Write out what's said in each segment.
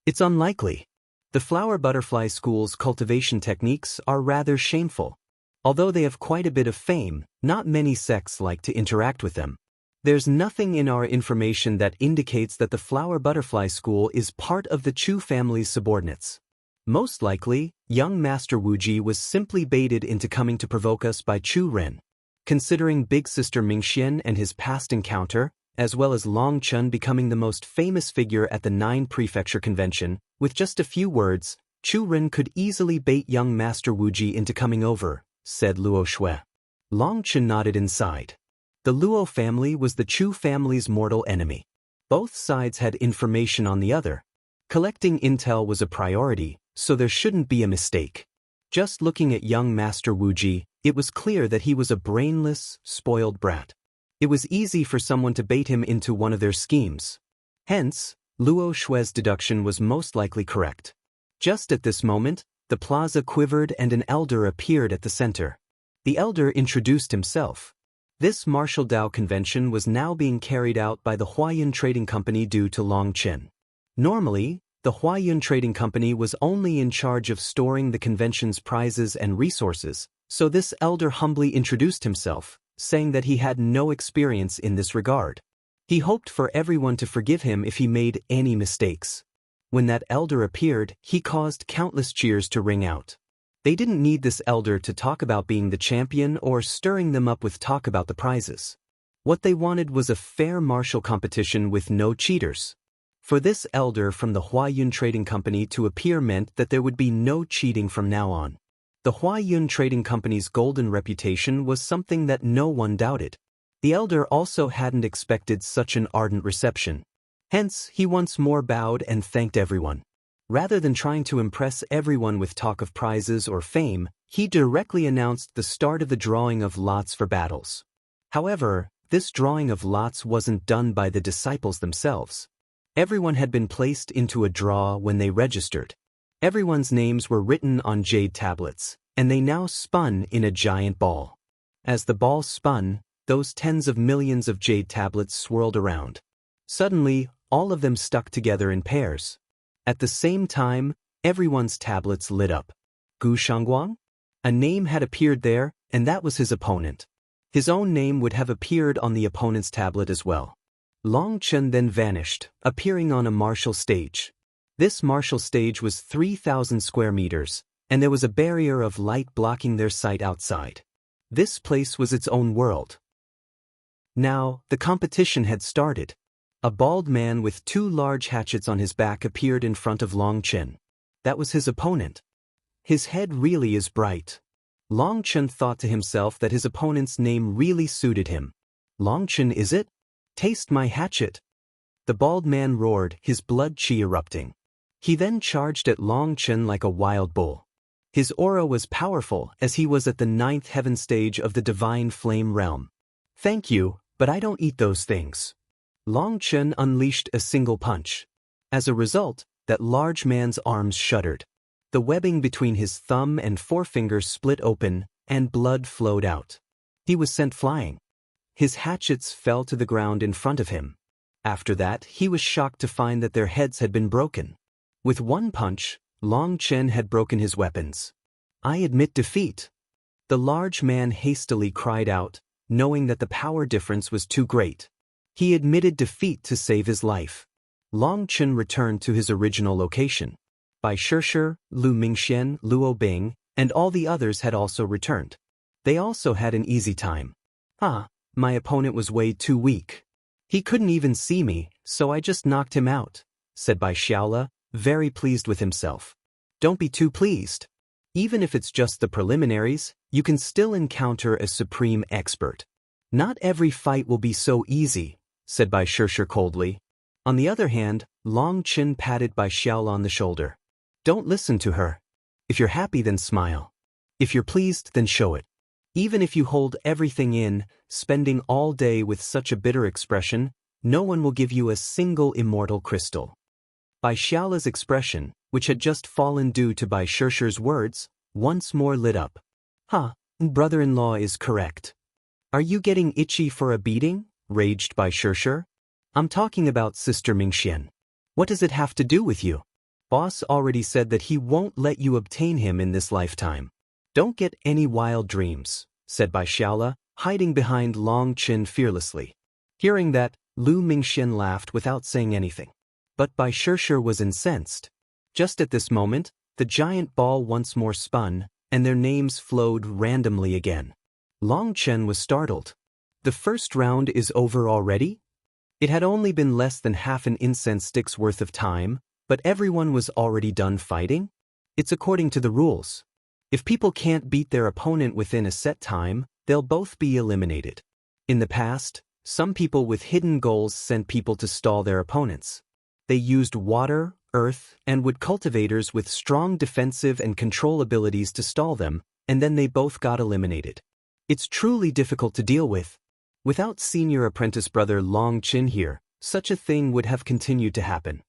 It's unlikely. The flower butterfly school's cultivation techniques are rather shameful. Although they have quite a bit of fame, not many sects like to interact with them. There's nothing in our information that indicates that the flower butterfly school is part of the Chu family's subordinates. Most likely, young Master Wuji was simply baited into coming to provoke us by Chu Ren. Considering Big Sister Mingxian and his past encounter, as well as Long Chun becoming the most famous figure at the 9 Prefecture Convention, with just a few words, Chu Ren could easily bait young Master Wuji into coming over, said Luo Shui. Long Chun nodded inside. The Luo family was the Chu family's mortal enemy. Both sides had information on the other. Collecting intel was a priority, so there shouldn't be a mistake. Just looking at young Master Wuji, it was clear that he was a brainless, spoiled brat. It was easy for someone to bait him into one of their schemes. Hence, Luo Shui's deduction was most likely correct. Just at this moment, the plaza quivered and an elder appeared at the center. The elder introduced himself. This martial Dao convention was now being carried out by the Huayun Trading Company due to Long Chen. Normally, the Huayun Trading Company was only in charge of storing the convention's prizes and resources, so this elder humbly introduced himself, saying that he had no experience in this regard. He hoped for everyone to forgive him if he made any mistakes. When that elder appeared, he caused countless cheers to ring out. They didn't need this elder to talk about being the champion or stirring them up with talk about the prizes. What they wanted was a fair martial competition with no cheaters. For this elder from the Huayun Trading Company to appear meant that there would be no cheating from now on. The Huayun Trading Company's golden reputation was something that no one doubted. The elder also hadn't expected such an ardent reception. Hence, he once more bowed and thanked everyone. Rather than trying to impress everyone with talk of prizes or fame, he directly announced the start of the drawing of lots for battles. However, this drawing of lots wasn't done by the disciples themselves. Everyone had been placed into a draw when they registered. Everyone's names were written on jade tablets, and they now spun in a giant ball. As the ball spun, those tens of millions of jade tablets swirled around. Suddenly, all of them stuck together in pairs. At the same time, everyone's tablets lit up. Gu Shangguang? A name had appeared there, and that was his opponent. His own name would have appeared on the opponent's tablet as well. Long Chen then vanished, appearing on a martial stage. This martial stage was 3,000 square meters, and there was a barrier of light blocking their sight outside. This place was its own world. Now, the competition had started. A bald man with 2 large hatchets on his back appeared in front of Long Chen. That was his opponent. His head really is bright. Long Chen thought to himself that his opponent's name really suited him. Long Chen, is it? Taste my hatchet. The bald man roared, his blood chi erupting. He then charged at Long Chen like a wild bull. His aura was powerful as he was at the 9th heaven stage of the divine flame realm. Thank you, but I don't eat those things. Long Chen unleashed a single punch. As a result, that large man's arms shuddered. The webbing between his thumb and forefinger split open, and blood flowed out. He was sent flying. His hatchets fell to the ground in front of him. After that, he was shocked to find that their heads had been broken. With one punch, Long Chen had broken his weapons. I admit defeat. The large man hastily cried out, knowing that the power difference was too great. He admitted defeat to save his life. Long Chen returned to his original location. Bai Shishi, Lu Mingxian, Luo Bing, and all the others had also returned. They also had an easy time. My opponent was way too weak. He couldn't even see me, so I just knocked him out, said Bai Xiaole, very pleased with himself. Don't be too pleased. Even if it's just the preliminaries, you can still encounter a supreme expert. Not every fight will be so easy, said Bai Shishi coldly. On the other hand, Long Chen patted Bai Xiaole on the shoulder. Don't listen to her. If you're happy, then smile. If you're pleased, then show it. Even if you hold everything in, spending all day with such a bitter expression, no one will give you a single immortal crystal. Bai Xiaole's expression, which had just fallen due to Bai Shishi's words, once more lit up. Brother-in-law is correct. Are you getting itchy for a beating? Raged Bai Shishi. I'm talking about Sister Mingxian. What does it have to do with you? Boss already said that he won't let you obtain him in this lifetime. Don't get any wild dreams, said by Xiaole, hiding behind Long Chen fearlessly. Hearing that, Lu Mingxian laughed without saying anything. But Bai Shishi was incensed. Just at this moment, the giant ball once more spun, and their names flowed randomly again. Long Chen was startled. The first round is over already? It had only been less than half an incense stick's worth of time, but everyone was already done fighting? It's according to the rules. If people can't beat their opponent within a set time, they'll both be eliminated. In the past, some people with hidden goals sent people to stall their opponents. They used water, earth, and wood cultivators with strong defensive and control abilities to stall them, and then they both got eliminated. It's truly difficult to deal with. Without senior apprentice brother Long Chen here, such a thing would have continued to happen.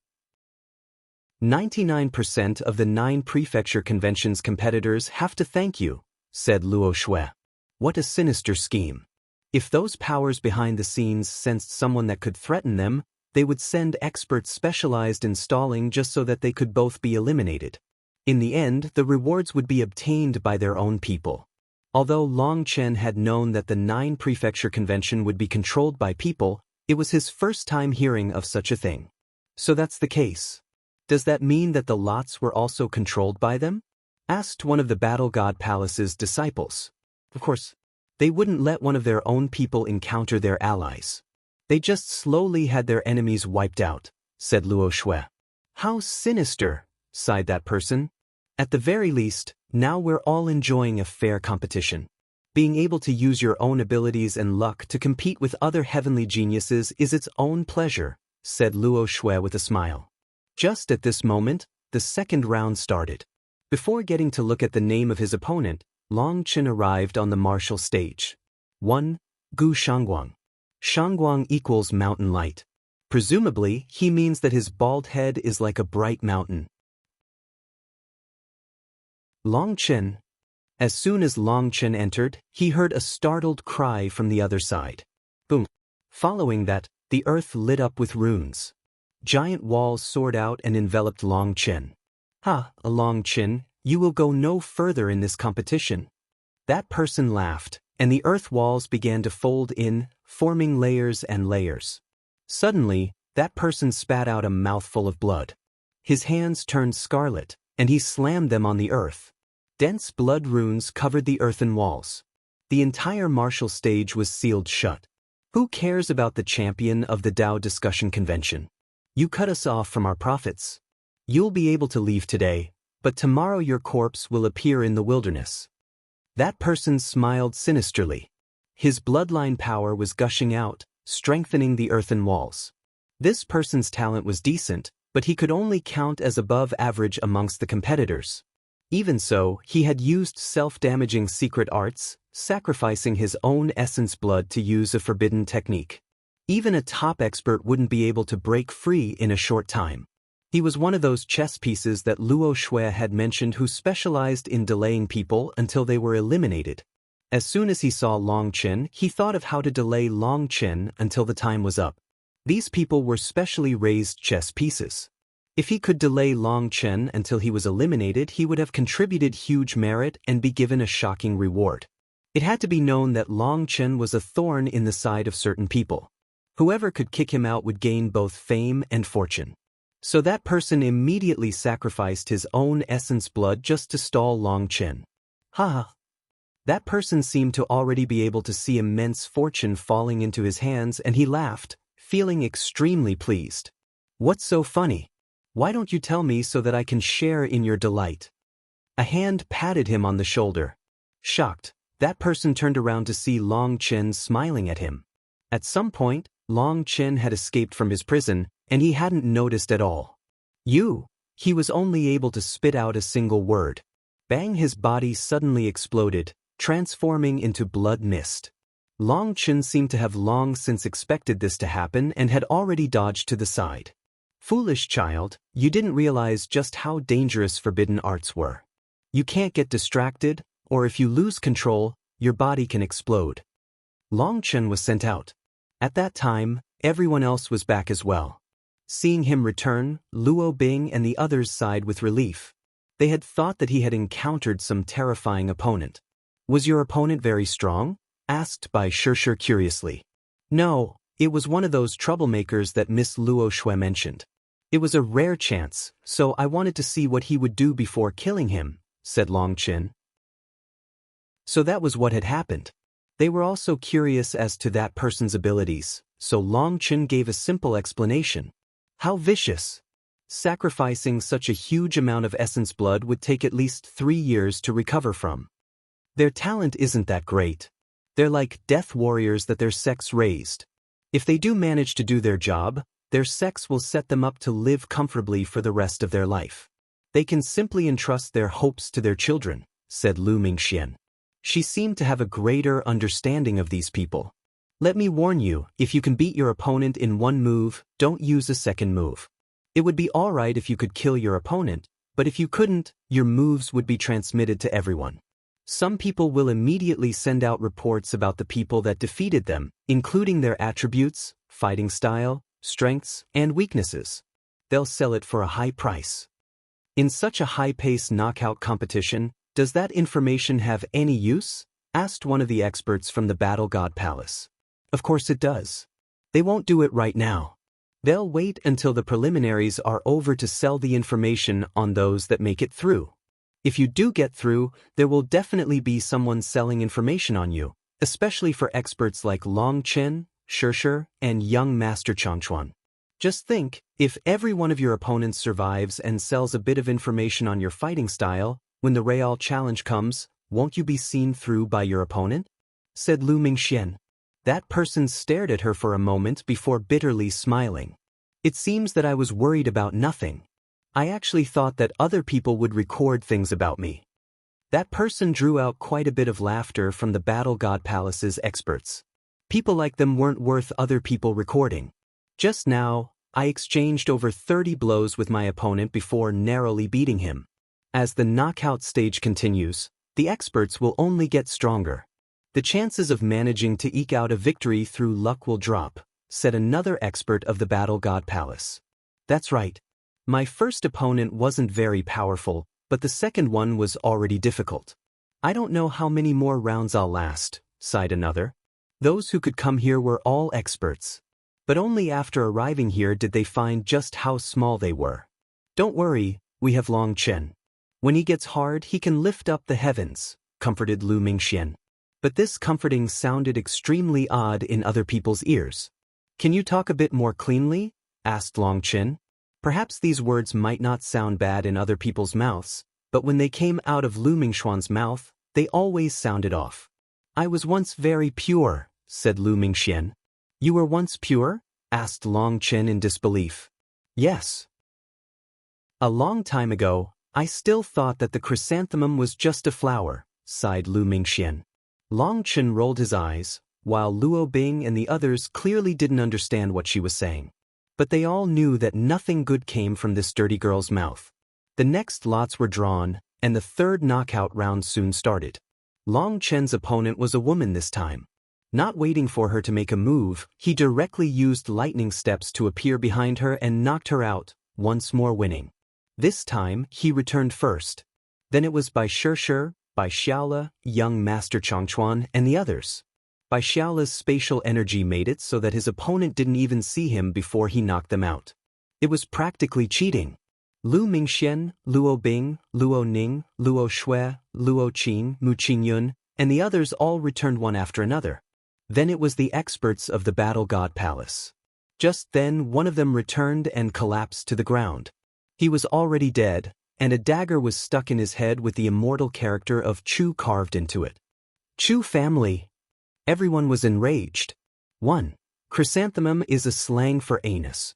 99% of the 9 prefecture convention's competitors have to thank you, said Luo Shui. What a sinister scheme. If those powers behind the scenes sensed someone that could threaten them, they would send experts specialized in stalling just so that they could both be eliminated. In the end, the rewards would be obtained by their own people. Although Long Chen had known that the 9 prefecture convention would be controlled by people, it was his first time hearing of such a thing. So that's the case. Does that mean that the lots were also controlled by them? Asked one of the Battle God Palace's disciples. Of course, they wouldn't let one of their own people encounter their allies. They just slowly had their enemies wiped out, said Luo Shui. How sinister, sighed that person. At the very least, now we're all enjoying a fair competition. Being able to use your own abilities and luck to compete with other heavenly geniuses is its own pleasure, said Luo Shui with a smile. Just at this moment, the second round started. Before getting to look at the name of his opponent, Long Chen arrived on the martial stage. 1. Gu Shangguang. Shangguang equals mountain light. Presumably, he means that his bald head is like a bright mountain. Long Chen. As soon as Long Chen entered, he heard a startled cry from the other side. Boom. Following that, the earth lit up with runes. Giant walls soared out and enveloped Long Chen. Ha, Long Chen, you will go no further in this competition. That person laughed, and the earth walls began to fold in, forming layers and layers. Suddenly, that person spat out a mouthful of blood. His hands turned scarlet, and he slammed them on the earth. Dense blood runes covered the earthen walls. The entire martial stage was sealed shut. Who cares about the champion of the Dao Discussion Convention? You cut us off from our profits. You'll be able to leave today, but tomorrow your corpse will appear in the wilderness. That person smiled sinisterly. His bloodline power was gushing out, strengthening the earthen walls. This person's talent was decent, but he could only count as above average amongst the competitors. Even so, he had used self-damaging secret arts, sacrificing his own essence blood to use a forbidden technique. Even a top expert wouldn't be able to break free in a short time. He was one of those chess pieces that Luo Shui had mentioned who specialized in delaying people until they were eliminated. As soon as he saw Long Chen, he thought of how to delay Long Chen until the time was up. These people were specially raised chess pieces. If he could delay Long Chen until he was eliminated, he would have contributed huge merit and be given a shocking reward. It had to be known that Long Chen was a thorn in the side of certain people. Whoever could kick him out would gain both fame and fortune. So that person immediately sacrificed his own essence blood just to stall Long Chen. Ha! That person seemed to already be able to see immense fortune falling into his hands, and he laughed, feeling extremely pleased. What's so funny? Why don't you tell me so that I can share in your delight? A hand patted him on the shoulder. Shocked, that person turned around to see Long Chen smiling at him. At some point, Long Chen had escaped from his prison, and he hadn't noticed at all. He was only able to spit out a single word. Bang! His body suddenly exploded, transforming into blood mist. Long Chen seemed to have long since expected this to happen and had already dodged to the side. Foolish child, you didn't realize just how dangerous forbidden arts were. You can't get distracted, or if you lose control, your body can explode. Long Chen was sent out. At that time, everyone else was back as well. Seeing him return, Luo Bing and the others sighed with relief. They had thought that he had encountered some terrifying opponent. Was your opponent very strong? Asked Bai Shishi curiously. No, it was one of those troublemakers that Miss Luo Shui mentioned. It was a rare chance, so I wanted to see what he would do before killing him, said Long Chen. So that was what had happened. They were also curious as to that person's abilities, so Long Chen gave a simple explanation. How vicious! Sacrificing such a huge amount of essence blood would take at least 3 years to recover from. Their talent isn't that great. They're like death warriors that their sex raised. If they do manage to do their job, their sex will set them up to live comfortably for the rest of their life. They can simply entrust their hopes to their children, said Lu Mingxian. She seemed to have a greater understanding of these people. Let me warn you, if you can beat your opponent in one move, don't use a second move. It would be alright if you could kill your opponent, but if you couldn't, your moves would be transmitted to everyone. Some people will immediately send out reports about the people that defeated them, including their attributes, fighting style, strengths, and weaknesses. They'll sell it for a high price. In such a high-paced knockout competition, does that information have any use? Asked one of the experts from the Battle God Palace. Of course it does. They won't do it right now. They'll wait until the preliminaries are over to sell the information on those that make it through. If you do get through, there will definitely be someone selling information on you, especially for experts like Long Chen, Shishi, and young Master Changchuan. Just think, if every one of your opponents survives and sells a bit of information on your fighting style, when the Real challenge comes, won't you be seen through by your opponent? Said Lu Mingxian. That person stared at her for a moment before bitterly smiling. It seems that I was worried about nothing. I actually thought that other people would record things about me. That person drew out quite a bit of laughter from the Battle God Palace's experts. People like them weren't worth other people recording. Just now, I exchanged over 30 blows with my opponent before narrowly beating him. As the knockout stage continues, the experts will only get stronger. The chances of managing to eke out a victory through luck will drop, said another expert of the Battle God Palace. That's right. My first opponent wasn't very powerful, but the second one was already difficult. I don't know how many more rounds I'll last, sighed another. Those who could come here were all experts. But only after arriving here did they find just how small they were. Don't worry, we have Long Chen. When he gets hard, he can lift up the heavens, comforted Lu Mingxian. But this comforting sounded extremely odd in other people's ears. Can you talk a bit more cleanly? Asked Long Chen. Perhaps these words might not sound bad in other people's mouths, but when they came out of Lu Mingxuan's mouth, they always sounded off. I was once very pure, said Lu Mingxian. You were once pure? Asked Long Chen in disbelief. Yes. A long time ago, I still thought that the chrysanthemum was just a flower, sighed Lu Mingxian. Long Chen rolled his eyes, while Luo Bing and the others clearly didn't understand what she was saying. But they all knew that nothing good came from this dirty girl's mouth. The next lots were drawn, and the third knockout round soon started. Long Chen's opponent was a woman this time. Not waiting for her to make a move, he directly used lightning steps to appear behind her and knocked her out, once more winning. This time, he returned first. Then it was by Shishi, by Xiaole, young Master Changchuan, and the others. By Xiaole's spatial energy made it so that his opponent didn't even see him before he knocked them out. It was practically cheating. Lu Mingxian, Luo Bing, Luo Ning, Luo Shui, Luo Qing, Mu Qingyun, and the others all returned one after another. Then it was the experts of the Battle God Palace. Just then one of them returned and collapsed to the ground. He was already dead, and a dagger was stuck in his head with the immortal character of Chu carved into it. Chu family! Everyone was enraged. 1. Chrysanthemum is a slang for anus.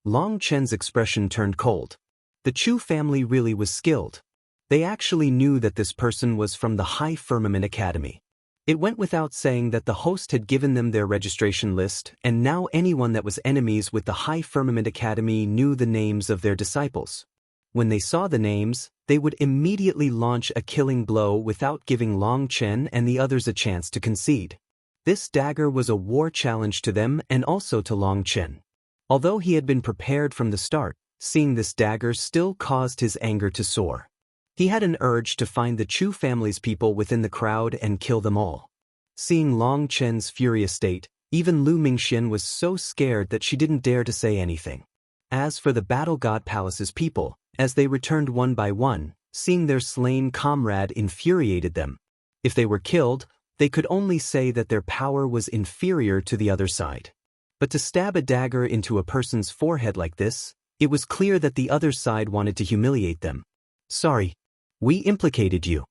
Long Chen's expression turned cold. The Chu family really was skilled. They actually knew that this person was from the High Firmament Academy. It went without saying that the host had given them their registration list, and now anyone that was enemies with the High Firmament Academy knew the names of their disciples. When they saw the names, they would immediately launch a killing blow without giving Long Chen and the others a chance to concede. This dagger was a war challenge to them and also to Long Chen. Although he had been prepared from the start, seeing this dagger still caused his anger to soar. He had an urge to find the Chu family's people within the crowd and kill them all. Seeing Long Chen's furious state, even Lu Mingxian was so scared that she didn't dare to say anything. As for the Battle God Palace's people, as they returned one by one, seeing their slain comrade infuriated them. If they were killed, they could only say that their power was inferior to the other side. But to stab a dagger into a person's forehead like this, it was clear that the other side wanted to humiliate them. Sorry. We implicated you.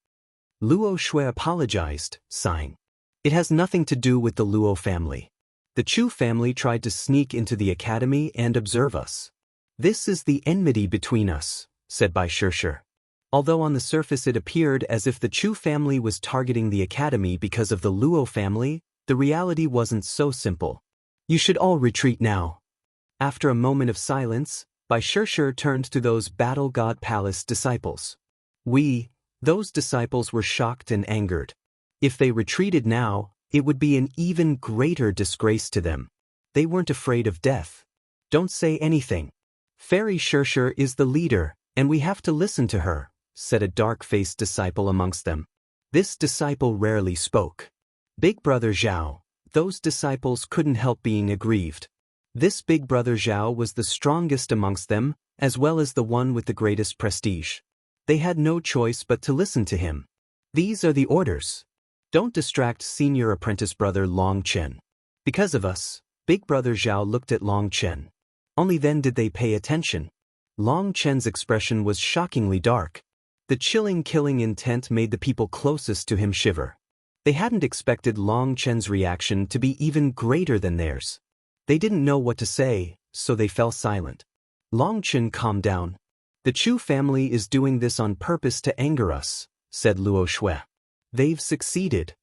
Luo Shui apologized, sighing. It has nothing to do with the Luo family. The Chu family tried to sneak into the academy and observe us. This is the enmity between us, said Bai Shishi. Although on the surface it appeared as if the Chu family was targeting the academy because of the Luo family, the reality wasn't so simple. You should all retreat now. After a moment of silence, Bai Shishi turned to those Battle God Palace disciples. Those disciples were shocked and angered. If they retreated now, it would be an even greater disgrace to them. They weren't afraid of death. Don't say anything. Fairy Shishi is the leader, and we have to listen to her, said a dark-faced disciple amongst them. This disciple rarely spoke. Big Brother Xiao, those disciples couldn't help being aggrieved. This Big Brother Xiao was the strongest amongst them, as well as the one with the greatest prestige. They had no choice but to listen to him. These are the orders. Don't distract senior apprentice brother Long Chen. Because of us, Big Brother Xiao looked at Long Chen. Only then did they pay attention. Long Chen's expression was shockingly dark. The chilling killing intent made the people closest to him shiver. They hadn't expected Long Chen's reaction to be even greater than theirs. They didn't know what to say, so they fell silent. Long Chen calmed down. The Chu family is doing this on purpose to anger us, said Luo Shui. They've succeeded.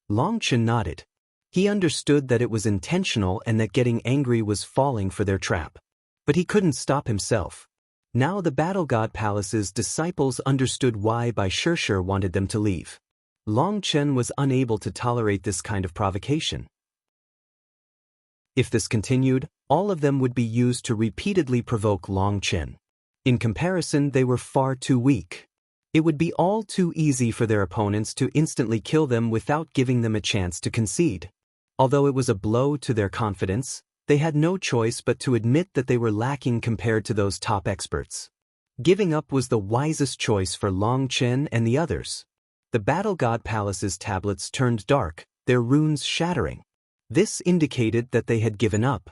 Long Chen nodded. He understood that it was intentional and that getting angry was falling for their trap. But he couldn't stop himself. Now the Battle God Palace's disciples understood why Bai Shishi wanted them to leave. Long Chen was unable to tolerate this kind of provocation. If this continued, all of them would be used to repeatedly provoke Long Chen. In comparison, they were far too weak. It would be all too easy for their opponents to instantly kill them without giving them a chance to concede. Although it was a blow to their confidence, they had no choice but to admit that they were lacking compared to those top experts. Giving up was the wisest choice for Long Chen and the others. The Battle God Palace's tablets turned dark, their runes shattering. This indicated that they had given up.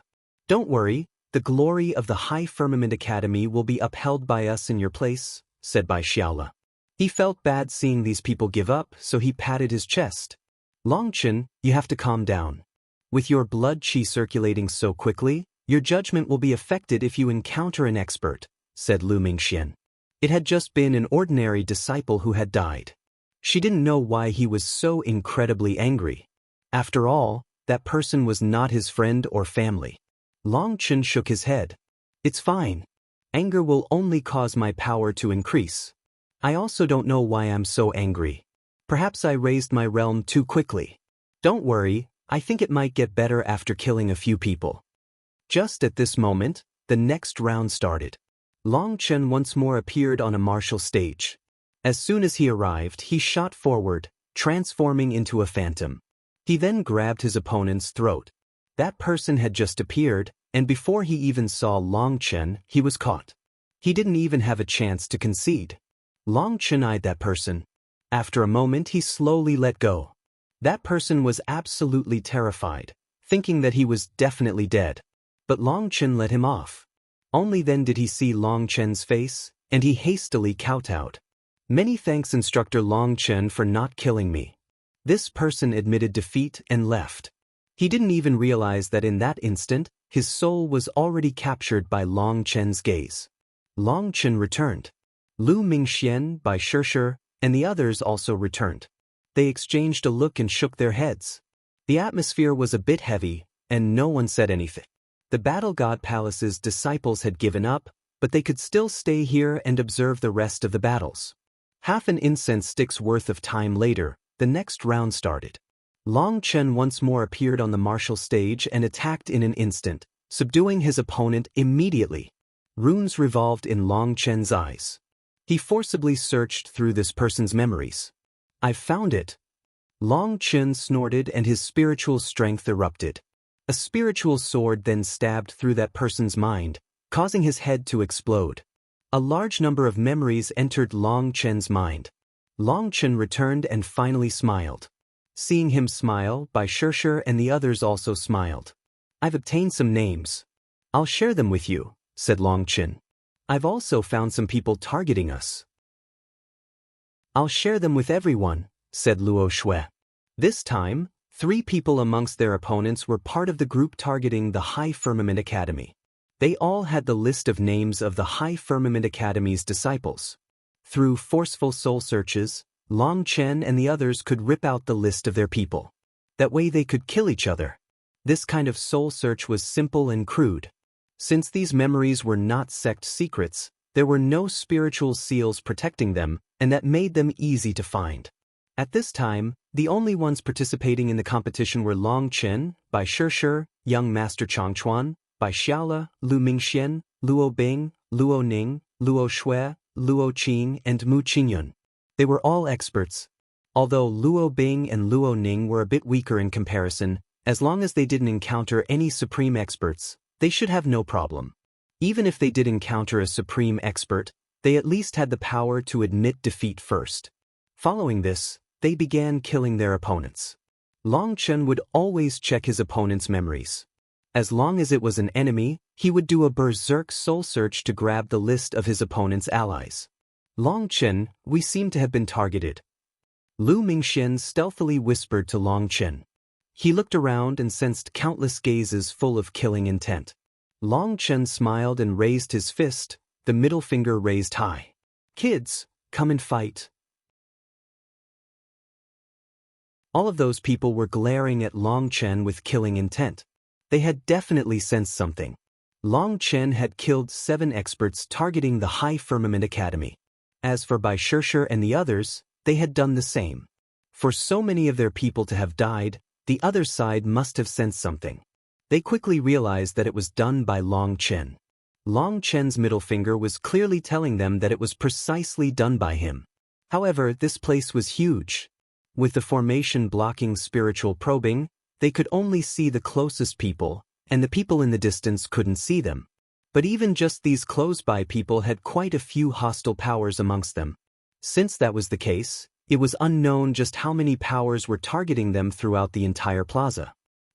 Don't worry, the glory of the High Firmament Academy will be upheld by us in your place, said Bai Xiaole. He felt bad seeing these people give up, so he patted his chest. Long Chen, you have to calm down. With your blood qi circulating so quickly, your judgment will be affected if you encounter an expert, said Lu Mingxian. It had just been an ordinary disciple who had died. She didn't know why he was so incredibly angry. After all, that person was not his friend or family. Long Chen shook his head. It's fine. Anger will only cause my power to increase. I also don't know why I'm so angry. Perhaps I raised my realm too quickly. Don't worry, I think it might get better after killing a few people. Just at this moment, the next round started. Long Chen once more appeared on a martial stage. As soon as he arrived, he shot forward, transforming into a phantom. He then grabbed his opponent's throat. That person had just appeared, and before he even saw Long Chen, he was caught. He didn't even have a chance to concede. Long Chen eyed that person. After a moment, he slowly let go. That person was absolutely terrified, thinking that he was definitely dead. But Long Chen let him off. Only then did he see Long Chen's face, and he hastily kowtowed. Many thanks, Instructor Long Chen, for not killing me. This person admitted defeat and left. He didn't even realize that in that instant, his soul was already captured by Long Chen's gaze. Long Chen returned. Lu Mingxian, Bai Shishi, and the others also returned. They exchanged a look and shook their heads. The atmosphere was a bit heavy, and no one said anything. The Battle God Palace's disciples had given up, but they could still stay here and observe the rest of the battles. Half an incense stick's worth of time later, the next round started. Long Chen once more appeared on the martial stage and attacked in an instant, subduing his opponent immediately. Runes revolved in Long Chen's eyes. He forcibly searched through this person's memories. "I've found it." Long Chen snorted and his spiritual strength erupted. A spiritual sword then stabbed through that person's mind, causing his head to explode. A large number of memories entered Long Chen's mind. Long Chen returned and finally smiled. Seeing him smile, Bai Shishi and the others also smiled. "I've obtained some names. I'll share them with you," said Long Chen. "I've also found some people targeting us." "I'll share them with everyone," said Luo Shui. This time, 3 people amongst their opponents were part of the group targeting the High Firmament Academy. They all had the list of names of the High Firmament Academy's disciples. Through forceful soul searches, Long Chen and the others could rip out the list of their people. That way they could kill each other. This kind of soul search was simple and crude. Since these memories were not sect secrets, there were no spiritual seals protecting them, and that made them easy to find. At this time, the only ones participating in the competition were Long Chen, Bai Shishi, Young Master Changchuan, Bai Xiaole, Lu Mingxian, Luo Bing, Luo Ning, Luo Shui, Luo Qing, and Mu Qingyun. They were all experts. Although Luo Bing and Luo Ning were a bit weaker in comparison, as long as they didn't encounter any supreme experts, they should have no problem. Even if they did encounter a supreme expert, they at least had the power to admit defeat first. Following this, they began killing their opponents. Long Chen would always check his opponent's memories. As long as it was an enemy, he would do a berserk soul search to grab the list of his opponent's allies. "Long Chen, we seem to have been targeted." Lu Mingxian stealthily whispered to Long Chen. He looked around and sensed countless gazes full of killing intent. Long Chen smiled and raised his fist, the middle finger raised high. "Kids, come and fight." All of those people were glaring at Long Chen with killing intent. They had definitely sensed something. Long Chen had killed 7 experts targeting the High Firmament Academy. As for Bai Shishi and the others, they had done the same. For so many of their people to have died, the other side must have sensed something. They quickly realized that it was done by Long Chen. Long Chen's middle finger was clearly telling them that it was precisely done by him. However, this place was huge. With the formation blocking spiritual probing, they could only see the closest people, and the people in the distance couldn't see them. But even just these close-by people had quite a few hostile powers amongst them. Since that was the case, it was unknown just how many powers were targeting them throughout the entire plaza.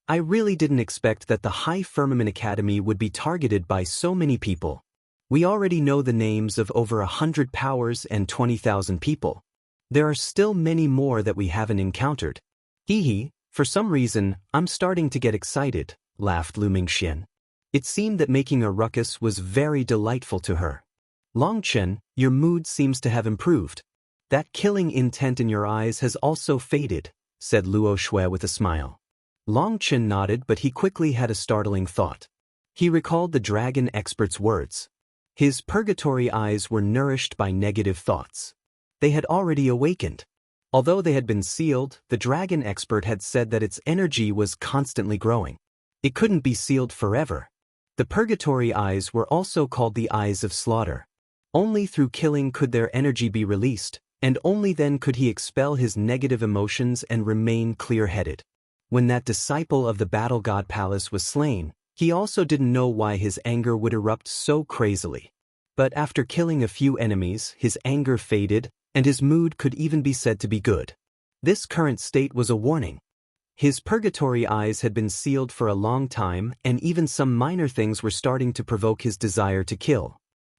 I really didn't expect that the High Firmament Academy would be targeted by so many people. We already know the names of over 100 powers and 20,000 people. There are still many more that we haven't encountered. Hee, for some reason, I'm starting to get excited, laughed Lu Mingxian. It seemed that making a ruckus was very delightful to her. Long Chen, your mood seems to have improved. That killing intent in your eyes has also faded, said Luo Shui with a smile. Long Chen nodded, but he quickly had a startling thought. He recalled the dragon expert's words. His purgatory eyes were nourished by negative thoughts. They had already awakened. Although they had been sealed, the dragon expert had said that its energy was constantly growing. It couldn't be sealed forever. The purgatory eyes were also called the eyes of slaughter. Only through killing could their energy be released, and only then could he expel his negative emotions and remain clear-headed. When that disciple of the Battle God Palace was slain, he also didn't know why his anger would erupt so crazily. But after killing a few enemies, his anger faded, and his mood could even be said to be good. This current state was a warning. His purgatory eyes had been sealed for a long time, and even some minor things were starting to provoke his desire to kill.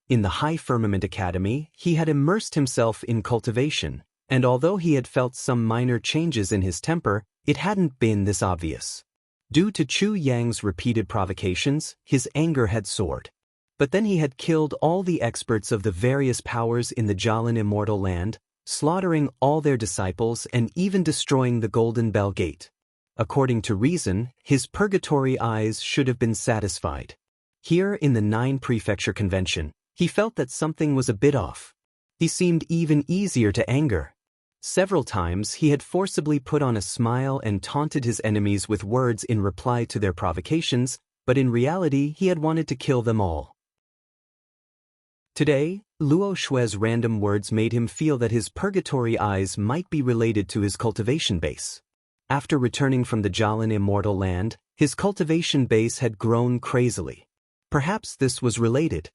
In the High Firmament Academy, he had immersed himself in cultivation, and although he had felt some minor changes in his temper, it hadn't been this obvious. Due to Chu Yang's repeated provocations, his anger had soared. But then he had killed all the experts of the various powers in the Jialan Immortal Land, slaughtering all their disciples and even destroying the Golden Bell Gate. According to reason, his purgatory eyes should have been satisfied. Here in the 9 Prefecture Convention, he felt that something was a bit off. He seemed even easier to anger. Several times he had forcibly put on a smile and taunted his enemies with words in reply to their provocations, but in reality he had wanted to kill them all. Today, Luo Shue's random words made him feel that his purgatory eyes might be related to his cultivation base. After returning from the Jialan immortal land, his cultivation base had grown crazily. Perhaps this was related.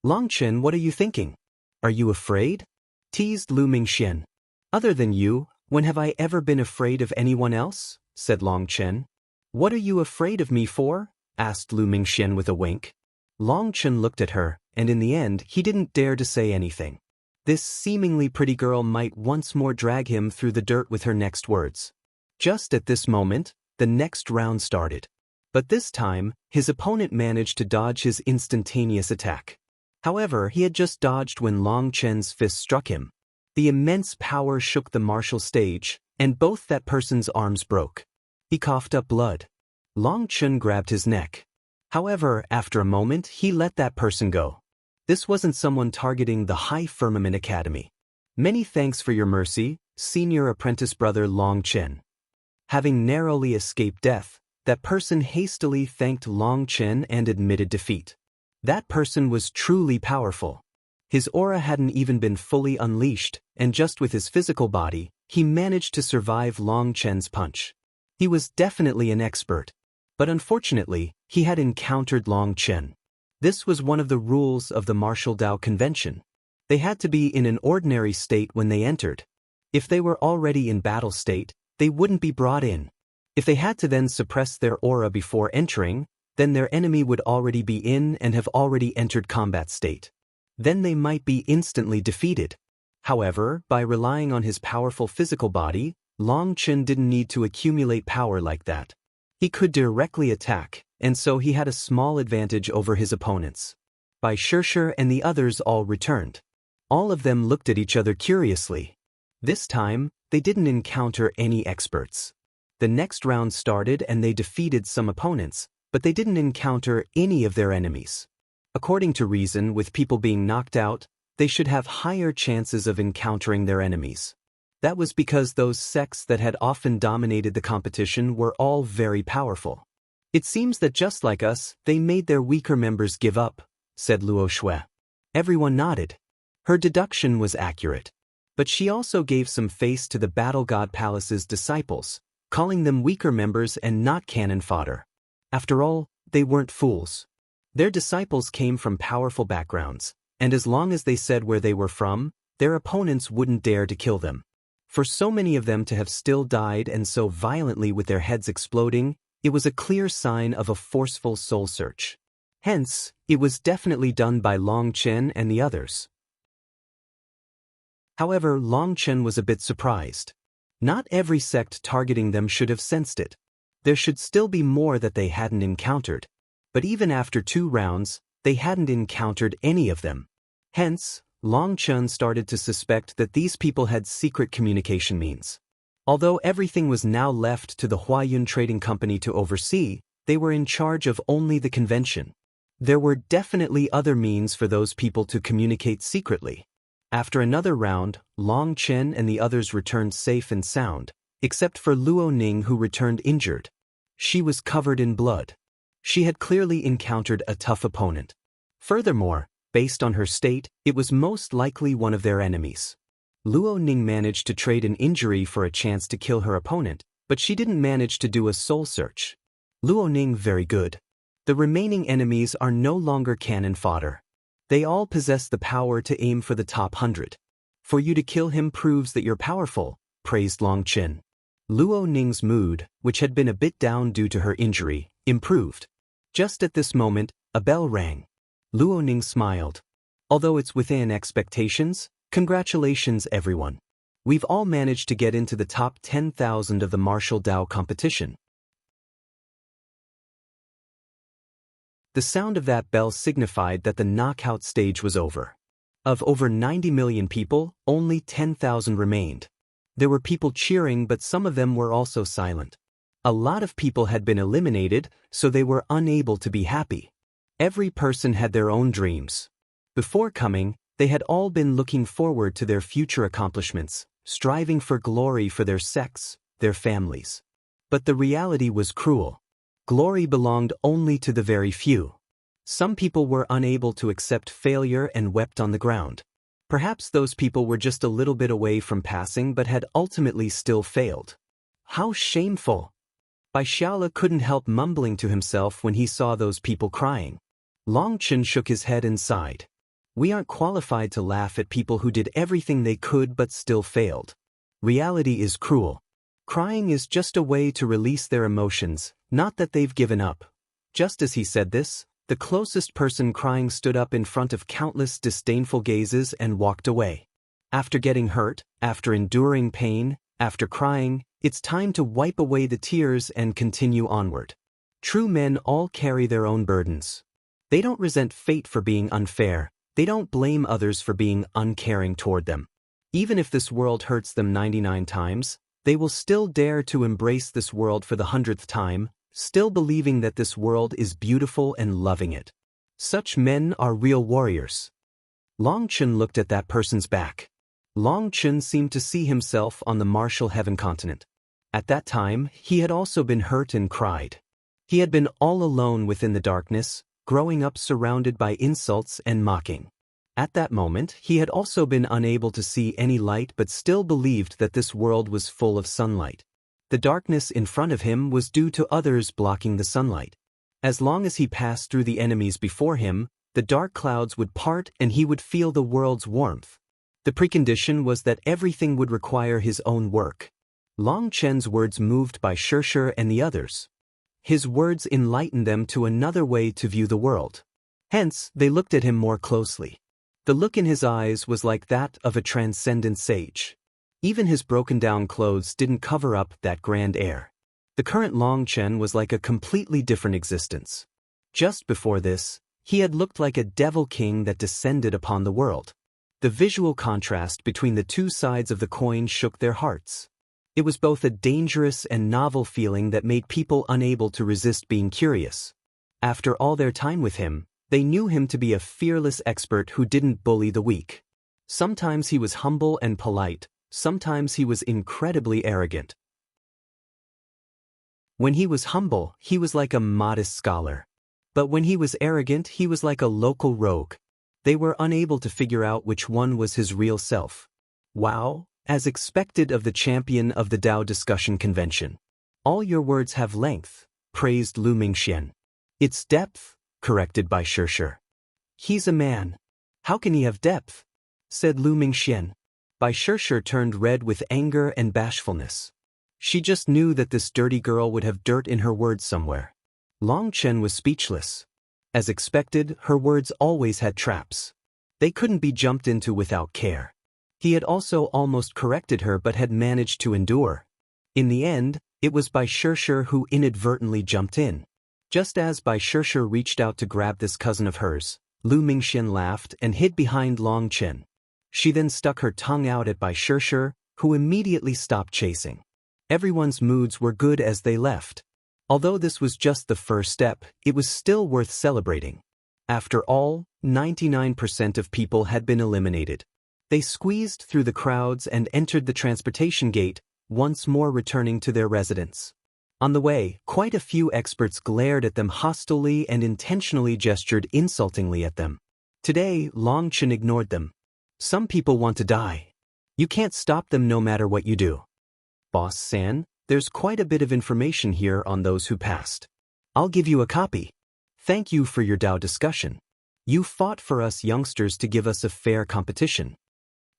Longchen, what are you thinking? Are you afraid? Teased Lu Mingxian. Other than you, when have I ever been afraid of anyone else? Said Longchen. What are you afraid of me for? Asked Lu Mingxian with a wink. Longchen looked at her, and in the end he didn't dare to say anything. This seemingly pretty girl might once more drag him through the dirt with her next words. Just at this moment, the next round started. But this time, his opponent managed to dodge his instantaneous attack. However, he had just dodged when Longchen's fist struck him. The immense power shook the martial stage, and both that person's arms broke. He coughed up blood. Longchen grabbed his neck. However, after a moment, he let that person go. This wasn't someone targeting the High Firmament Academy. Many thanks for your mercy, senior apprentice brother Longchen. Having narrowly escaped death, that person hastily thanked Longchen and admitted defeat. That person was truly powerful. His aura hadn't even been fully unleashed, and just with his physical body, he managed to survive Longchen's punch. He was definitely an expert. But unfortunately, he had encountered Longchen. This was one of the rules of the Martial Dao Convention. They had to be in an ordinary state when they entered. If they were already in battle state, they wouldn't be brought in. If they had to then suppress their aura before entering, then their enemy would already be in and have already entered combat state. Then they might be instantly defeated. However, by relying on his powerful physical body, Longchen didn't need to accumulate power like that. He could directly attack, and so he had a small advantage over his opponents. Bai Shishi and the others all returned. All of them looked at each other curiously. This time, they didn't encounter any experts. The next round started and they defeated some opponents, but they didn't encounter any of their enemies. According to reason, with people being knocked out, they should have higher chances of encountering their enemies. That was because those sects that had often dominated the competition were all very powerful. It seems that just like us, they made their weaker members give up, said Luo Shui. Everyone nodded. Her deduction was accurate. But she also gave some face to the Battle God Palace's disciples, calling them weaker members and not cannon fodder. After all, they weren't fools. Their disciples came from powerful backgrounds, and as long as they said where they were from, their opponents wouldn't dare to kill them. For so many of them to have still died and so violently with their heads exploding, it was a clear sign of a forceful soul search. Hence, it was definitely done by Longchen and the others. However, Longchen was a bit surprised. Not every sect targeting them should have sensed it. There should still be more that they hadn't encountered. But even after 2 rounds, they hadn't encountered any of them. Hence, Longchen started to suspect that these people had secret communication means. Although everything was now left to the Huayun Trading Company to oversee, they were in charge of only the convention. There were definitely other means for those people to communicate secretly. After another round, Longchen and the others returned safe and sound, except for Luo Ning, who returned injured. She was covered in blood. She had clearly encountered a tough opponent. Furthermore, based on her state, it was most likely one of their enemies. Luo Ning managed to trade an injury for a chance to kill her opponent, but she didn't manage to do a soul search. Luo Ning very good. The remaining enemies are no longer cannon fodder. They all possess the power to aim for the top 100. For you to kill him proves that you're powerful, praised Longchen. Luo Ning's mood, which had been a bit down due to her injury, improved. Just at this moment, a bell rang. Luo Ning smiled. Although it's within expectations, congratulations everyone. We've all managed to get into the top 10,000 of the Martial Dao competition. The sound of that bell signified that the knockout stage was over. Of over 90 million people, only 10,000 remained. There were people cheering, but some of them were also silent. A lot of people had been eliminated, so they were unable to be happy. Every person had their own dreams. Before coming, they had all been looking forward to their future accomplishments, striving for glory for their sects, their families. But the reality was cruel. Glory belonged only to the very few. Some people were unable to accept failure and wept on the ground. Perhaps those people were just a little bit away from passing but had ultimately still failed. How shameful! Xiaole couldn't help mumbling to himself when he saw those people crying. Longchen shook his head and sighed. We aren't qualified to laugh at people who did everything they could but still failed. Reality is cruel. Crying is just a way to release their emotions, not that they've given up. Just as he said this, the closest person crying stood up in front of countless disdainful gazes and walked away. After getting hurt, after enduring pain, after crying, it's time to wipe away the tears and continue onward. True men all carry their own burdens. They don't resent fate for being unfair. They don't blame others for being uncaring toward them. Even if this world hurts them 99 times, they will still dare to embrace this world for the 100th time, still believing that this world is beautiful and loving it. Such men are real warriors. Longchen looked at that person's back. Longchen seemed to see himself on the martial heaven continent. At that time, he had also been hurt and cried. He had been all alone within the darkness, growing up surrounded by insults and mocking. At that moment, he had also been unable to see any light but still believed that this world was full of sunlight. The darkness in front of him was due to others blocking the sunlight. As long as he passed through the enemies before him, the dark clouds would part and he would feel the world's warmth. The precondition was that everything would require his own work. Longchen's words moved Shishi and the others. His words enlightened them to another way to view the world. Hence, they looked at him more closely. The look in his eyes was like that of a transcendent sage. Even his broken-down clothes didn't cover up that grand air. The current Longchen was like a completely different existence. Just before this, he had looked like a devil king that descended upon the world. The visual contrast between the two sides of the coin shook their hearts. It was both a dangerous and novel feeling that made people unable to resist being curious. After all their time with him, they knew him to be a fearless expert who didn't bully the weak. Sometimes he was humble and polite, sometimes he was incredibly arrogant. When he was humble, he was like a modest scholar. But when he was arrogant, he was like a local rogue. They were unable to figure out which one was his real self. Wow, as expected of the champion of the Tao discussion convention. All your words have length, praised Lu Mingxian. It's depth, corrected Shishi. He's a man. How can he have depth? Said Lu Mingxian. Shishi turned red with anger and bashfulness. She just knew that this dirty girl would have dirt in her words somewhere. Longchen was speechless. As expected, her words always had traps. They couldn't be jumped into without care. He had also almost corrected her but had managed to endure. In the end, it was Shishi who inadvertently jumped in. Just as Shishi reached out to grab this cousin of hers, Lu Mingxian laughed and hid behind Longchen. She then stuck her tongue out at Shishi, who immediately stopped chasing. Everyone's moods were good as they left. Although this was just the first step, it was still worth celebrating. After all, 99% of people had been eliminated. They squeezed through the crowds and entered the transportation gate, once more returning to their residence. On the way, quite a few experts glared at them hostilely and intentionally gestured insultingly at them. Today, Longchen ignored them. Some people want to die. You can't stop them no matter what you do. Boss San, there's quite a bit of information here on those who passed. I'll give you a copy. Thank you for your Tao discussion. You fought for us youngsters to give us a fair competition.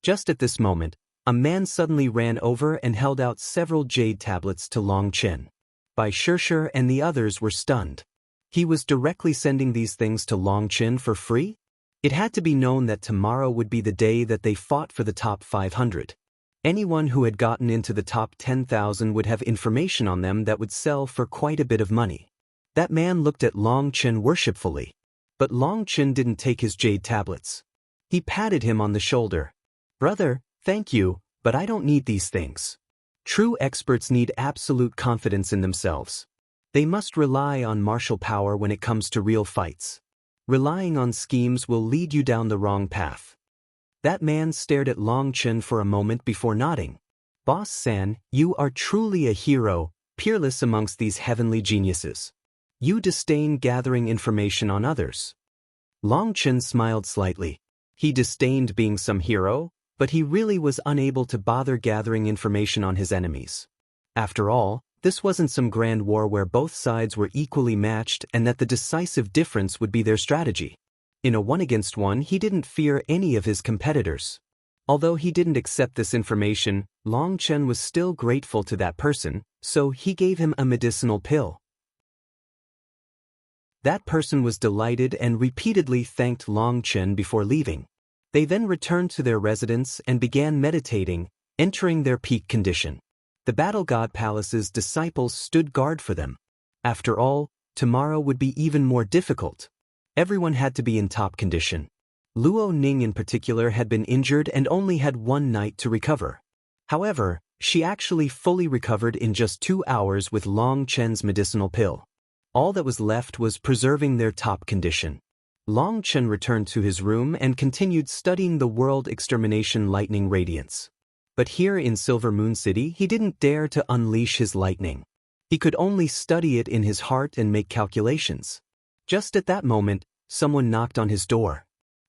Just at this moment, a man suddenly ran over and held out several jade tablets to Longchen. Shishi and the others were stunned. He was directly sending these things to Longchen for free? It had to be known that tomorrow would be the day that they fought for the top 500. Anyone who had gotten into the top 10,000 would have information on them that would sell for quite a bit of money. That man looked at Longchen worshipfully. But Longchen didn't take his jade tablets. He patted him on the shoulder. Brother, thank you, but I don't need these things. True experts need absolute confidence in themselves. They must rely on martial power when it comes to real fights. Relying on schemes will lead you down the wrong path. That man stared at Long Chen for a moment before nodding. Boss San, you are truly a hero, peerless amongst these heavenly geniuses. You disdain gathering information on others. Long Chen smiled slightly. He disdained being some hero, but he really was unable to bother gathering information on his enemies. After all, this wasn't some grand war where both sides were equally matched and that the decisive difference would be their strategy. In a one-against-one, he didn't fear any of his competitors. Although he didn't accept this information, Long Chen was still grateful to that person, so he gave him a medicinal pill. That person was delighted and repeatedly thanked Long Chen before leaving. They then returned to their residence and began meditating, entering their peak condition. The Battle God Palace's disciples stood guard for them. After all, tomorrow would be even more difficult. Everyone had to be in top condition. Luo Ning in particular had been injured and only had one night to recover. However, she actually fully recovered in just 2 hours with Long Chen's medicinal pill. All that was left was preserving their top condition. Long Chen returned to his room and continued studying the World Extermination Lightning Radiance. But here in Silver Moon City, he didn't dare to unleash his lightning. He could only study it in his heart and make calculations. Just at that moment, someone knocked on his door.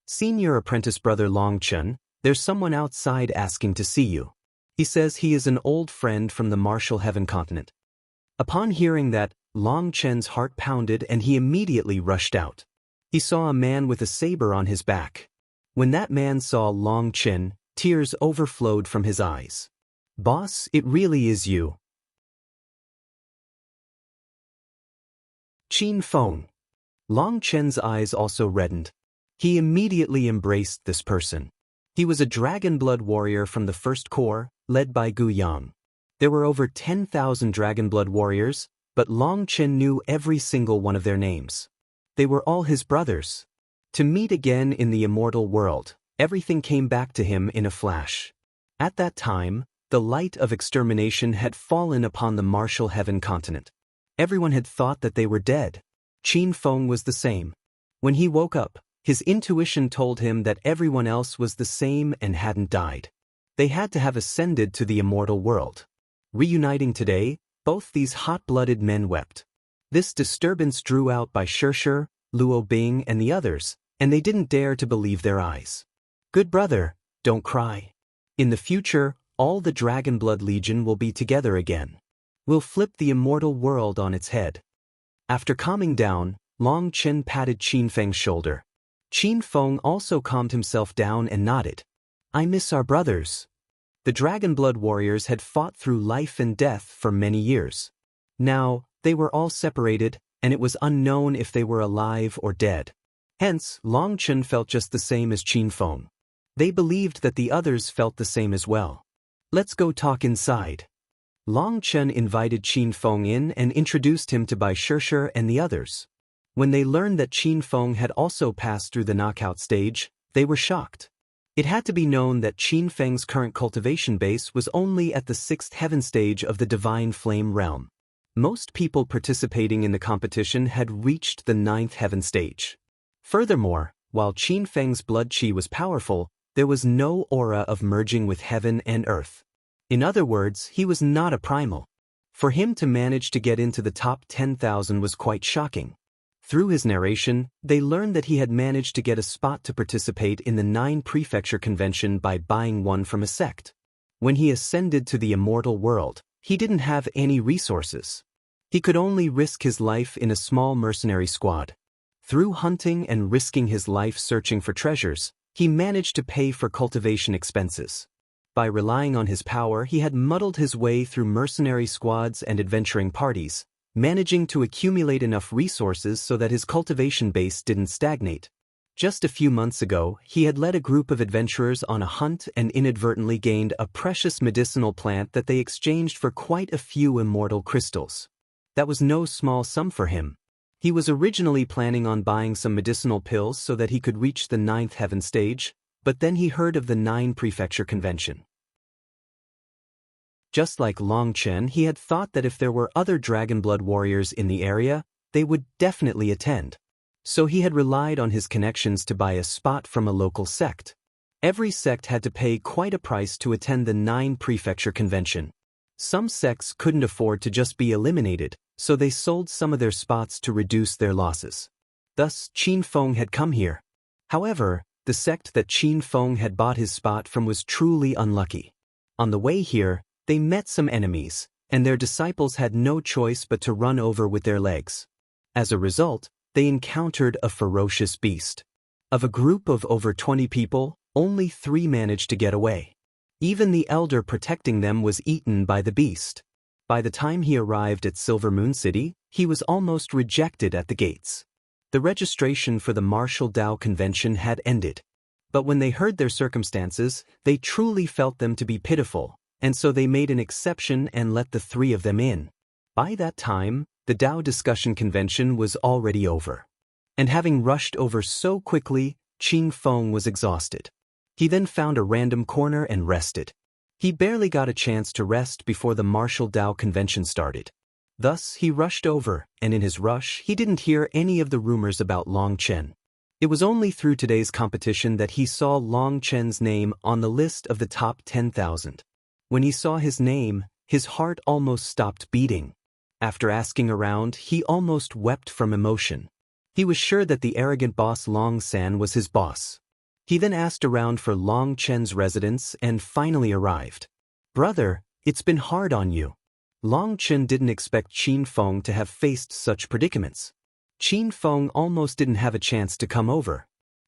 Senior apprentice brother Long Chen, there's someone outside asking to see you. He says he is an old friend from the Martial Heaven continent. Upon hearing that, Long Chen's heart pounded and he immediately rushed out. He saw a man with a saber on his back. When that man saw Long Chen, tears overflowed from his eyes. Boss, it really is you. Feng. Long Chen's eyes also reddened. He immediately embraced this person. He was a Dragonblood warrior from the First Corps, led by Gu Yang. There were over 10,000 Dragonblood warriors, but Long Chen knew every single one of their names. They were all his brothers. To meet again in the immortal world, everything came back to him in a flash. At that time, the light of extermination had fallen upon the Martial Heaven continent. Everyone had thought that they were dead. Feng was the same. When he woke up, his intuition told him that everyone else was the same and hadn't died. They had to have ascended to the immortal world. Reuniting today, both these hot-blooded men wept. This disturbance drew out by Shishi, Luo Bing and the others, and they didn't dare to believe their eyes. Good brother, don't cry. In the future, all the Dragonblood Legion will be together again. We'll flip the immortal world on its head. After calming down, Long Chen patted Feng's shoulder. Feng also calmed himself down and nodded. I miss our brothers. The Dragonblood warriors had fought through life and death for many years. Now, they were all separated, and it was unknown if they were alive or dead. Hence, Long Chen felt just the same as Feng. They believed that the others felt the same as well. Let's go talk inside. Long Chen invited Feng in and introduced him to Bai Shishi and the others. When they learned that Feng had also passed through the knockout stage, they were shocked. It had to be known that Feng's current cultivation base was only at the 6th heaven stage of the Divine Flame realm. Most people participating in the competition had reached the 9th heaven stage. Furthermore, while Feng's blood chi was powerful, there was no aura of merging with heaven and earth. In other words, he was not a primal. For him to manage to get into the top 10,000 was quite shocking. Through his narration, they learned that he had managed to get a spot to participate in the 9 Prefecture Convention by buying one from a sect. When he ascended to the immortal world, he didn't have any resources. He could only risk his life in a small mercenary squad. Through hunting and risking his life searching for treasures, he managed to pay for cultivation expenses. By relying on his power, he had muddled his way through mercenary squads and adventuring parties, managing to accumulate enough resources so that his cultivation base didn't stagnate. Just a few months ago, he had led a group of adventurers on a hunt and inadvertently gained a precious medicinal plant that they exchanged for quite a few immortal crystals. That was no small sum for him. He was originally planning on buying some medicinal pills so that he could reach the 9th heaven stage, but then he heard of the 9 Prefecture Convention. Just like Long Chen, he had thought that if there were other Dragonblood warriors in the area, they would definitely attend. So he had relied on his connections to buy a spot from a local sect. Every sect had to pay quite a price to attend the 9-prefecture convention. Some sects couldn't afford to just be eliminated, so they sold some of their spots to reduce their losses. Thus, Qin Feng had come here. However, the sect that Qin Feng had bought his spot from was truly unlucky. On the way here, they met some enemies, and their disciples had no choice but to run over with their legs. As a result, they encountered a ferocious beast. Of a group of over 20 people, only 3 managed to get away. Even the elder protecting them was eaten by the beast. By the time he arrived at Silver Moon City, he was almost rejected at the gates. The registration for the Martial Dao Convention had ended. But when they heard their circumstances, they truly felt them to be pitiful, and so they made an exception and let the 3 of them in. By that time, the Dao Discussion Convention was already over. And having rushed over so quickly, Qin Feng was exhausted. He then found a random corner and rested. He barely got a chance to rest before the Martial Dao Convention started. Thus, he rushed over, and in his rush, he didn't hear any of the rumors about Long Chen. It was only through today's competition that he saw Long Chen's name on the list of the top 10,000. When he saw his name, his heart almost stopped beating. After asking around, he almost wept from emotion. He was sure that the arrogant boss Long San was his boss. He then asked around for Long Chen's residence and finally arrived. "Brother, it's been hard on you." Long Chen didn't expect Qin Feng to have faced such predicaments. Qin Feng almost didn't have a chance to come over.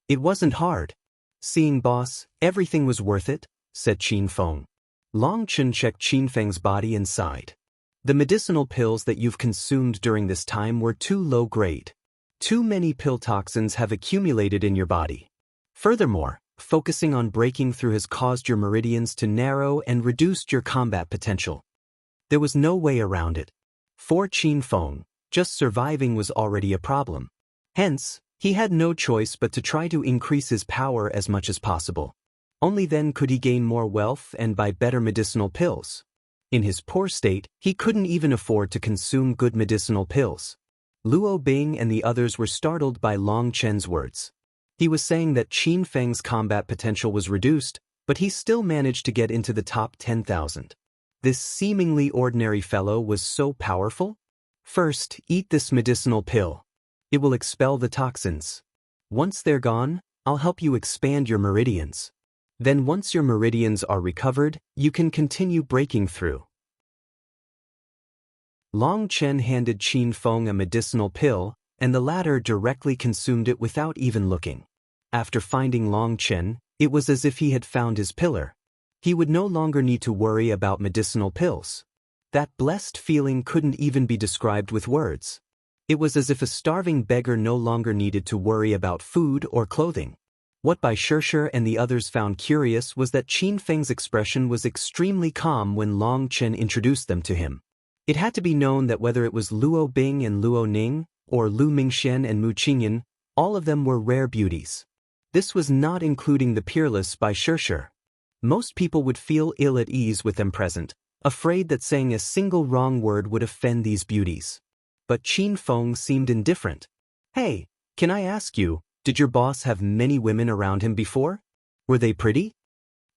"It wasn't hard. Seeing boss, everything was worth it," said Qin Feng. Long Chen checked Qin Feng's body and sighed. "The medicinal pills that you've consumed during this time were too low grade. Too many pill toxins have accumulated in your body. Furthermore, focusing on breaking through has caused your meridians to narrow and reduced your combat potential." There was no way around it. For Qin Feng, just surviving was already a problem. Hence, he had no choice but to try to increase his power as much as possible. Only then could he gain more wealth and buy better medicinal pills. In his poor state, he couldn't even afford to consume good medicinal pills. Luo Bing and the others were startled by Long Chen's words. He was saying that Qin Feng's combat potential was reduced, but he still managed to get into the top 10,000. This seemingly ordinary fellow was so powerful? "First, eat this medicinal pill. It will expel the toxins. Once they're gone, I'll help you expand your meridians. Then once your meridians are recovered, you can continue breaking through." Long Chen handed Qin Feng a medicinal pill, and the latter directly consumed it without even looking. After finding Long Chen, it was as if he had found his pillar. He would no longer need to worry about medicinal pills. That blessed feeling couldn't even be described with words. It was as if a starving beggar no longer needed to worry about food or clothing. What Bai Shishi and the others found curious was that Qin Feng's expression was extremely calm when Long Chen introduced them to him. It had to be known that whether it was Luo Bing and Luo Ning, or Lu Mingxian and Mu Qingyan, all of them were rare beauties. This was not including the peerless Bai Shishi. Most people would feel ill at ease with them present, afraid that saying a single wrong word would offend these beauties. But Qin Feng seemed indifferent. "Hey, can I ask you, did your boss have many women around him before? Were they pretty?"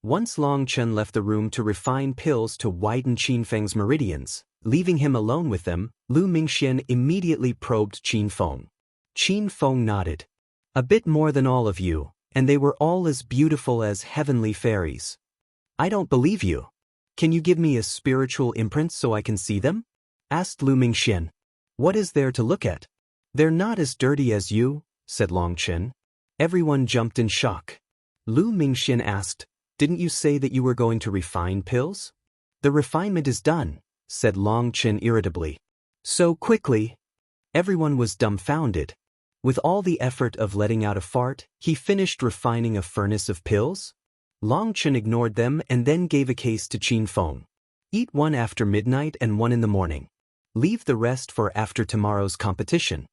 Once Long Chen left the room to refine pills to widen Qin Feng's meridians, leaving him alone with them, Lu Mingxian immediately probed Qin Feng. Qin Feng nodded. "A bit more than all of you, and they were all as beautiful as heavenly fairies." "I don't believe you. Can you give me a spiritual imprint so I can see them?" asked Lu Mingxian. "What is there to look at?" "They're not as dirty as you," said Long Chen. Everyone jumped in shock. Lu Mingxian asked, "Didn't you say that you were going to refine pills?" "The refinement is done," said Long Chen irritably. "So quickly?" Everyone was dumbfounded. With all the effort of letting out a fart, he finished refining a furnace of pills? Long Chen ignored them and then gave a case to Qin Feng. "Eat one after midnight and one in the morning. Leave the rest for after tomorrow's competition."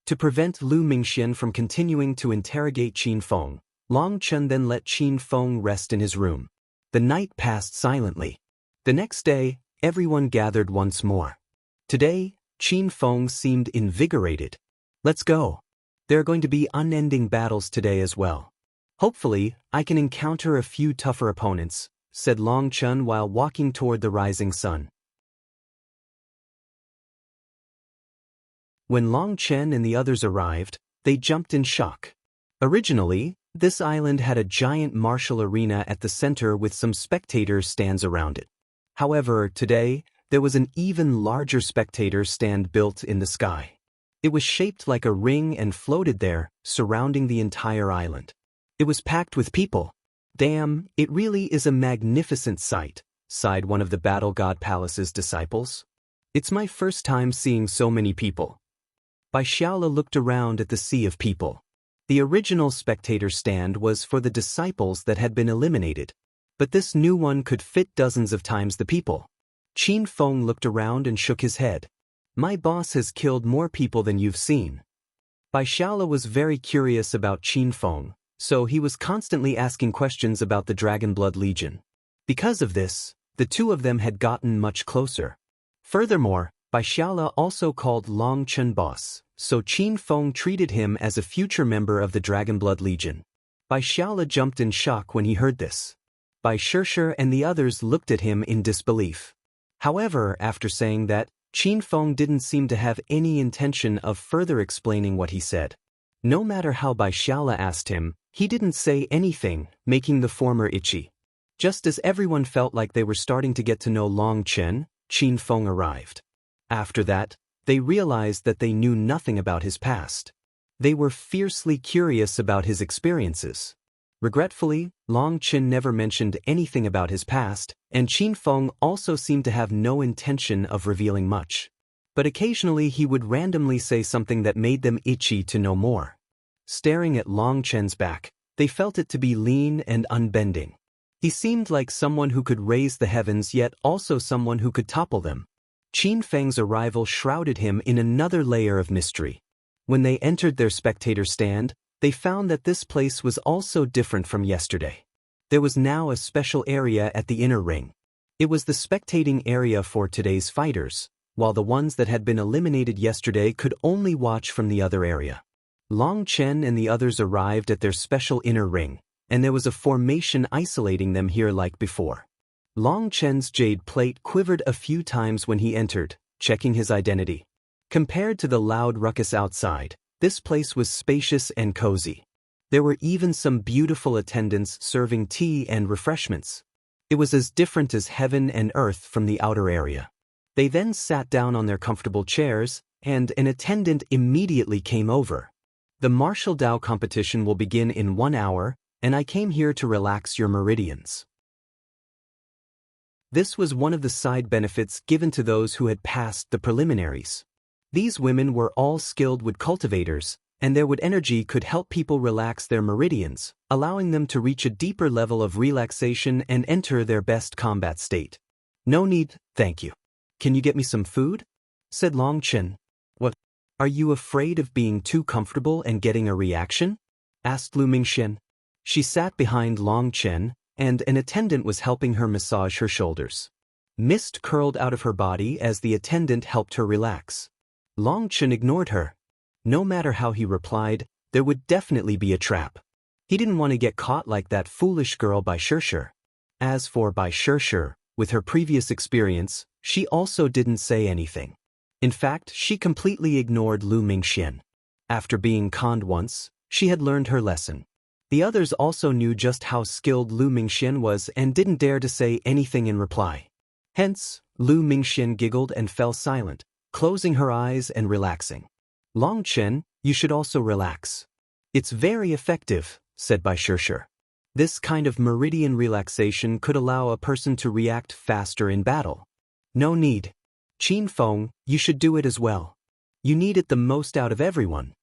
To prevent Lu Mingxian from continuing to interrogate Qin Feng, Long Chen then let Qin Feng rest in his room. The night passed silently. The next day, everyone gathered once more. Today, Qin Feng seemed invigorated. "Let's go. There are going to be unending battles today as well. Hopefully, I can encounter a few tougher opponents, said Long Chen while walking toward the rising sun. When Long Chen and the others arrived, they jumped in shock. Originally, this island had a giant martial arena at the center with some spectator stands around it. However, today, there was an even larger spectator stand built in the sky. It was shaped like a ring and floated there, surrounding the entire island. It was packed with people. Damn, it really is a magnificent sight, sighed one of the Battle God Palace's disciples. It's my first time seeing so many people. Xiaole looked around at the sea of people. The original spectator stand was for the disciples that had been eliminated, but this new one could fit dozens of times the people. Feng looked around and shook his head. My boss has killed more people than you've seen. Xiaole was very curious about Feng, so he was constantly asking questions about the Dragonblood Legion. Because of this, the two of them had gotten much closer. Furthermore, Xiaole also called Long Chen boss, so Feng treated him as a future member of the Dragonblood Legion. Xiaole jumped in shock when he heard this. Shishi and the others looked at him in disbelief. However, after saying that, Feng didn't seem to have any intention of further explaining what he said. No matter how Xiaole asked him, he didn't say anything, making the former itchy. Just as everyone felt like they were starting to get to know Long Chen, Feng arrived. After that, they realized that they knew nothing about his past. They were fiercely curious about his experiences. Regretfully, Long Chen never mentioned anything about his past, and Feng also seemed to have no intention of revealing much. But occasionally he would randomly say something that made them itchy to know more. Staring at Long Chen's back, they felt it to be lean and unbending. He seemed like someone who could raise the heavens yet also someone who could topple them. Feng's arrival shrouded him in another layer of mystery. When they entered their spectator stand, they found that this place was also different from yesterday. There was now a special area at the inner ring. It was the spectating area for today's fighters, while the ones that had been eliminated yesterday could only watch from the other area. Long Chen and the others arrived at their special inner ring, and there was a formation isolating them here like before. Long Chen's jade plate quivered a few times when he entered, checking his identity. Compared to the loud ruckus outside, this place was spacious and cozy. There were even some beautiful attendants serving tea and refreshments. It was as different as heaven and earth from the outer area. They then sat down on their comfortable chairs, and an attendant immediately came over. The martial Dao competition will begin in 1 hour, and I came here to relax your meridians. This was one of the side benefits given to those who had passed the preliminaries. These women were all skilled wood cultivators, and their wood energy could help people relax their meridians, allowing them to reach a deeper level of relaxation and enter their best combat state. No need, thank you. Can you get me some food? Said Long Chen. What? Are you afraid of being too comfortable and getting a reaction? Asked Lu Mingxian. She sat behind Long Chen, and an attendant was helping her massage her shoulders. Mist curled out of her body as the attendant helped her relax. Long Chen ignored her. No matter how he replied, there would definitely be a trap. He didn't want to get caught like that foolish girl Shishi. As for Shishi, with her previous experience, she also didn't say anything. In fact, she completely ignored Lu Mingxian. After being conned once, she had learned her lesson. The others also knew just how skilled Lu Mingxian was and didn't dare to say anything in reply. Hence, Lu Mingxian giggled and fell silent, closing her eyes and relaxing. Long Chen, you should also relax. It's very effective, said Shishi. This kind of meridian relaxation could allow a person to react faster in battle. No need. Feng, you should do it as well. You need it the most out of everyone.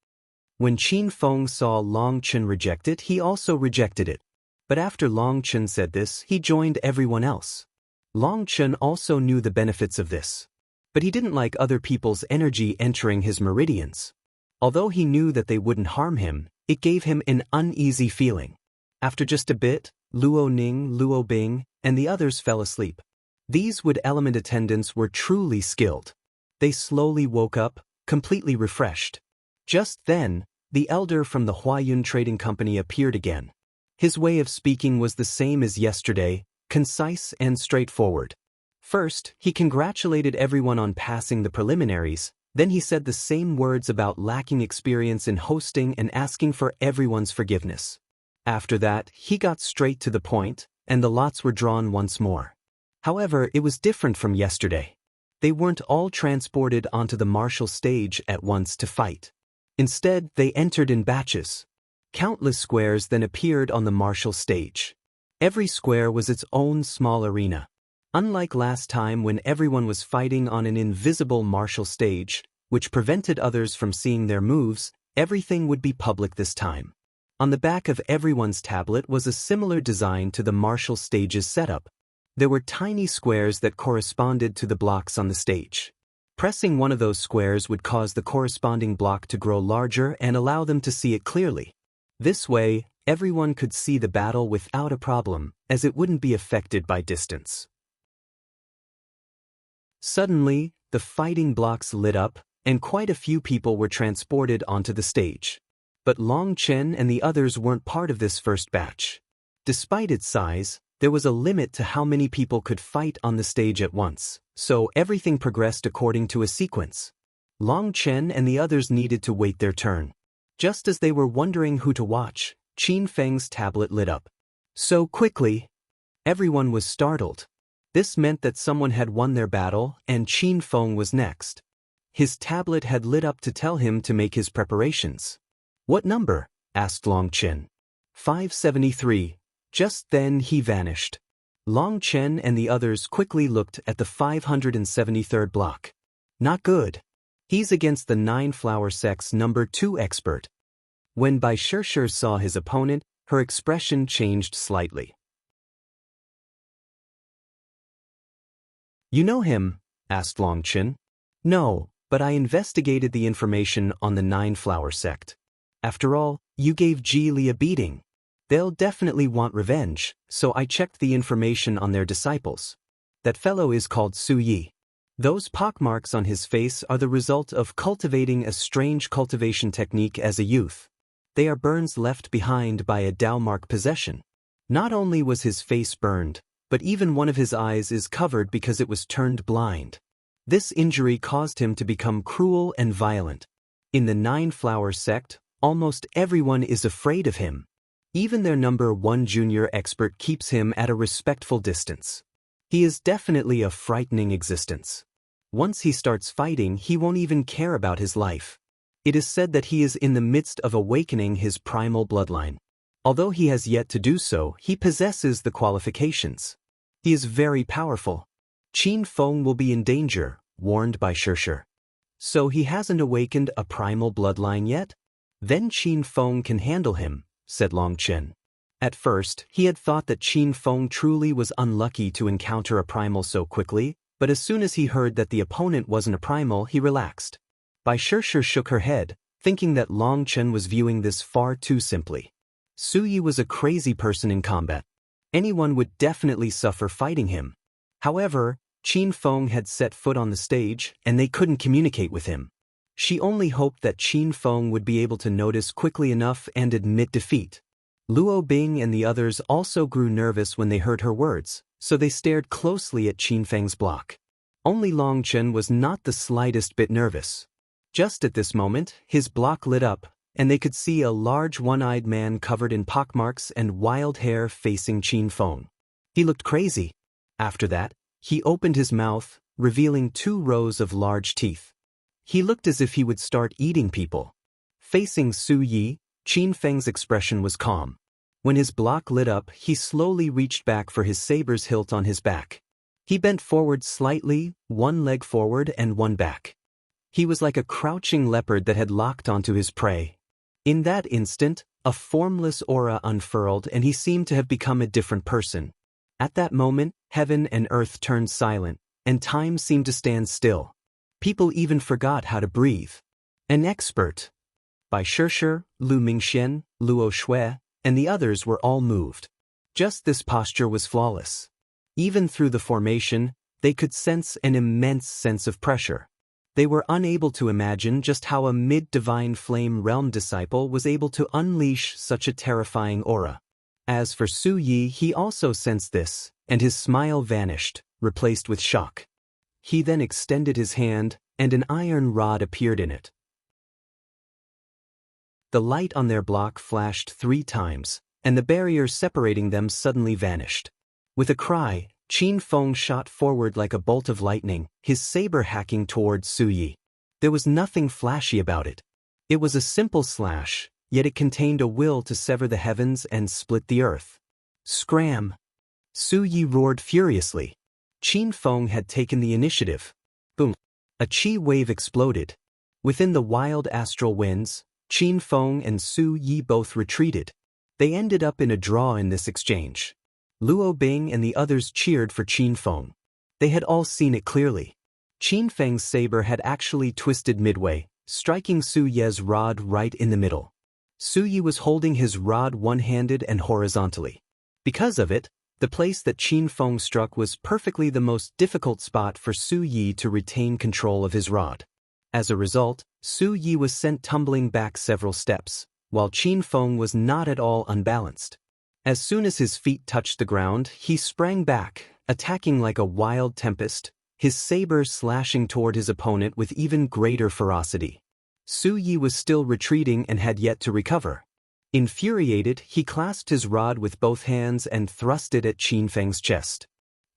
When Feng saw Long Chen reject it, he also rejected it. But after Long Chen said this, he joined everyone else. Long Chen also knew the benefits of this. But he didn't like other people's energy entering his meridians. Although he knew that they wouldn't harm him, it gave him an uneasy feeling. After just a bit, Luo Ning, Luo Bing, and the others fell asleep. These wood element attendants were truly skilled. They slowly woke up, completely refreshed. Just then, the elder from the Huayun Trading Company appeared again. His way of speaking was the same as yesterday, concise and straightforward. First, he congratulated everyone on passing the preliminaries, then he said the same words about lacking experience in hosting and asking for everyone's forgiveness. After that, he got straight to the point, and the lots were drawn once more. However, it was different from yesterday. They weren't all transported onto the martial stage at once to fight. Instead, they entered in batches. Countless squares then appeared on the martial stage. Every square was its own small arena. Unlike last time when everyone was fighting on an invisible martial stage, which prevented others from seeing their moves, everything would be public this time. On the back of everyone's tablet was a similar design to the martial stage's setup. There were tiny squares that corresponded to the blocks on the stage. Pressing one of those squares would cause the corresponding block to grow larger and allow them to see it clearly. This way, everyone could see the battle without a problem, as it wouldn't be affected by distance. Suddenly, the fighting blocks lit up, and quite a few people were transported onto the stage. But Long Chen and the others weren't part of this first batch. Despite its size, there was a limit to how many people could fight on the stage at once, so everything progressed according to a sequence. Long Chen and the others needed to wait their turn. Just as they were wondering who to watch, Qin Feng's tablet lit up. So quickly, everyone was startled. This meant that someone had won their battle, and Qin Feng was next. His tablet had lit up to tell him to make his preparations. "What number?" asked Long Chen. 573. Just then he vanished. Long Chen and the others quickly looked at the 573rd block. Not good. He's against the 9-flower sect's number 2 expert. When Bai Shishi saw his opponent, her expression changed slightly. "You know him?" asked Long Chen. "No, but I investigated the information on the 9-flower sect. After all, you gave Ji Li a beating. They'll definitely want revenge, so I checked the information on their disciples. That fellow is called Su Yi. Those pockmarks on his face are the result of cultivating a strange cultivation technique as a youth. They are burns left behind by a Dao mark possession. Not only was his face burned, but even one of his eyes is covered because it was turned blind. This injury caused him to become cruel and violent. In the 9-flower sect, almost everyone is afraid of him. Even their number 1 junior expert keeps him at a respectful distance. He is definitely a frightening existence. Once he starts fighting, he won't even care about his life. It is said that he is in the midst of awakening his primal bloodline. Although he has yet to do so, he possesses the qualifications. He is very powerful. Qin Feng will be in danger, warned by Shishi. So he hasn't awakened a primal bloodline yet? Then Qin Feng can handle him, said Long Chen. At first, he had thought that Qin Feng truly was unlucky to encounter a primal so quickly, but as soon as he heard that the opponent wasn't a primal, he relaxed. Bai Shishi shook her head, thinking that Long Chen was viewing this far too simply. Su Yi was a crazy person in combat. Anyone would definitely suffer fighting him. However, Qin Feng had set foot on the stage, and they couldn't communicate with him. She only hoped that Qin Feng would be able to notice quickly enough and admit defeat. Luo Bing and the others also grew nervous when they heard her words, so they stared closely at Qin Feng's block. Only Long Chen was not the slightest bit nervous. Just at this moment, his block lit up, and they could see a large one-eyed man covered in pockmarks and wild hair facing Qin Feng. He looked crazy. After that, he opened his mouth, revealing 2 rows of large teeth. He looked as if he would start eating people. Facing Su Yi, Qin Feng's expression was calm. When his block lit up, he slowly reached back for his saber's hilt on his back. He bent forward slightly, 1 leg forward and 1 back. He was like a crouching leopard that had locked onto his prey. In that instant, a formless aura unfurled and he seemed to have become a different person. At that moment, heaven and earth turned silent, and time seemed to stand still. People even forgot how to breathe. An expert. Bai Shishi, Lu Mingxian, Luo Shui, and the others were all moved. Just this posture was flawless. Even through the formation, they could sense an immense sense of pressure. They were unable to imagine just how a mid-divine flame realm disciple was able to unleash such a terrifying aura. As for Su Yi, he also sensed this, and his smile vanished, replaced with shock. He then extended his hand, and an iron rod appeared in it. The light on their block flashed 3 times, and the barrier separating them suddenly vanished. With a cry, Qin Feng shot forward like a bolt of lightning, his saber hacking towards Su Yi. There was nothing flashy about it. It was a simple slash, yet it contained a will to sever the heavens and split the earth. Scram! Su Yi roared furiously. Qin Feng had taken the initiative. Boom! A chi wave exploded. Within the wild astral winds, Qin Feng and Su Yi both retreated. They ended up in a draw in this exchange. Luo Bing and the others cheered for Qin Feng. They had all seen it clearly. Qin Feng's saber had actually twisted midway, striking Su Ye's rod right in the middle. Su Yi was holding his rod one-handed and horizontally. Because of it, the place that Qin Feng struck was perfectly the most difficult spot for Su Yi to retain control of his rod. As a result, Su Yi was sent tumbling back several steps, while Qin Feng was not at all unbalanced. As soon as his feet touched the ground, he sprang back, attacking like a wild tempest, his saber slashing toward his opponent with even greater ferocity. Su Yi was still retreating and had yet to recover. Infuriated, he clasped his rod with both hands and thrust it at Qin Feng's chest.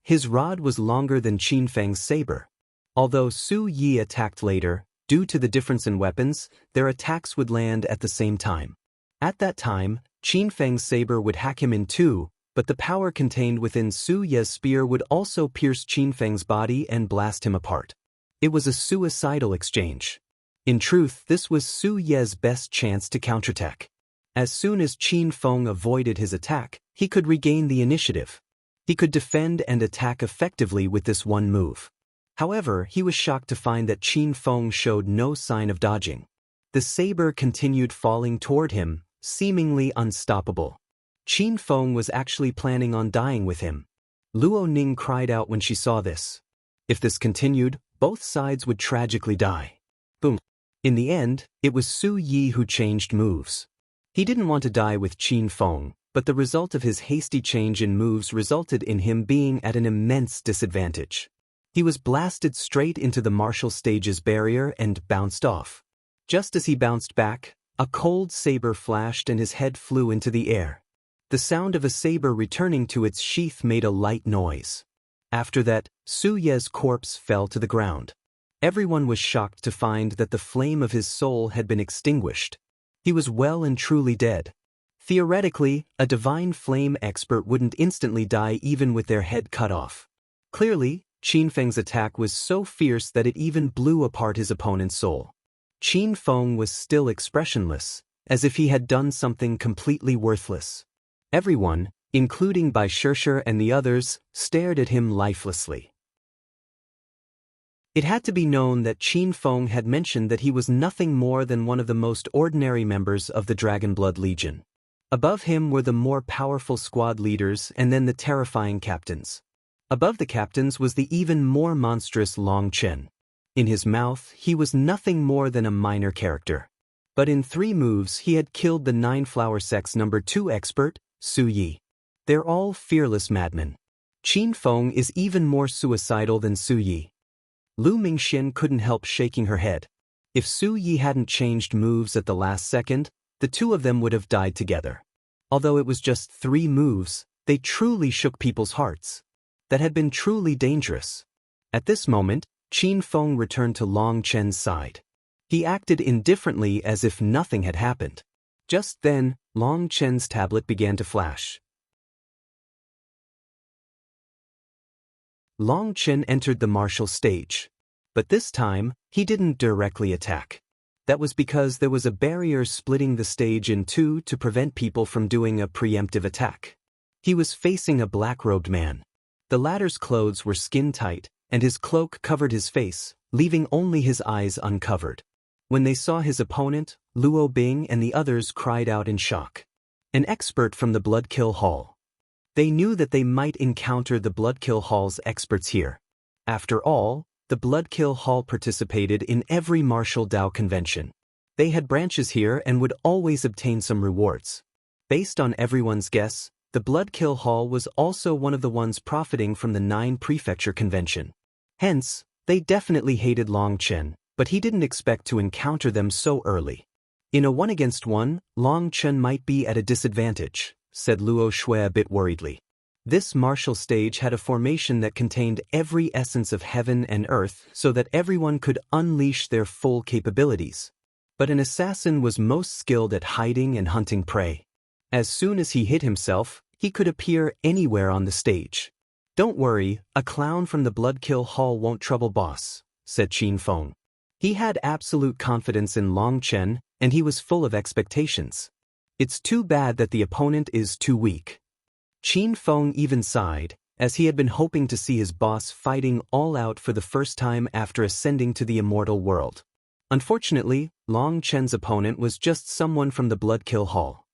His rod was longer than Qin Feng's saber. Although Su Yi attacked later, due to the difference in weapons, their attacks would land at the same time. At that time, Qin Feng's saber would hack him in two, but the power contained within Su Ye's spear would also pierce Qin Feng's body and blast him apart. It was a suicidal exchange. In truth, this was Su Ye's best chance to counterattack. As soon as Qin Feng avoided his attack, he could regain the initiative. He could defend and attack effectively with this one move. However, he was shocked to find that Qin Feng showed no sign of dodging. The saber continued falling toward him, seemingly unstoppable. Qin Feng was actually planning on dying with him. Luo Ning cried out when she saw this. If this continued, both sides would tragically die. Boom. In the end, it was Su Yi who changed moves. He didn't want to die with Qin Feng, but the result of his hasty change in moves resulted in him being at an immense disadvantage. He was blasted straight into the martial stage's barrier and bounced off. Just as he bounced back, a cold saber flashed and his head flew into the air. The sound of a saber returning to its sheath made a light noise. After that, Su Ye's corpse fell to the ground. Everyone was shocked to find that the flame of his soul had been extinguished. He was well and truly dead. Theoretically, a divine flame expert wouldn't instantly die even with their head cut off. Clearly, Qin Feng's attack was so fierce that it even blew apart his opponent's soul. Qin Feng was still expressionless, as if he had done something completely worthless. Everyone, including Bai Shishi and the others, stared at him lifelessly. It had to be known that Qin Feng had mentioned that he was nothing more than one of the most ordinary members of the Dragonblood Legion. Above him were the more powerful squad leaders and then the terrifying captains. Above the captains was the even more monstrous Long Chen. In his mouth, he was nothing more than a minor character. But in 3 moves he had killed the 9-flower sect's number 2 expert, Su Yi. They're all fearless madmen. Qin Feng is even more suicidal than Su Yi. Lu Mingxian couldn't help shaking her head. If Su Yi hadn't changed moves at the last second, the two of them would have died together. Although it was just 3 moves, they truly shook people's hearts. That had been truly dangerous. At this moment, Qin Feng returned to Long Chen's side. He acted indifferently as if nothing had happened. Just then, Long Chen's tablet began to flash. Long Chen entered the martial stage. But this time, he didn't directly attack. That was because there was a barrier splitting the stage in 2 to prevent people from doing a preemptive attack. He was facing a black-robed man. The latter's clothes were skin-tight, and his cloak covered his face, leaving only his eyes uncovered. When they saw his opponent, Luo Bing and the others cried out in shock. An expert from the Bloodkill Hall. They knew that they might encounter the Bloodkill Hall's experts here. After all, the Bloodkill Hall participated in every martial Dao convention. They had branches here and would always obtain some rewards. Based on everyone's guess, The Bloodkill Hall was also one of the ones profiting from the 9 Prefecture Convention. Hence, they definitely hated Long Chen, but he didn't expect to encounter them so early. In a 1-against-1, Long Chen might be at a disadvantage, said Luo Shui a bit worriedly. This martial stage had a formation that contained every essence of heaven and earth so that everyone could unleash their full capabilities. But an assassin was most skilled at hiding and hunting prey. As soon as he hid himself, he could appear anywhere on the stage. Don't worry, a clown from the Bloodkill Hall won't trouble boss, said Feng. He had absolute confidence in Long Chen, and he was full of expectations. It's too bad that the opponent is too weak. Feng even sighed, as he had been hoping to see his boss fighting all out for the first time after ascending to the immortal world. Unfortunately, Long Chen's opponent was just someone from the Bloodkill Hall.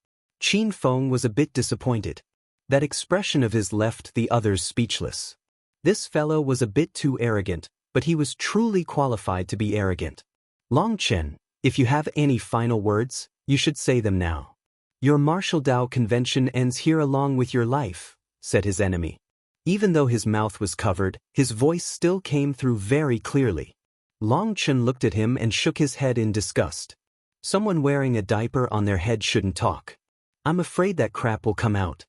Feng was a bit disappointed. That expression of his left the others speechless. This fellow was a bit too arrogant, but he was truly qualified to be arrogant. Long Chen, if you have any final words, you should say them now. Your martial Dao convention ends here along with your life, said his enemy. Even though his mouth was covered, his voice still came through very clearly. Long Chen looked at him and shook his head in disgust. Someone wearing a diaper on their head shouldn't talk. I'm afraid that crap will come out.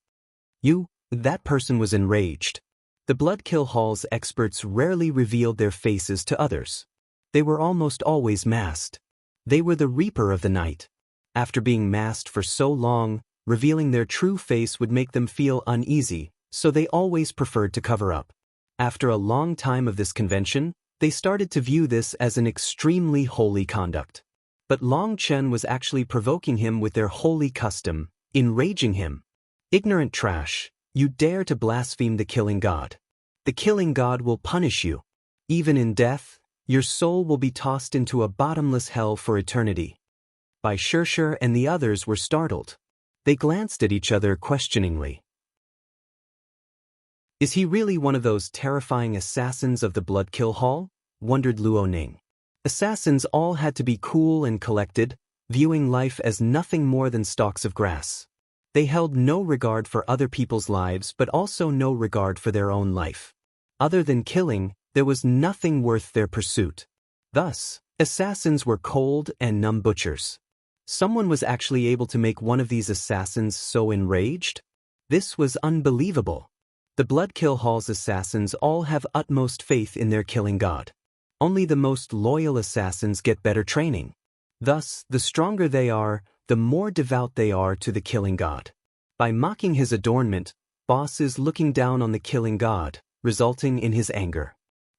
That person was enraged. The Bloodkill Hall's experts rarely revealed their faces to others. They were almost always masked. They were the Reaper of the Night. After being masked for so long, revealing their true face would make them feel uneasy, so they always preferred to cover up. After a long time of this convention, they started to view this as an extremely holy conduct. But Long Chen was actually provoking him with their holy custom, enraging him. Ignorant trash, you dare to blaspheme the killing god. The killing god will punish you. Even in death, your soul will be tossed into a bottomless hell for eternity. Bai Shishi and the others were startled. They glanced at each other questioningly. Is he really one of those terrifying assassins of the Bloodkill Hall? Wondered Luo Ning. Assassins all had to be cool and collected, viewing life as nothing more than stalks of grass. They held no regard for other people's lives but also no regard for their own life. Other than killing, there was nothing worth their pursuit. Thus, assassins were cold and numb butchers. Someone was actually able to make one of these assassins so enraged? This was unbelievable. The Bloodkill Hall's assassins all have utmost faith in their killing god. Only the most loyal assassins get better training. Thus, the stronger they are, the more devout they are to the killing god. By mocking his adornment, boss is looking down on the killing god, resulting in his anger.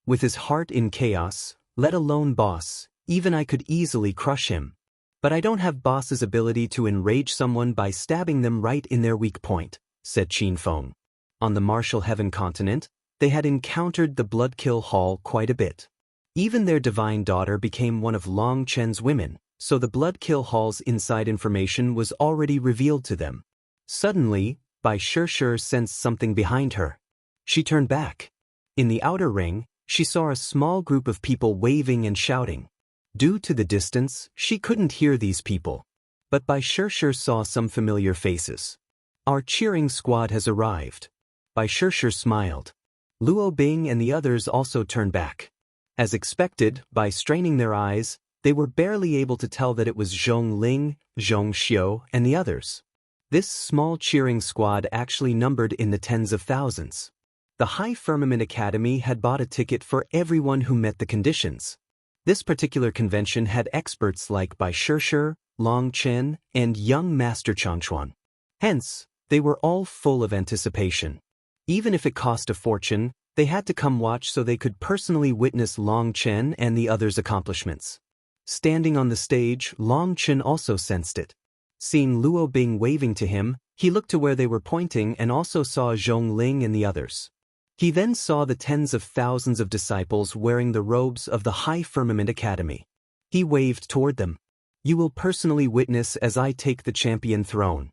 With his heart in chaos, let alone boss, even I could easily crush him. But I don't have boss's ability to enrage someone by stabbing them right in their weak point, said Feng. On the Martial Heaven continent, they had encountered the Bloodkill Hall quite a bit. Even their divine daughter became one of Long Chen's women, so the Bloodkill Hall's inside information was already revealed to them. Suddenly, Bai Shishi sensed something behind her. She turned back. In the outer ring, she saw a small group of people waving and shouting. Due to the distance, she couldn't hear these people. But Bai Shishi saw some familiar faces. Our cheering squad has arrived. Bai Shishi smiled. Luo Bing and the others also turned back. As expected, by straining their eyes, they were barely able to tell that it was Zhong Ling, Zhong Xiao, and the others. This small cheering squad actually numbered in the tens of thousands. The High Firmament Academy had bought a ticket for everyone who met the conditions. This particular convention had experts like Bai Shishi, Long Chen, and young Master Changchuan. Hence, they were all full of anticipation. Even if it cost a fortune, they had to come watch so they could personally witness Long Chen and the others' accomplishments. Standing on the stage, Long Chen also sensed it. Seeing Luo Bing waving to him, he looked to where they were pointing and also saw Zhong Ling and the others. He then saw the tens of thousands of disciples wearing the robes of the High Firmament Academy. He waved toward them. You will personally witness as I take the champion throne.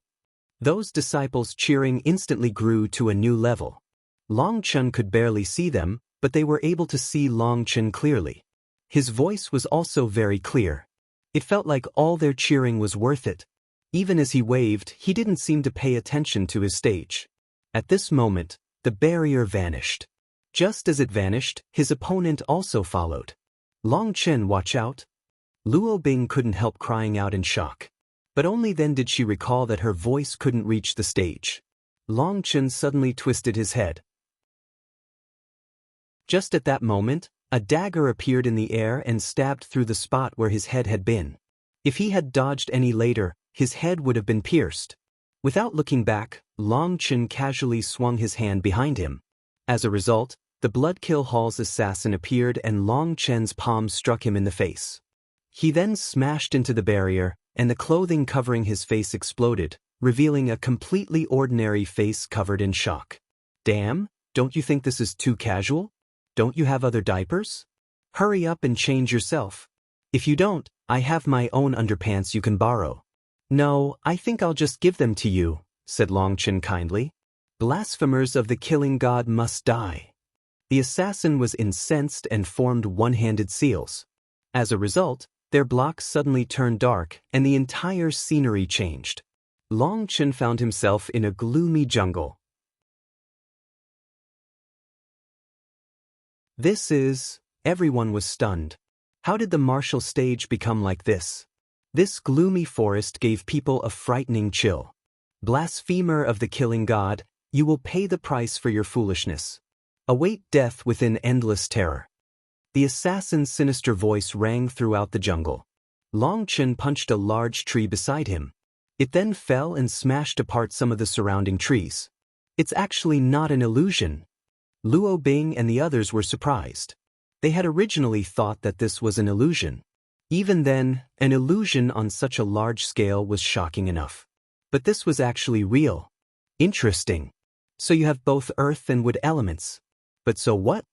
Those disciples cheering instantly grew to a new level. Long Chen could barely see them, but they were able to see Long Chen clearly. His voice was also very clear. It felt like all their cheering was worth it. Even as he waved, he didn't seem to pay attention to his stage. At this moment, the barrier vanished. Just as it vanished, his opponent also followed. Long Chen, watch out! Luo Bing couldn't help crying out in shock. But only then did she recall that her voice couldn't reach the stage. Long Chen suddenly twisted his head. Just at that moment, a dagger appeared in the air and stabbed through the spot where his head had been. If he had dodged any later, his head would have been pierced. Without looking back, Long Chen casually swung his hand behind him. As a result, the Bloodkill Hall's assassin appeared and Long Chen's palm struck him in the face. He then smashed into the barrier, and the clothing covering his face exploded, revealing a completely ordinary face covered in shock. Damn, don't you think this is too casual? Don't you have other diapers? Hurry up and change yourself. If you don't, I have my own underpants you can borrow. No, I think I'll just give them to you, said Long Chen kindly. Blasphemers of the killing god must die. The assassin was incensed and formed one-handed seals. As a result, their blocks suddenly turned dark and the entire scenery changed. Long Chen found himself in a gloomy jungle. Everyone was stunned. How did the martial stage become like this? This gloomy forest gave people a frightening chill. Blasphemer of the killing god, you will pay the price for your foolishness. Await death within endless terror. The assassin's sinister voice rang throughout the jungle. Long Chen punched a large tree beside him. It then fell and smashed apart some of the surrounding trees. It's actually not an illusion. Luo Bing and the others were surprised. They had originally thought that this was an illusion. Even then, an illusion on such a large scale was shocking enough. But this was actually real. Interesting. So you have both earth and wood elements. But so what?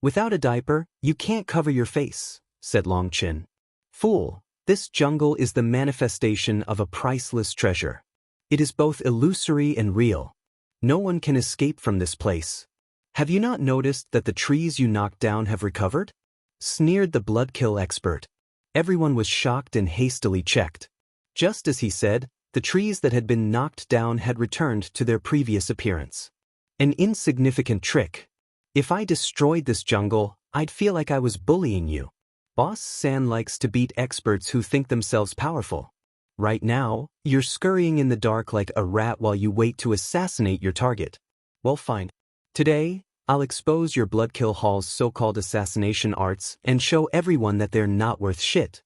Without a diaper, you can't cover your face, said Long Chen. Fool, this jungle is the manifestation of a priceless treasure. It is both illusory and real. No one can escape from this place. Have you not noticed that the trees you knocked down have recovered? Sneered the Bloodkill expert. Everyone was shocked and hastily checked. Just as he said, the trees that had been knocked down had returned to their previous appearance. An insignificant trick. If I destroyed this jungle, I'd feel like I was bullying you. Boss San likes to beat experts who think themselves powerful. Right now, you're scurrying in the dark like a rat while you wait to assassinate your target. Well, fine. Today, I'll expose your Bloodkill Hall's so-called assassination arts and show everyone that they're not worth shit.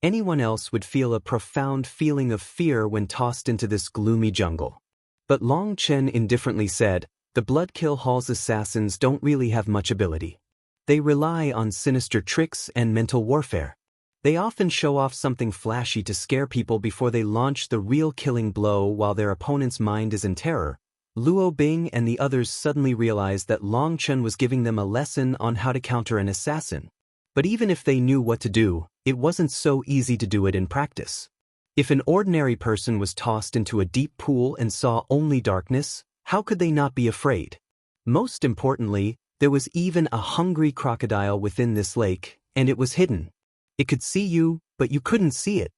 Anyone else would feel a profound feeling of fear when tossed into this gloomy jungle. But Long Chen indifferently said, the Bloodkill Hall's assassins don't really have much ability. They rely on sinister tricks and mental warfare. They often show off something flashy to scare people before they launch the real killing blow while their opponent's mind is in terror. Luo Bing and the others suddenly realized that Long Chen was giving them a lesson on how to counter an assassin. But even if they knew what to do, it wasn't so easy to do it in practice. If an ordinary person was tossed into a deep pool and saw only darkness, how could they not be afraid? Most importantly, there was even a hungry crocodile within this lake, and it was hidden. It could see you, but you couldn't see it.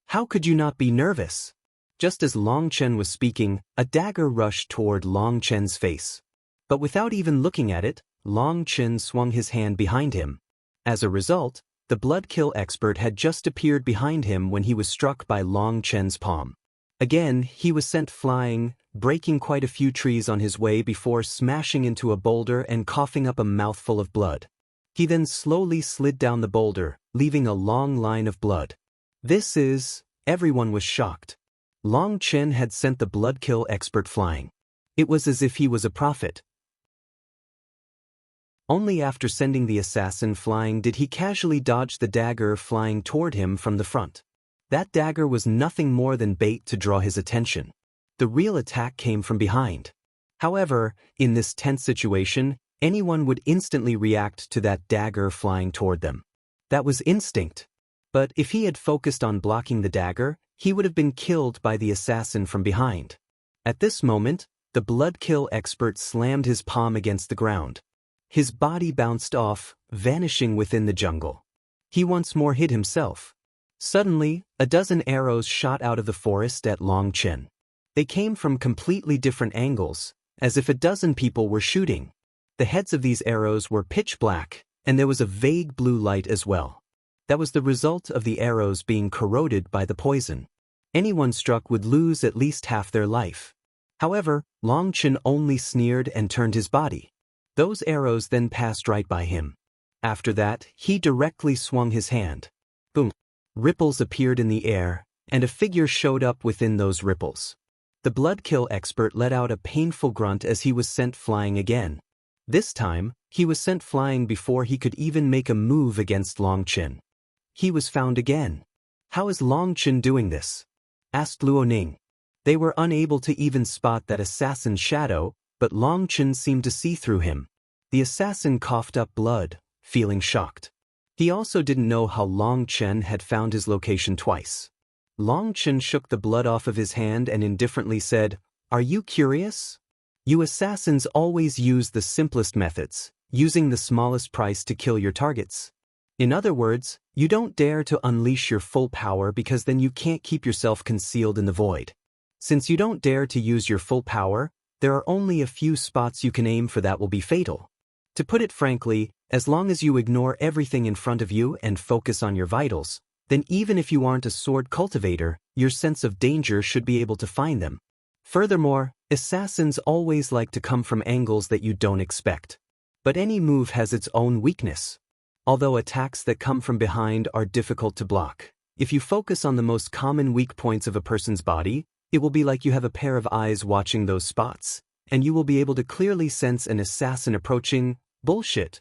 How could you not be nervous? Just as Long Chen was speaking, a dagger rushed toward Long Chen's face. But without even looking at it, Long Chen swung his hand behind him. As a result, the Bloodkill expert had just appeared behind him when he was struck by Long Chen's palm. Again, he was sent flying, breaking quite a few trees on his way before smashing into a boulder and coughing up a mouthful of blood. He then slowly slid down the boulder, leaving a long line of blood. Everyone was shocked. Long Chen had sent the Bloodkill expert flying. It was as if he was a prophet. Only after sending the assassin flying did he casually dodge the dagger flying toward him from the front. That dagger was nothing more than bait to draw his attention. The real attack came from behind. However, in this tense situation, anyone would instantly react to that dagger flying toward them. That was instinct. But if he had focused on blocking the dagger, he would have been killed by the assassin from behind. At this moment, the Bloodkill expert slammed his palm against the ground. His body bounced off, vanishing within the jungle. He once more hid himself. Suddenly, a dozen arrows shot out of the forest at Long Chen. They came from completely different angles, as if a dozen people were shooting. The heads of these arrows were pitch black, and there was a vague blue light as well. That was the result of the arrows being corroded by the poison. Anyone struck would lose at least half their life. However, Long Chen only sneered and turned his body. Those arrows then passed right by him. After that, he directly swung his hand. Boom! Ripples appeared in the air, and a figure showed up within those ripples. The Bloodkill expert let out a painful grunt as he was sent flying again. This time, he was sent flying before he could even make a move against Long Chen. He was found again. How is Long Chen doing this? Asked Luo Ning. They were unable to even spot that assassin's shadow, but Long Chen seemed to see through him. The assassin coughed up blood, feeling shocked. He also didn't know how Long Chen had found his location twice. Long Chen shook the blood off of his hand and indifferently said, "Are you curious? You assassins always use the simplest methods, using the smallest price to kill your targets. In other words, you don't dare to unleash your full power because then you can't keep yourself concealed in the void. Since you don't dare to use your full power, there are only a few spots you can aim for that will be fatal. To put it frankly, as long as you ignore everything in front of you and focus on your vitals, then even if you aren't a sword cultivator, your sense of danger should be able to find them. Furthermore, assassins always like to come from angles that you don't expect. But any move has its own weakness. Although attacks that come from behind are difficult to block, if you focus on the most common weak points of a person's body, it will be like you have a pair of eyes watching those spots, and you will be able to clearly sense an assassin approaching. Bullshit.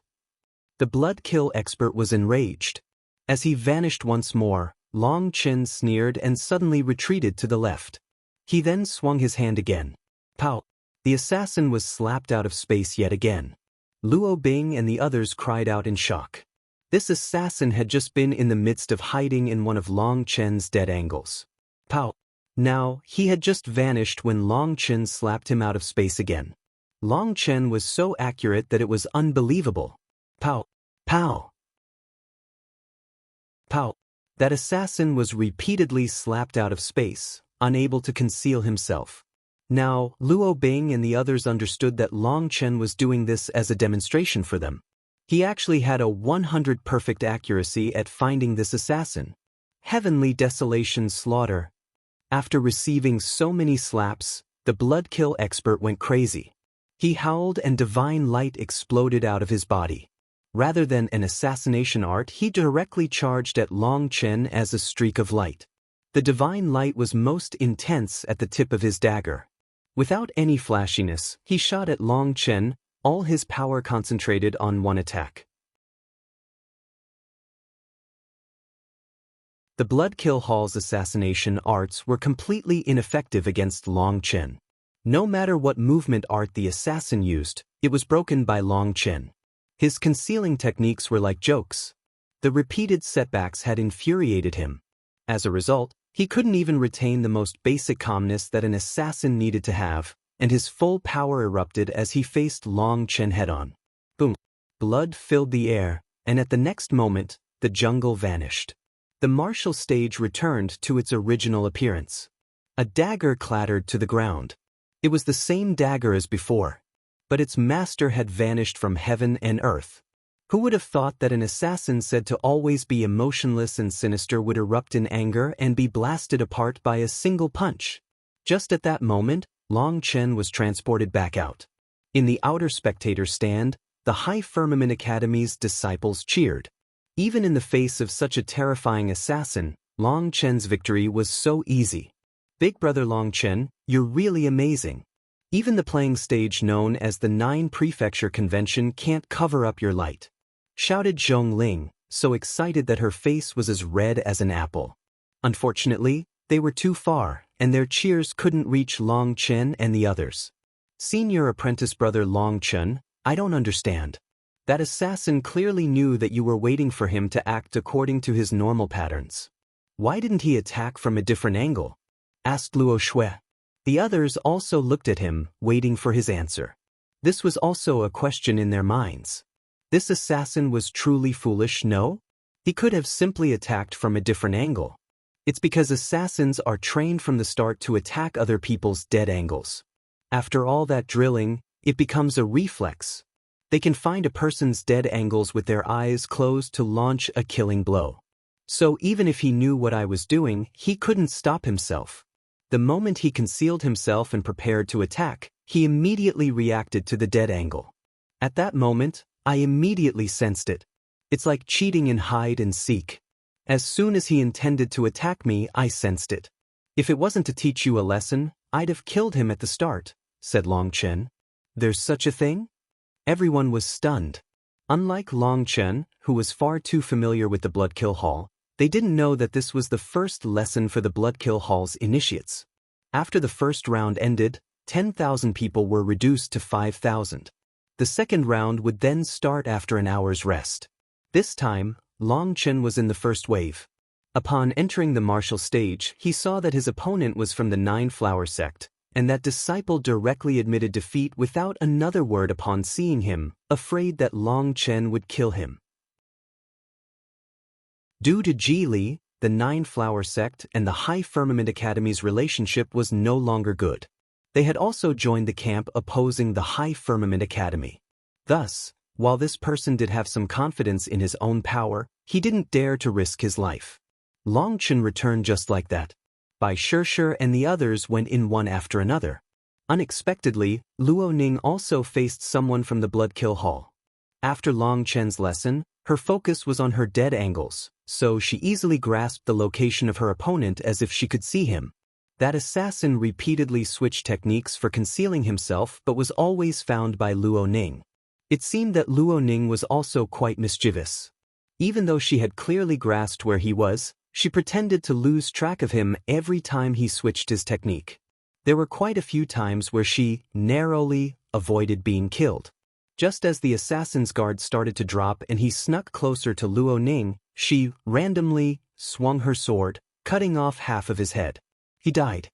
The Bloodkill expert was enraged. As he vanished once more, Long Chen sneered and suddenly retreated to the left. He then swung his hand again. Pow! The assassin was slapped out of space yet again. Luo Bing and the others cried out in shock. This assassin had just been in the midst of hiding in one of Long Chen's dead angles. Pow! Now, he had just vanished when Long Chen slapped him out of space again. Long Chen was so accurate that it was unbelievable. Pow! Pow! Pow! That assassin was repeatedly slapped out of space, unable to conceal himself. Now, Luo Bing and the others understood that Long Chen was doing this as a demonstration for them. He actually had a 100 perfect accuracy at finding this assassin. Heavenly desolation slaughter. After receiving so many slaps, the Bloodkill expert went crazy. He howled and divine light exploded out of his body. Rather than an assassination art, he directly charged at Long Chen as a streak of light. The divine light was most intense at the tip of his dagger. Without any flashiness, he shot at Long Chen, all his power concentrated on one attack. The Bloodkill Hall's assassination arts were completely ineffective against Long Chen. No matter what movement art the assassin used, it was broken by Long Chen. His concealing techniques were like jokes. The repeated setbacks had infuriated him. As a result, he couldn't even retain the most basic calmness that an assassin needed to have, and his full power erupted as he faced Long Chen head-on. Boom! Blood filled the air, and at the next moment, the jungle vanished. The martial stage returned to its original appearance. A dagger clattered to the ground. It was the same dagger as before, but its master had vanished from heaven and earth. Who would have thought that an assassin said to always be emotionless and sinister would erupt in anger and be blasted apart by a single punch? Just at that moment, Long Chen was transported back out. In the outer spectator stand, the High Firmament Academy's disciples cheered. Even in the face of such a terrifying assassin, Long Chen's victory was so easy. Big brother Long Chen, you're really amazing. Even the playing stage known as the 9 Prefecture Convention can't cover up your light. Shouted Zhong Ling, so excited that her face was as red as an apple. Unfortunately, they were too far, and their cheers couldn't reach Long Chen and the others. Senior apprentice brother Long Chen, I don't understand. That assassin clearly knew that you were waiting for him to act according to his normal patterns. Why didn't he attack from a different angle? Asked Luo Shui. The others also looked at him, waiting for his answer. This was also a question in their minds. This assassin was truly foolish, no? He could have simply attacked from a different angle. It's because assassins are trained from the start to attack other people's dead angles. After all that drilling, it becomes a reflex. They can find a person's dead angles with their eyes closed to launch a killing blow. So even if he knew what I was doing, he couldn't stop himself. The moment he concealed himself and prepared to attack, he immediately reacted to the dead angle. At that moment, I immediately sensed it. It's like cheating in hide and seek. As soon as he intended to attack me, I sensed it. If it wasn't to teach you a lesson, I'd have killed him at the start, said Long Chen. There's such a thing? Everyone was stunned. Unlike Long Chen, who was far too familiar with the Bloodkill Hall, they didn't know that this was the first lesson for the Bloodkill Hall's initiates. After the first round ended, 10,000 people were reduced to 5,000. The second round would then start after an hour's rest. This time, Long Chen was in the first wave. Upon entering the martial stage, he saw that his opponent was from the Nine Flower sect, and that disciple directly admitted defeat without another word upon seeing him, afraid that Long Chen would kill him. Due to Ji Li, the Nine Flower sect and the High Firmament Academy's relationship was no longer good. They had also joined the camp opposing the High Firmament Academy. Thus, while this person did have some confidence in his own power, he didn't dare to risk his life. Long Chen returned just like that. Bai Shishi and the others went in one after another. Unexpectedly, Luo Ning also faced someone from the Bloodkill Hall. After Long Chen's lesson, her focus was on her dead angles, so she easily grasped the location of her opponent as if she could see him. That assassin repeatedly switched techniques for concealing himself but was always found by Luo Ning. It seemed that Luo Ning was also quite mischievous. Even though she had clearly grasped where he was, she pretended to lose track of him every time he switched his technique. There were quite a few times where she narrowly avoided being killed. Just as the assassin's guard started to drop and he snuck closer to Luo Ning, she randomly swung her sword, cutting off half of his head. He died.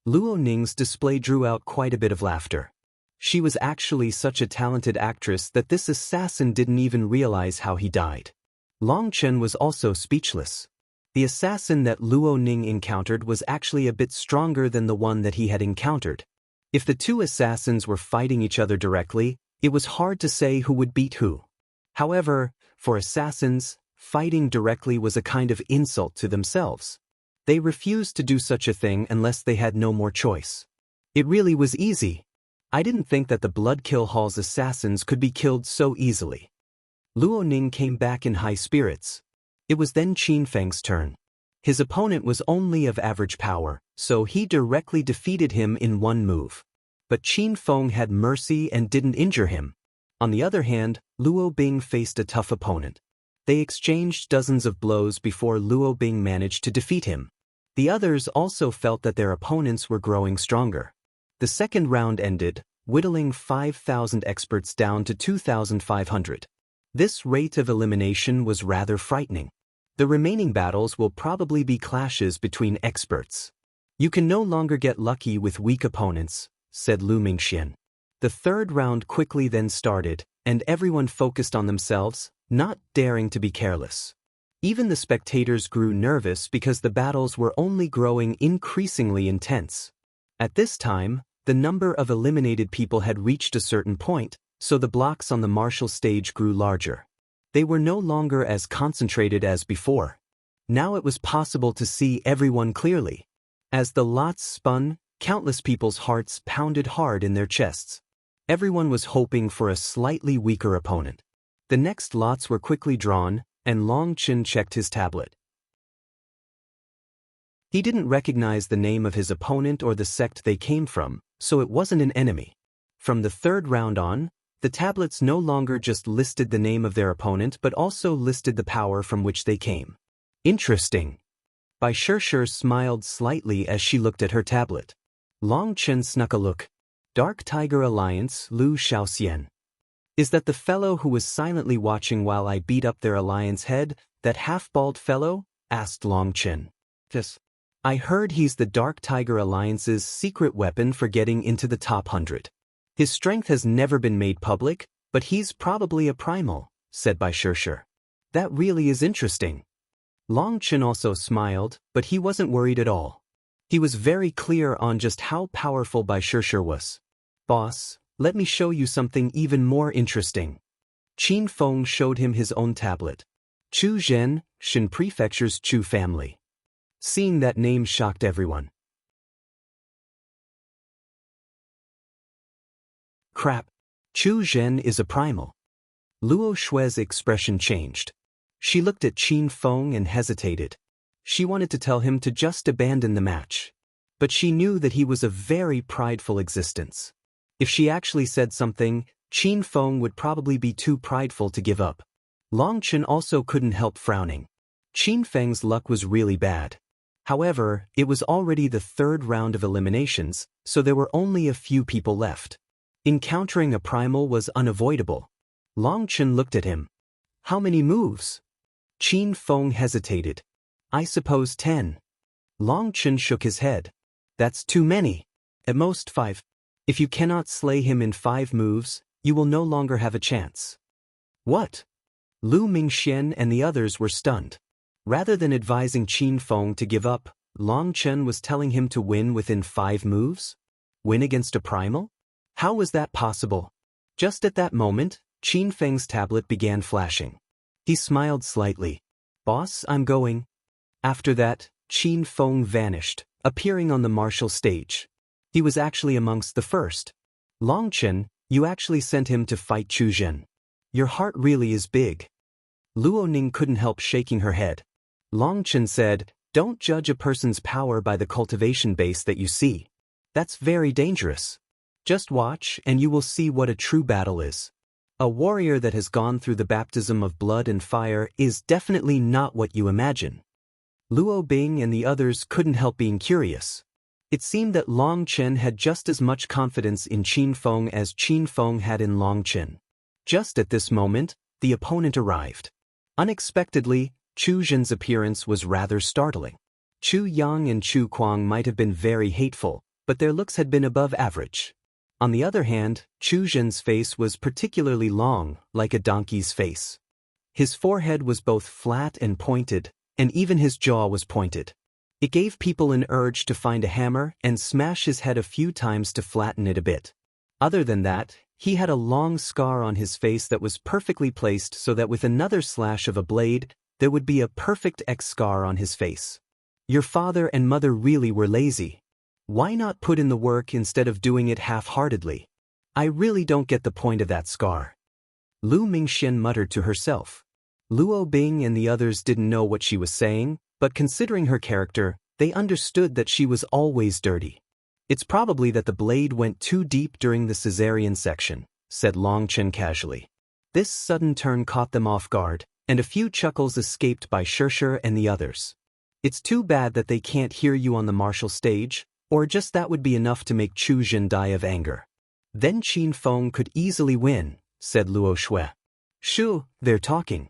Luo Ning's display drew out quite a bit of laughter. She was actually such a talented actress that this assassin didn't even realize how he died. Long Chen was also speechless. The assassin that Luo Ning encountered was actually a bit stronger than the one that he had encountered. If the two assassins were fighting each other directly, it was hard to say who would beat who. However, for assassins, fighting directly was a kind of insult to themselves. They refused to do such a thing unless they had no more choice. It really was easy. I didn't think that the Bloodkill Hall's assassins could be killed so easily. Luo Ning came back in high spirits. It was then Qin Feng's turn. His opponent was only of average power, so he directly defeated him in one move. But Qin Feng had mercy and didn't injure him. On the other hand, Luo Bing faced a tough opponent. They exchanged dozens of blows before Luo Bing managed to defeat him. The others also felt that their opponents were growing stronger. The second round ended, whittling 5,000 experts down to 2,500. This rate of elimination was rather frightening. The remaining battles will probably be clashes between experts. You can no longer get lucky with weak opponents, said Lu Mingxian. The third round quickly then started, and everyone focused on themselves, not daring to be careless. Even the spectators grew nervous because the battles were only growing increasingly intense. At this time, the number of eliminated people had reached a certain point, so the blocks on the martial stage grew larger. They were no longer as concentrated as before. Now it was possible to see everyone clearly. As the lots spun, countless people's hearts pounded hard in their chests. Everyone was hoping for a slightly weaker opponent. The next lots were quickly drawn, and Long Chen checked his tablet. He didn't recognize the name of his opponent or the sect they came from, so it wasn't an enemy. From the third round on, the tablets no longer just listed the name of their opponent but also listed the power from which they came. Interesting. Bai Shishi smiled slightly as she looked at her tablet. Long Chen snuck a look. Dark Tiger Alliance, Lu Xiaoxian. Is that the fellow who was silently watching while I beat up their alliance head, that half-bald fellow? Asked Long Chen. Yes. I heard he's the Dark Tiger Alliance's secret weapon for getting into the top 100. His strength has never been made public, but he's probably a primal, said Bai Shishi. That really is interesting. Long Chen also smiled, but he wasn't worried at all. He was very clear on just how powerful Bai Shishi was. Boss, let me show you something even more interesting. Feng showed him his own tablet. Chu Gan, Shan Prefecture's Chu family. Seeing that name shocked everyone. Crap. Chu Gan is a primal. Luo Shue's expression changed. She looked at Feng and hesitated. She wanted to tell him to just abandon the match. But she knew that he was a very prideful existence. If she actually said something, Feng would probably be too prideful to give up. Long Chen also couldn't help frowning. Feng's luck was really bad. However, it was already the third round of eliminations, so there were only a few people left. Encountering a primal was unavoidable. Long Chen looked at him. How many moves? Feng hesitated. I suppose 10. Long Chen shook his head. That's too many. At most 5. If you cannot slay him in 5 moves, you will no longer have a chance. What? Lu Mingxian and the others were stunned. Rather than advising Feng to give up, Long Chen was telling him to win within 5 moves? Win against a primal? How was that possible? Just at that moment, Feng's tablet began flashing. He smiled slightly. Boss, I'm going. After that, Feng vanished, appearing on the martial stage. He was actually amongst the first. Long Chen, you actually sent him to fight Chu Gan. Your heart really is big. Luo Ning couldn't help shaking her head. Long Chen said, don't judge a person's power by the cultivation base that you see. That's very dangerous. Just watch and you will see what a true battle is. A warrior that has gone through the baptism of blood and fire is definitely not what you imagine. Luo Bing and the others couldn't help being curious. It seemed that Long Chen had just as much confidence in Feng as Feng had in Long Chen. Just at this moment, the opponent arrived. Unexpectedly, Chu Zhen's appearance was rather startling. Chu Yang and Chu Kuang might have been very hateful, but their looks had been above average. On the other hand, Chu Zhen's face was particularly long, like a donkey's face. His forehead was both flat and pointed, and even his jaw was pointed. It gave people an urge to find a hammer and smash his head a few times to flatten it a bit. Other than that, he had a long scar on his face that was perfectly placed so that with another slash of a blade, there would be a perfect X scar on his face. Your father and mother really were lazy. Why not put in the work instead of doing it half-heartedly? I really don't get the point of that scar. Lu Mingxian muttered to herself. Luo Bing and the others didn't know what she was saying, but considering her character, they understood that she was always dirty. It's probably that the blade went too deep during the cesarean section, said Long Chen casually. This sudden turn caught them off guard, and a few chuckles escaped by Shishi and the others. It's too bad that they can't hear you on the martial stage, or just that would be enough to make Chu Gan die of anger. Then Feng could easily win, said Luo Shui. Shu, they're talking.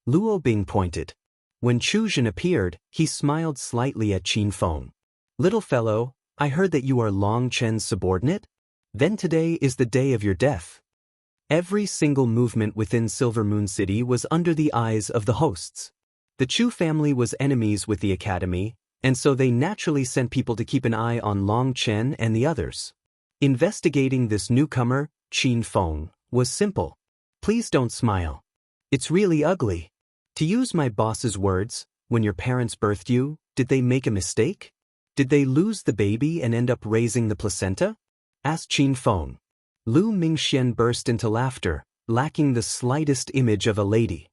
Luo Bing pointed. When Chu Gan appeared, he smiled slightly at Feng. Little fellow, I heard that you are Long Chen's subordinate? Then today is the day of your death. Every single movement within Silver Moon City was under the eyes of the hosts. The Chu family was enemies with the academy, and so they naturally sent people to keep an eye on Long Chen and the others. Investigating this newcomer, Feng, was simple. Please don't smile. It's really ugly. To use my boss's words, when your parents birthed you, did they make a mistake? Did they lose the baby and end up raising the placenta? Asked Feng. Lu Mingxian burst into laughter, lacking the slightest image of a lady.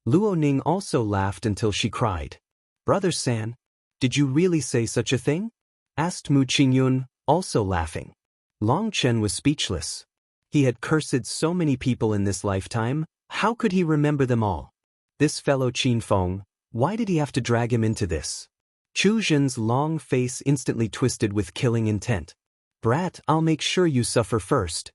Luo Ning also laughed until she cried. Brother San, did you really say such a thing? Asked Mu Qingyun, also laughing. Long Chen was speechless. He had cursed so many people in this lifetime, how could he remember them all? This fellow Feng, why did he have to drag him into this? Chu Zhen's long face instantly twisted with killing intent. Brat, I'll make sure you suffer first.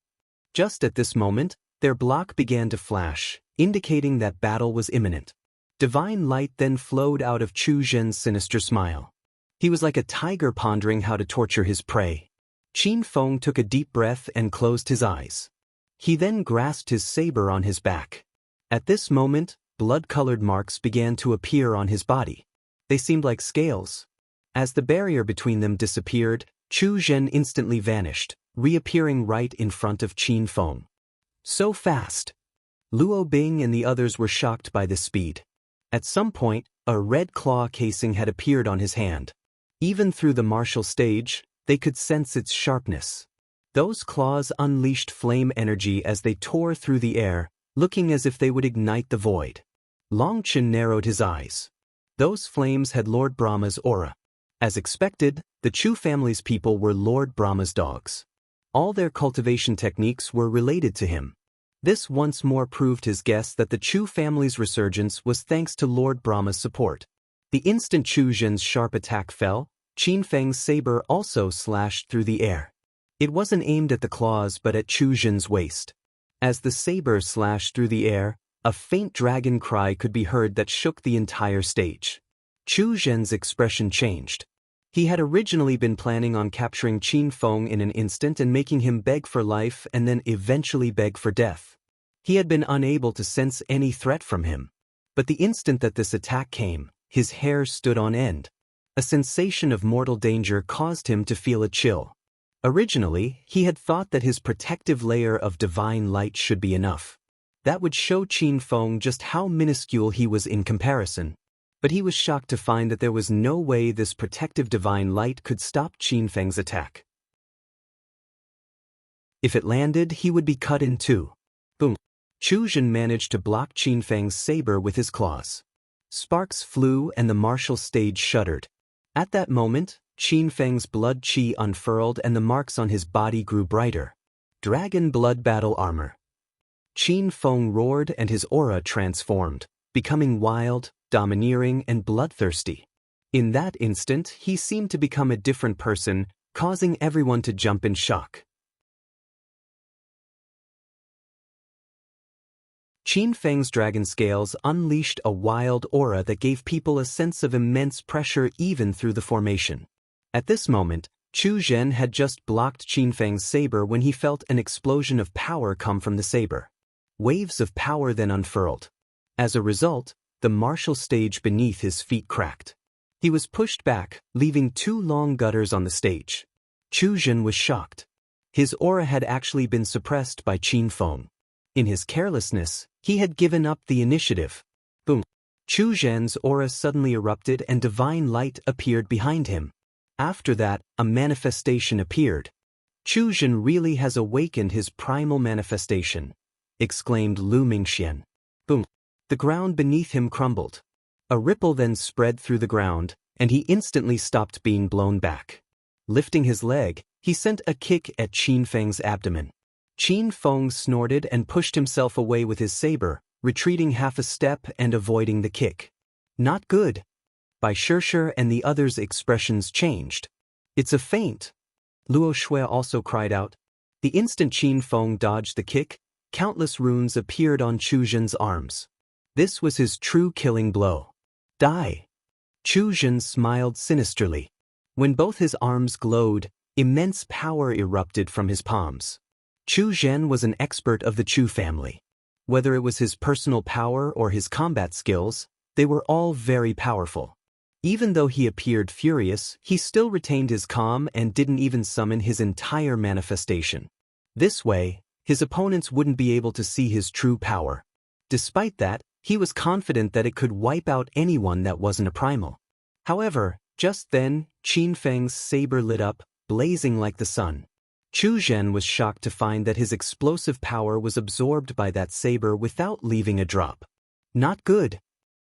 Just at this moment, their block began to flash, indicating that battle was imminent. Divine light then flowed out of Chu Zhen's sinister smile. He was like a tiger pondering how to torture his prey. Feng took a deep breath and closed his eyes. He then grasped his saber on his back. At this moment, blood-colored marks began to appear on his body. They seemed like scales. As the barrier between them disappeared, Chu Gan instantly vanished, reappearing right in front of Qin Feng. So fast! Luo Bing and the others were shocked by this speed. At some point, a red claw casing had appeared on his hand. Even through the martial stage, they could sense its sharpness. Those claws unleashed flame energy as they tore through the air, looking as if they would ignite the void. Long Chen narrowed his eyes. Those flames had Lord Brahma's aura. As expected, the Chu family's people were Lord Brahma's dogs. All their cultivation techniques were related to him. This once more proved his guess that the Chu family's resurgence was thanks to Lord Brahma's support. The instant Chu Zhen's sharp attack fell, Qin Feng's saber also slashed through the air. It wasn't aimed at the claws but at Chu Zhen's waist. As the saber slashed through the air, a faint dragon cry could be heard that shook the entire stage. Chu Zhen's expression changed. He had originally been planning on capturing Qin Feng in an instant and making him beg for life and then eventually beg for death. He had been unable to sense any threat from him. But the instant that this attack came, his hair stood on end. A sensation of mortal danger caused him to feel a chill. Originally, he had thought that his protective layer of divine light should be enough. That would show Qin Feng just how minuscule he was in comparison. But he was shocked to find that there was no way this protective divine light could stop Qin Feng's attack. If it landed, he would be cut in two. Boom. Chu Gan managed to block Qin Feng's saber with his claws. Sparks flew and the martial stage shuddered. At that moment, Qin Feng's blood qi unfurled and the marks on his body grew brighter. Dragonblood battle armor. Qin Feng roared and his aura transformed, becoming wild, domineering, and bloodthirsty. In that instant, he seemed to become a different person, causing everyone to jump in shock. Qin Feng's dragon scales unleashed a wild aura that gave people a sense of immense pressure even through the formation. At this moment, Chu Gan had just blocked Qin Feng's saber when he felt an explosion of power come from the saber. Waves of power then unfurled. As a result, the martial stage beneath his feet cracked. He was pushed back, leaving two long gutters on the stage. Chu Gan was shocked. His aura had actually been suppressed by Qin Feng. In his carelessness, he had given up the initiative. Boom. Chu Gan's aura suddenly erupted and divine light appeared behind him. After that, a manifestation appeared. Chu Gan really has awakened his primal manifestation, exclaimed Lu Mingxian. Boom. The ground beneath him crumbled. A ripple then spread through the ground, and he instantly stopped being blown back. Lifting his leg, he sent a kick at Qin Feng's abdomen. Qin Feng snorted and pushed himself away with his saber, retreating half a step and avoiding the kick. Not good. Bai Shishi and the others' expressions changed. It's a feint. Luo Shui also cried out. The instant Qin Feng dodged the kick, countless runes appeared on Chu Gan's arms. This was his true killing blow. Die. Chu Gan smiled sinisterly. When both his arms glowed, immense power erupted from his palms. Chu Gan was an expert of the Chu family. Whether it was his personal power or his combat skills, they were all very powerful. Even though he appeared furious, he still retained his calm and didn't even summon his entire manifestation. This way, his opponents wouldn't be able to see his true power. Despite that, he was confident that it could wipe out anyone that wasn't a primal. However, just then, Qin Feng's saber lit up, blazing like the sun. Chu Gan was shocked to find that his explosive power was absorbed by that saber without leaving a drop. Not good.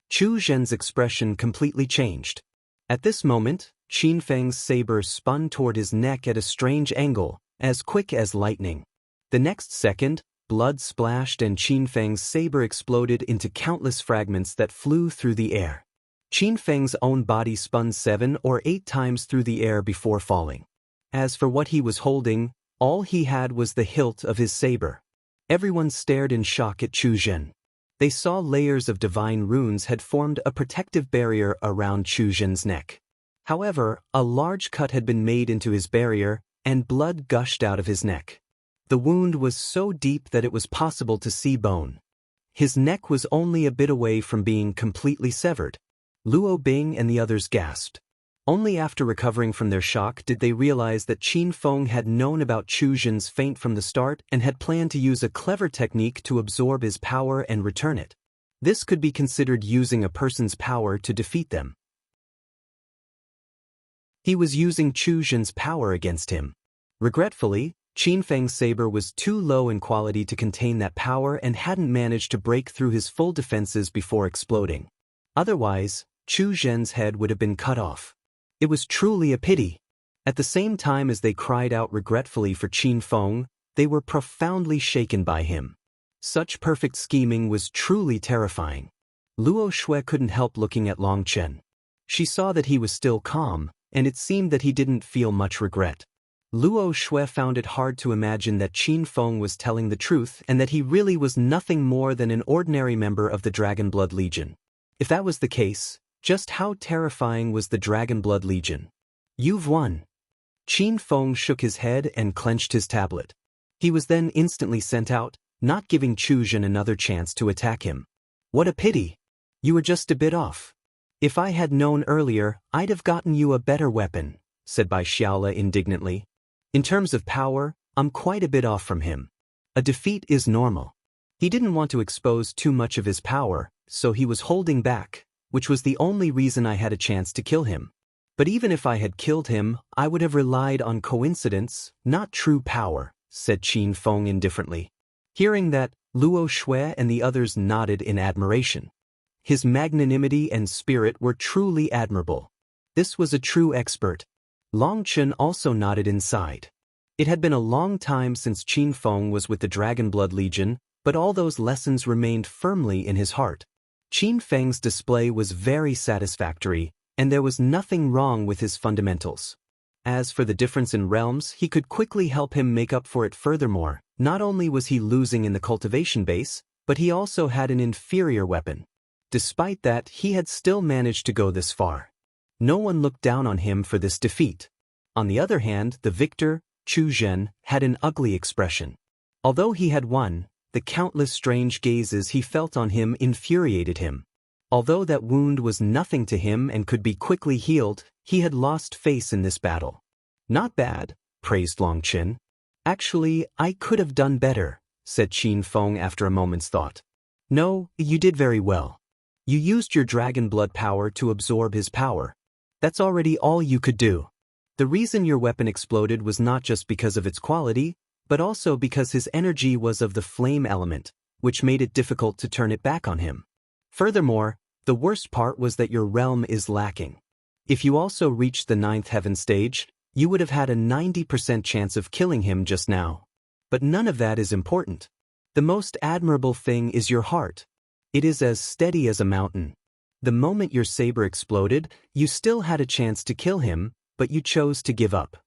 Chu Gan's expression completely changed. At this moment, Qin Feng's saber spun toward his neck at a strange angle, as quick as lightning. The next second, blood splashed and Qin Feng's saber exploded into countless fragments that flew through the air. Qin Feng's own body spun 7 or 8 times through the air before falling. As for what he was holding, all he had was the hilt of his saber. Everyone stared in shock at Chu Gan. They saw layers of divine runes had formed a protective barrier around Chu Gan's neck. However, a large cut had been made into his barrier, and blood gushed out of his neck. The wound was so deep that it was possible to see bone. His neck was only a bit away from being completely severed. Luo Bing and the others gasped. Only after recovering from their shock did they realize that Qin Feng had known about Chu Gan's feint from the start and had planned to use a clever technique to absorb his power and return it. This could be considered using a person's power to defeat them. He was using Chu Gan's power against him. Regretfully, Qin Feng's saber was too low in quality to contain that power and hadn't managed to break through his full defenses before exploding. Otherwise, Chu Gan's head would have been cut off. It was truly a pity. At the same time as they cried out regretfully for Qin Feng, they were profoundly shaken by him. Such perfect scheming was truly terrifying. Luo Shui couldn't help looking at Long Chen. She saw that he was still calm, and it seemed that he didn't feel much regret. Luo Shui found it hard to imagine that Qin Feng was telling the truth and that he really was nothing more than an ordinary member of the Dragonblood Legion. If that was the case, just how terrifying was the Dragonblood Legion? You've won. Qin Feng shook his head and clenched his tablet. He was then instantly sent out, not giving Chu Gan another chance to attack him. What a pity. You were just a bit off. If I had known earlier, I'd have gotten you a better weapon, said Bai Xiaole indignantly. In terms of power, I'm quite a bit off from him. A defeat is normal. He didn't want to expose too much of his power, so he was holding back, which was the only reason I had a chance to kill him. But even if I had killed him, I would have relied on coincidence, not true power, said Qin Feng indifferently. Hearing that, Luo Shui and the others nodded in admiration. His magnanimity and spirit were truly admirable. This was a true expert. Long Chen also nodded inside. It had been a long time since Qin Feng was with the Dragonblood Legion, but all those lessons remained firmly in his heart. Qin Feng's display was very satisfactory, and there was nothing wrong with his fundamentals. As for the difference in realms, he could quickly help him make up for it. Furthermore, not only was he losing in the cultivation base, but he also had an inferior weapon. Despite that, he had still managed to go this far. No one looked down on him for this defeat. On the other hand, the victor, Chu Gan, had an ugly expression. Although he had won, the countless strange gazes he felt on him infuriated him. Although that wound was nothing to him and could be quickly healed, he had lost face in this battle. Not bad, praised Long Chen. Actually, I could have done better, said Qin Feng after a moment's thought. No, you did very well. You used your Dragonblood power to absorb his power. That's already all you could do. The reason your weapon exploded was not just because of its quality, but also because his energy was of the flame element, which made it difficult to turn it back on him. Furthermore, the worst part was that your realm is lacking. If you also reached the 9th heaven stage, you would have had a 90% chance of killing him just now. But none of that is important. The most admirable thing is your heart. It is as steady as a mountain. The moment your saber exploded, you still had a chance to kill him, but you chose to give up.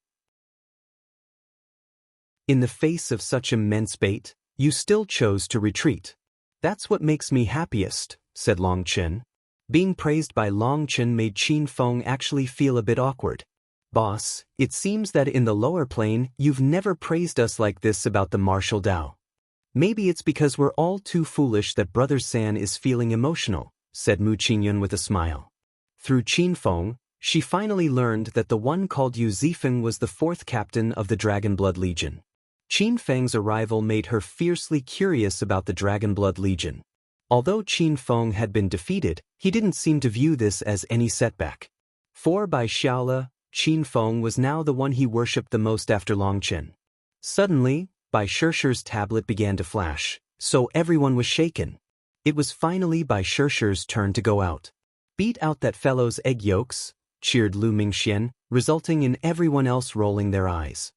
In the face of such immense bait, you still chose to retreat. That's what makes me happiest, said Long Chen. Being praised by Long Chen made Qin Feng actually feel a bit awkward. Boss, it seems that in the lower plane, you've never praised us like this about the martial Dao. Maybe it's because we're all too foolish that Brother San is feeling emotional, said Mu Qingyun with a smile. Through Qin Feng, she finally learned that the one called Yu Zifeng was the 4th captain of the Dragonblood Legion. Qin Feng's arrival made her fiercely curious about the Dragonblood Legion. Although Qin Feng had been defeated, he didn't seem to view this as any setback. For by Xiaole, Qin Feng was now the one he worshipped the most after Long Chen. Suddenly, Bai Shishi's tablet began to flash, so everyone was shaken. It was finally Bai Shishi's turn to go out. Beat out that fellow's egg yolks, cheered Lu Mingxian, resulting in everyone else rolling their eyes.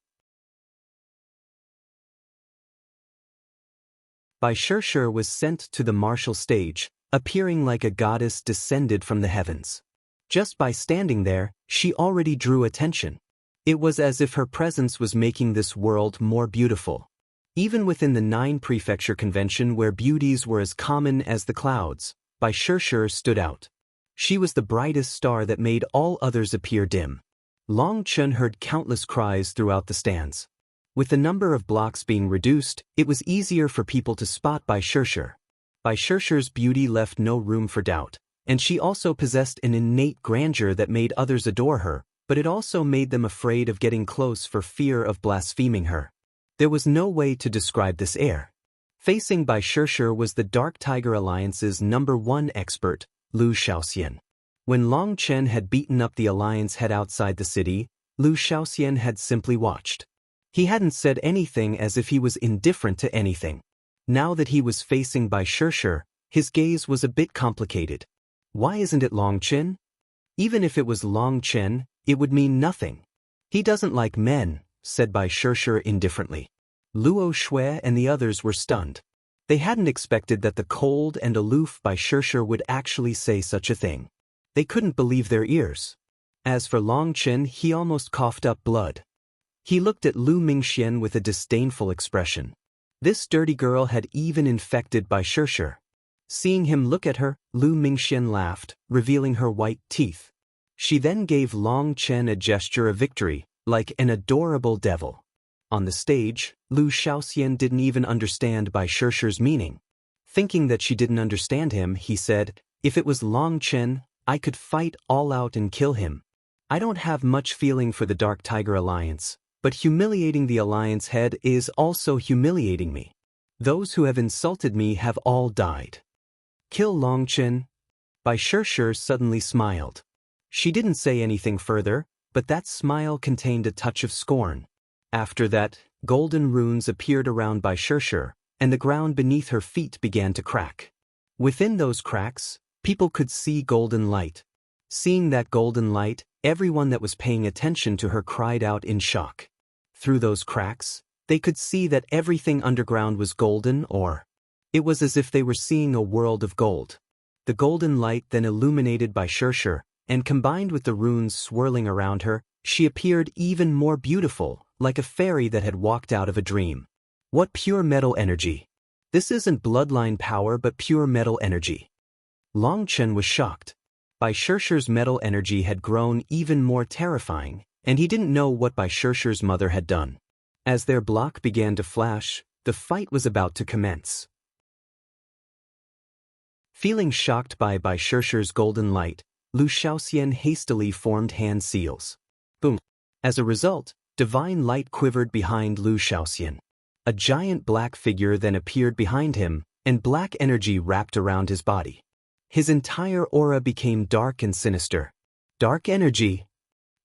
Bai Shishi was sent to the martial stage, appearing like a goddess descended from the heavens. Just by standing there, she already drew attention. It was as if her presence was making this world more beautiful. Even within the 9 prefecture convention where beauties were as common as the clouds, Bai Shishi stood out. She was the brightest star that made all others appear dim. Long Chen heard countless cries throughout the stands. With the number of blocks being reduced, it was easier for people to spot Bai Shishi. Bai Shirshi's beauty left no room for doubt, and she also possessed an innate grandeur that made others adore her, but it also made them afraid of getting close for fear of blaspheming her. There was no way to describe this air. Facing Bai Shishi was the Dark Tiger Alliance's #1 expert, Lu Xiaoxian. When Long Chen had beaten up the Alliance head outside the city, Lu Xiaoxian had simply watched. He hadn't said anything, as if he was indifferent to anything. Now that he was facing Bai Shishi, his gaze was a bit complicated. Why isn't it Long Chen? Even if it was Long Chen, it would mean nothing. He doesn't like men, said Bai Shishi indifferently. Luo Shui and the others were stunned. They hadn't expected that the cold and aloof Bai Shishi would actually say such a thing. They couldn't believe their ears. As for Long Chen, he almost coughed up blood. He looked at Lu Mingxian with a disdainful expression. This dirty girl had even infected Bai Shishi. Seeing him look at her, Lu Mingxian laughed, revealing her white teeth. She then gave Long Chen a gesture of victory, like an adorable devil. On the stage, Lu Xiaoxian didn't even understand Bai Shirshi's meaning. Thinking that she didn't understand him, he said, "If it was Long Chen, I could fight all out and kill him. I don't have much feeling for the Dark Tiger Alliance, but humiliating the Alliance head is also humiliating me. Those who have insulted me have all died." "Kill Long Chen?" Bai Shishi suddenly smiled. She didn't say anything further, but that smile contained a touch of scorn. After that, golden runes appeared around Bai Shishi, and the ground beneath her feet began to crack. Within those cracks, people could see golden light. Seeing that golden light, everyone that was paying attention to her cried out in shock. Through those cracks, they could see that everything underground was golden, or it was as if they were seeing a world of gold. The golden light then illuminated Bai Shishi, and combined with the runes swirling around her, she appeared even more beautiful, like a fairy that had walked out of a dream. What pure metal energy! This isn't bloodline power but pure metal energy. Long Chen was shocked. Bai Shirshi's metal energy had grown even more terrifying, and he didn't know what Bai Shirshi's mother had done. As their block began to flash, the fight was about to commence. Feeling shocked by Bai Shirshi's golden light, Lu Xiaoxian hastily formed hand seals. Boom! As a result, divine light quivered behind Lu Xiaoxian. A giant black figure then appeared behind him, and black energy wrapped around his body. His entire aura became dark and sinister. Dark energy?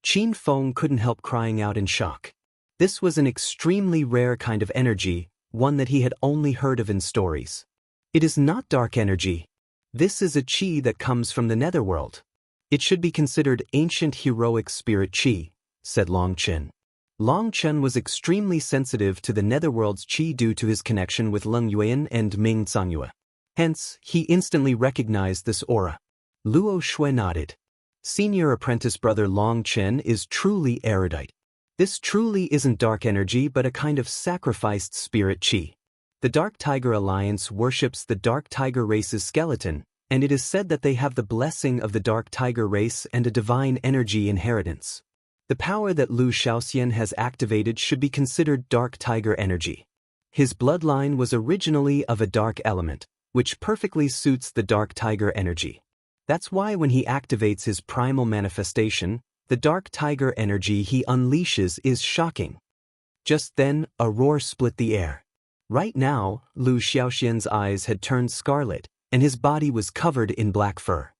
Feng couldn't help crying out in shock. This was an extremely rare kind of energy, one that he had only heard of in stories. It is not dark energy. This is a qi that comes from the netherworld. It should be considered ancient heroic spirit qi, said Long Chen. Long Chen was extremely sensitive to the netherworld's qi due to his connection with Leng Yuan and Ming Zangyue. Hence, he instantly recognized this aura. Luo Shui nodded. Senior apprentice brother Long Chen is truly erudite. This truly isn't dark energy but a kind of sacrificed spirit qi. The Dark Tiger Alliance worships the Dark Tiger race's skeleton, and it is said that they have the blessing of the Dark Tiger race and a divine energy inheritance. The power that Lu Xiaoxian has activated should be considered Dark Tiger energy. His bloodline was originally of a dark element, which perfectly suits the Dark Tiger energy. That's why when he activates his primal manifestation, the Dark Tiger energy he unleashes is shocking. Just then, a roar split the air. Right now, Lu Xiaoxian's eyes had turned scarlet, and his body was covered in black fur.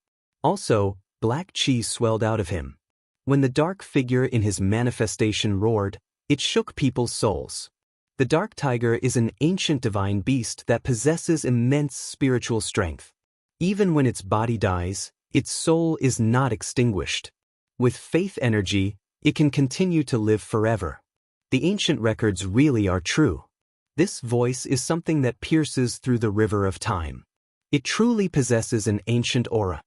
Also, black qi swelled out of him. When the dark figure in his manifestation roared, it shook people's souls. The Dark Tiger is an ancient divine beast that possesses immense spiritual strength. Even when its body dies, its soul is not extinguished. With faith energy, it can continue to live forever. The ancient records really are true. This voice is something that pierces through the river of time. It truly possesses an ancient aura.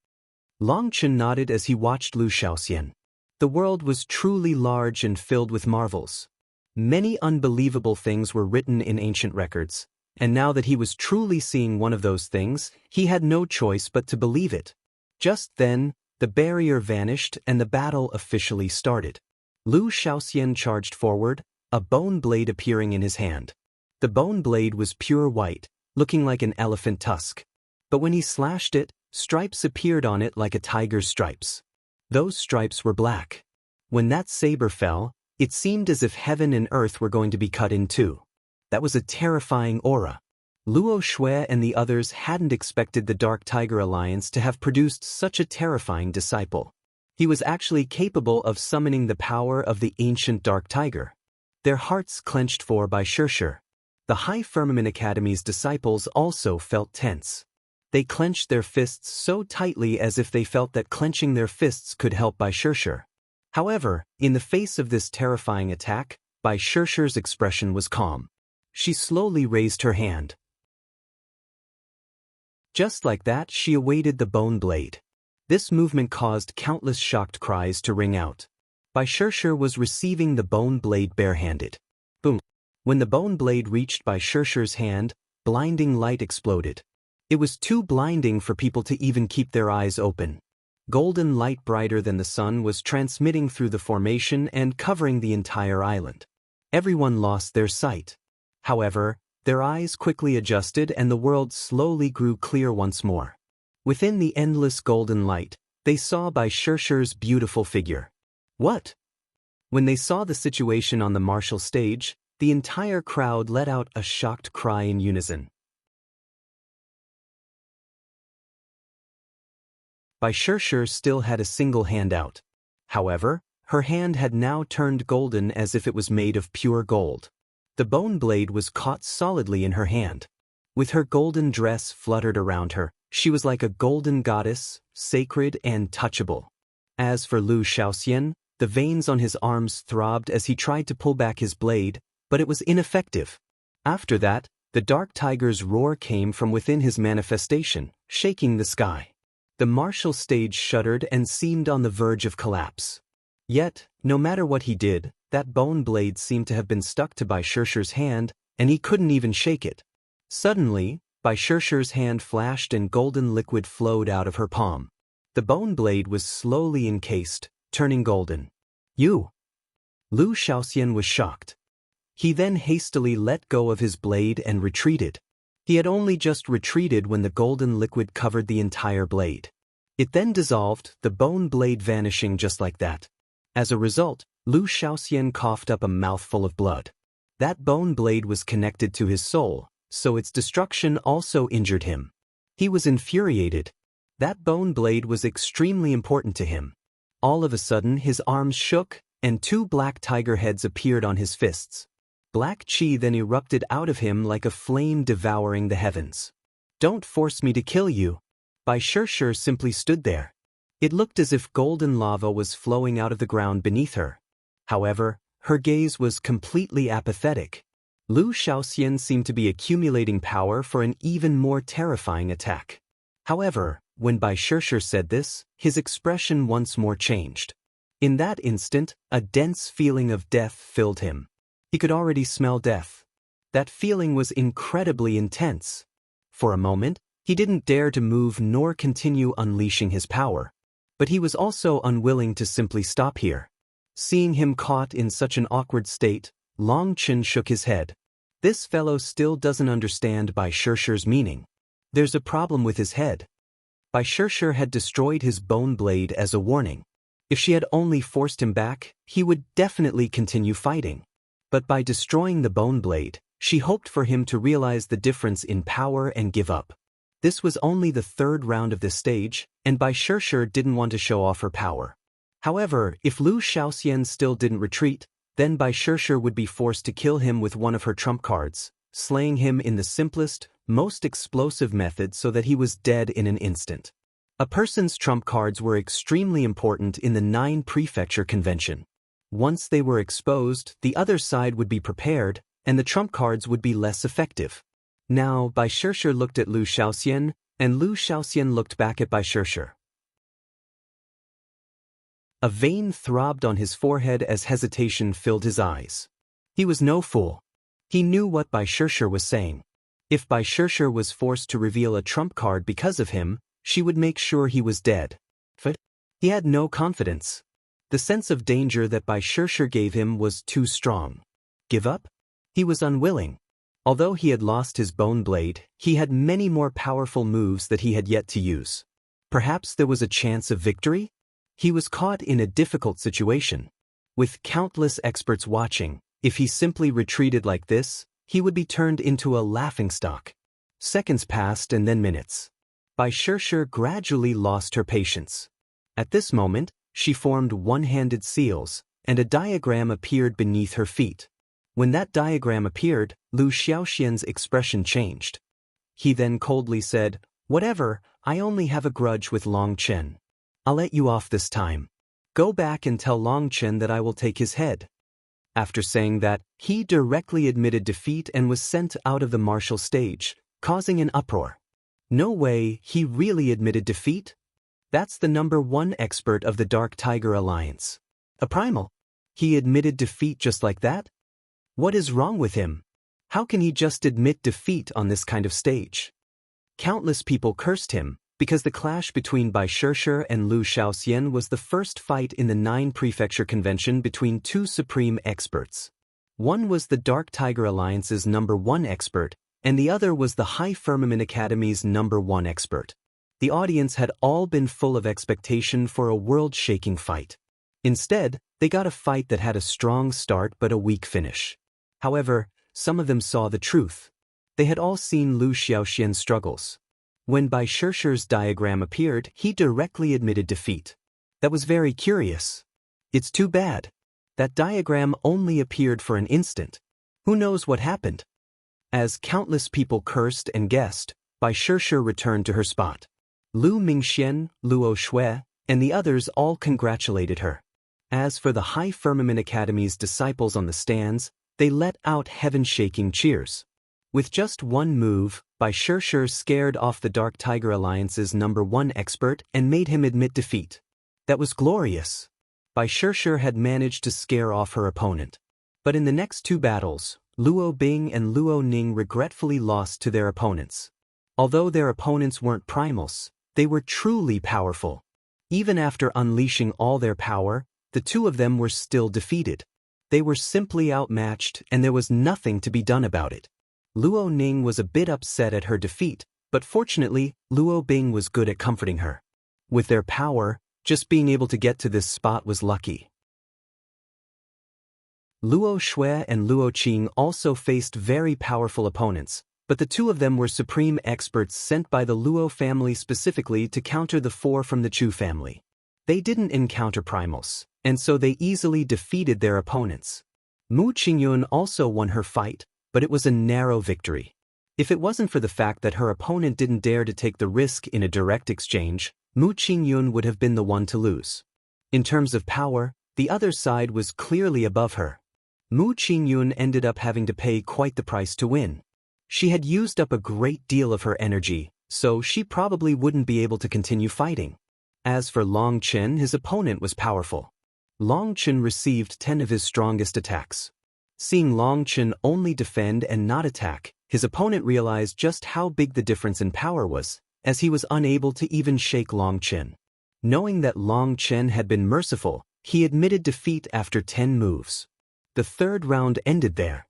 Long Chen nodded as he watched Lu Xiaoxian. The world was truly large and filled with marvels. Many unbelievable things were written in ancient records, and now that he was truly seeing one of those things, he had no choice but to believe it. Just then, the barrier vanished and the battle officially started. Lu Xiaoxian charged forward, a bone blade appearing in his hand. The bone blade was pure white, looking like an elephant tusk. But when he slashed it, stripes appeared on it like a tiger's stripes. Those stripes were black. When that saber fell, it seemed as if heaven and earth were going to be cut in two. That was a terrifying aura. Luo Shui and the others hadn't expected the Dark Tiger Alliance to have produced such a terrifying disciple. He was actually capable of summoning the power of the ancient Dark Tiger. Their hearts clenched for Bai Shishi. The High Firmament Academy's disciples also felt tense. They clenched their fists so tightly as if they felt that clenching their fists could help Bai Shishi. However, in the face of this terrifying attack, Bai Shishi's expression was calm. She slowly raised her hand. Just like that, she awaited the bone blade. This movement caused countless shocked cries to ring out. Bai Shishi was receiving the bone blade barehanded. Boom! When the bone blade reached Bai Shishi's hand, blinding light exploded. It was too blinding for people to even keep their eyes open. Golden light brighter than the sun was transmitting through the formation and covering the entire island. Everyone lost their sight. However, their eyes quickly adjusted and the world slowly grew clear once more. Within the endless golden light, they saw Bai Shishi's beautiful figure. What? When they saw the situation on the martial stage, the entire crowd let out a shocked cry in unison. Bai Shishi still had a single hand out. However, her hand had now turned golden as if it was made of pure gold. The bone blade was caught solidly in her hand. With her golden dress fluttered around her, she was like a golden goddess, sacred and touchable. As for Lu Xiaoxian, the veins on his arms throbbed as he tried to pull back his blade, but it was ineffective. After that, the Dark Tiger's roar came from within his manifestation, shaking the sky. The martial stage shuddered and seemed on the verge of collapse. Yet, no matter what he did, that bone blade seemed to have been stuck to Bai Shishi's hand, and he couldn't even shake it. Suddenly, Bai Shishi's hand flashed and golden liquid flowed out of her palm. The bone blade was slowly encased, turning golden. You! Lu Xiaoxian was shocked. He then hastily let go of his blade and retreated. He had only just retreated when the golden liquid covered the entire blade. It then dissolved, the bone blade vanishing just like that. As a result, Lu Xiaoxian coughed up a mouthful of blood. That bone blade was connected to his soul, so its destruction also injured him. He was infuriated. That bone blade was extremely important to him. All of a sudden his arms shook, and two black tiger heads appeared on his fists. Black chi then erupted out of him like a flame devouring the heavens. Don't force me to kill you. Bai Shishi simply stood there. It looked as if golden lava was flowing out of the ground beneath her. However, her gaze was completely apathetic. Lu Xiaoxian seemed to be accumulating power for an even more terrifying attack. However, when Bai Shishi said this, his expression once more changed. In that instant, a dense feeling of death filled him. He could already smell death. That feeling was incredibly intense. For a moment, he didn't dare to move nor continue unleashing his power. But he was also unwilling to simply stop here. Seeing him caught in such an awkward state, Long Chen shook his head. This fellow still doesn't understand Bai Shishi's meaning. There's a problem with his head. Bai Shishi had destroyed his bone blade as a warning. If she had only forced him back, he would definitely continue fighting. But by destroying the bone blade, she hoped for him to realize the difference in power and give up. This was only the third round of this stage, and Bai Shishi didn't want to show off her power. However, if Lu Xiaoxian still didn't retreat, then Bai Shishi would be forced to kill him with one of her trump cards, slaying him in the simplest, most explosive method so that he was dead in an instant. A person's trump cards were extremely important in the 9 Prefecture Convention. Once they were exposed, the other side would be prepared, and the trump cards would be less effective. Now, Bai Shishi looked at Lu Xiaoxian, and Lu Xiaoxian looked back at Bai Shishi. A vein throbbed on his forehead as hesitation filled his eyes. He was no fool. He knew what Bai Shishi was saying. If Bai Shishi was forced to reveal a trump card because of him, she would make sure he was dead. But he had no confidence. The sense of danger that Bai Shishi gave him was too strong. Give up? He was unwilling. Although he had lost his bone blade, he had many more powerful moves that he had yet to use. Perhaps there was a chance of victory? He was caught in a difficult situation. With countless experts watching, if he simply retreated like this, he would be turned into a laughingstock. Seconds passed and then minutes. Bai Shishi gradually lost her patience. At this moment, she formed one-handed seals, and a diagram appeared beneath her feet. When that diagram appeared, Lu Xiaoxian's expression changed. He then coldly said, "Whatever, I only have a grudge with Long Chen. I'll let you off this time. Go back and tell Long Chen that I will take his head." After saying that, he directly admitted defeat and was sent out of the martial stage, causing an uproar. No way, he really admitted defeat? That's the #1 expert of the Dark Tiger Alliance. A primal? He admitted defeat just like that? What is wrong with him? How can he just admit defeat on this kind of stage? Countless people cursed him, because the clash between Bai Shishi and Lu Xiaoxian was the first fight in the 9 Prefecture Convention between 2 supreme experts. One was the Dark Tiger Alliance's #1 expert, and the other was the High Firmament Academy's #1 expert. The audience had all been full of expectation for a world-shaking fight. Instead, they got a fight that had a strong start but a weak finish. However, some of them saw the truth. They had all seen Lu Xiaoxian's struggles. When Bai Shishi's diagram appeared, he directly admitted defeat. That was very curious. It's too bad. That diagram only appeared for an instant. Who knows what happened? As countless people cursed and guessed, Bai Shishi returned to her spot. Lu Mingxian, Luo Shui, and the others all congratulated her. As for the High Firmament Academy's disciples on the stands, they let out heaven-shaking cheers. With just one move, Bai Shishi scared off the Dark Tiger Alliance's #1 expert and made him admit defeat. That was glorious. Bai Shishi had managed to scare off her opponent. But in the next 2 battles, Luo Bing and Luo Ning regretfully lost to their opponents. Although their opponents weren't primals, they were truly powerful. Even after unleashing all their power, the 2 of them were still defeated. They were simply outmatched and there was nothing to be done about it. Luo Ning was a bit upset at her defeat, but fortunately, Luo Bing was good at comforting her. With their power, just being able to get to this spot was lucky. Luo Shui and Luo Qing also faced very powerful opponents, but the 2 of them were supreme experts sent by the Luo family specifically to counter the 4 from the Chu family. They didn't encounter primals, and so they easily defeated their opponents. Mu Qingyun also won her fight, but it was a narrow victory. If it wasn't for the fact that her opponent didn't dare to take the risk in a direct exchange, Mu Qingyun would have been the one to lose. In terms of power, the other side was clearly above her. Mu Qingyun ended up having to pay quite the price to win. She had used up a great deal of her energy, so she probably wouldn't be able to continue fighting. As for Long Chen, his opponent was powerful. Long Chen received 10 of his strongest attacks. Seeing Long Chen only defend and not attack, his opponent realized just how big the difference in power was, as he was unable to even shake Long Chen. Knowing that Long Chen had been merciful, he admitted defeat after 10 moves. The 3rd round ended there.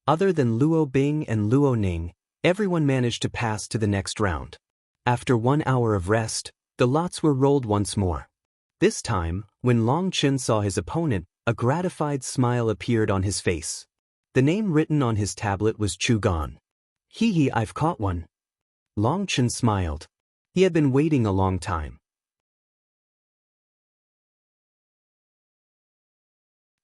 Other than Luo Bing and Luo Ning, everyone managed to pass to the next round. After 1 hour of rest, the lots were rolled once more. This time, when Long Chen saw his opponent, a gratified smile appeared on his face. The name written on his tablet was Chu Gan. Hee hee, I've caught one. Long Chen smiled. He had been waiting a long time.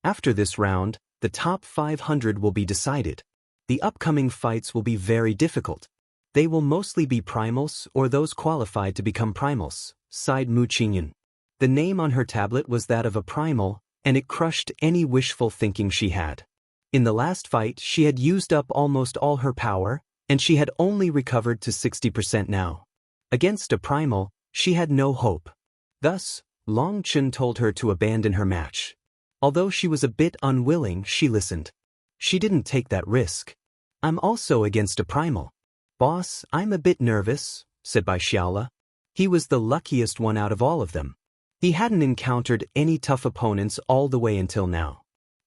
After this round, the top 500 will be decided. The upcoming fights will be very difficult. They will mostly be primals or those qualified to become primals, sighed Mu Qingyun. The name on her tablet was that of a primal, and it crushed any wishful thinking she had. In the last fight, she had used up almost all her power, and she had only recovered to 60% now. Against a primal, she had no hope. Thus, Long Chen told her to abandon her match. Although she was a bit unwilling, she listened. She didn't take that risk. I'm also against a primal. Boss, I'm a bit nervous, said Bai Xiaole. He was the luckiest one out of all of them. He hadn't encountered any tough opponents all the way until now.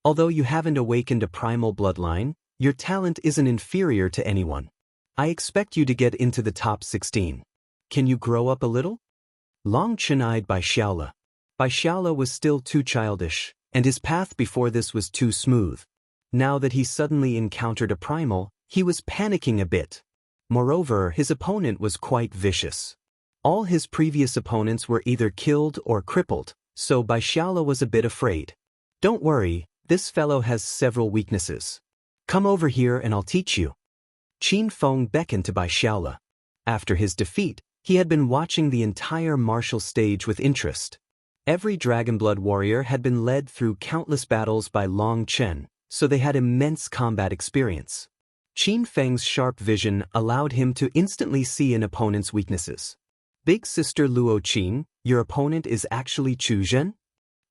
Although you haven't awakened a primal bloodline, Your talent isn't inferior to anyone. I expect you to get into the top 16. Can you grow up a little? Long Chen eyed Bai Xiaole. Bai Xiaole was still too childish, and his path before this was too smooth. Now that he suddenly encountered a primal, he was panicking a bit. Moreover, his opponent was quite vicious. All his previous opponents were either killed or crippled, so Bai Xiaole was a bit afraid. Don't worry, this fellow has several weaknesses. Come over here and I'll teach you. Feng beckoned to Bai Xiaole. After his defeat, he had been watching the entire martial stage with interest. Every Dragonblood warrior had been led through countless battles by Long Chen, so they had immense combat experience. Feng's sharp vision allowed him to instantly see an opponent's weaknesses. Big sister Luo Qing, your opponent is actually Chu Gan?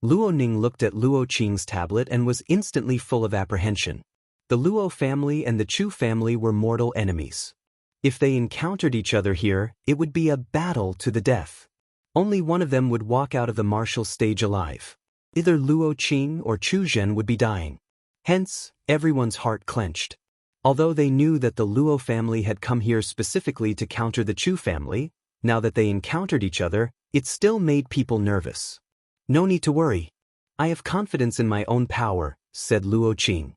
Luo Ning looked at Luo Qing's tablet and was instantly full of apprehension. The Luo family and the Chu family were mortal enemies. If they encountered each other here, it would be a battle to the death. Only one of them would walk out of the martial stage alive. Either Luo Qing or Chu Gan would be dying. Hence, everyone's heart clenched. Although they knew that the Luo family had come here specifically to counter the Chu family, now that they encountered each other, it still made people nervous. No need to worry. I have confidence in my own power, said Luo Qing.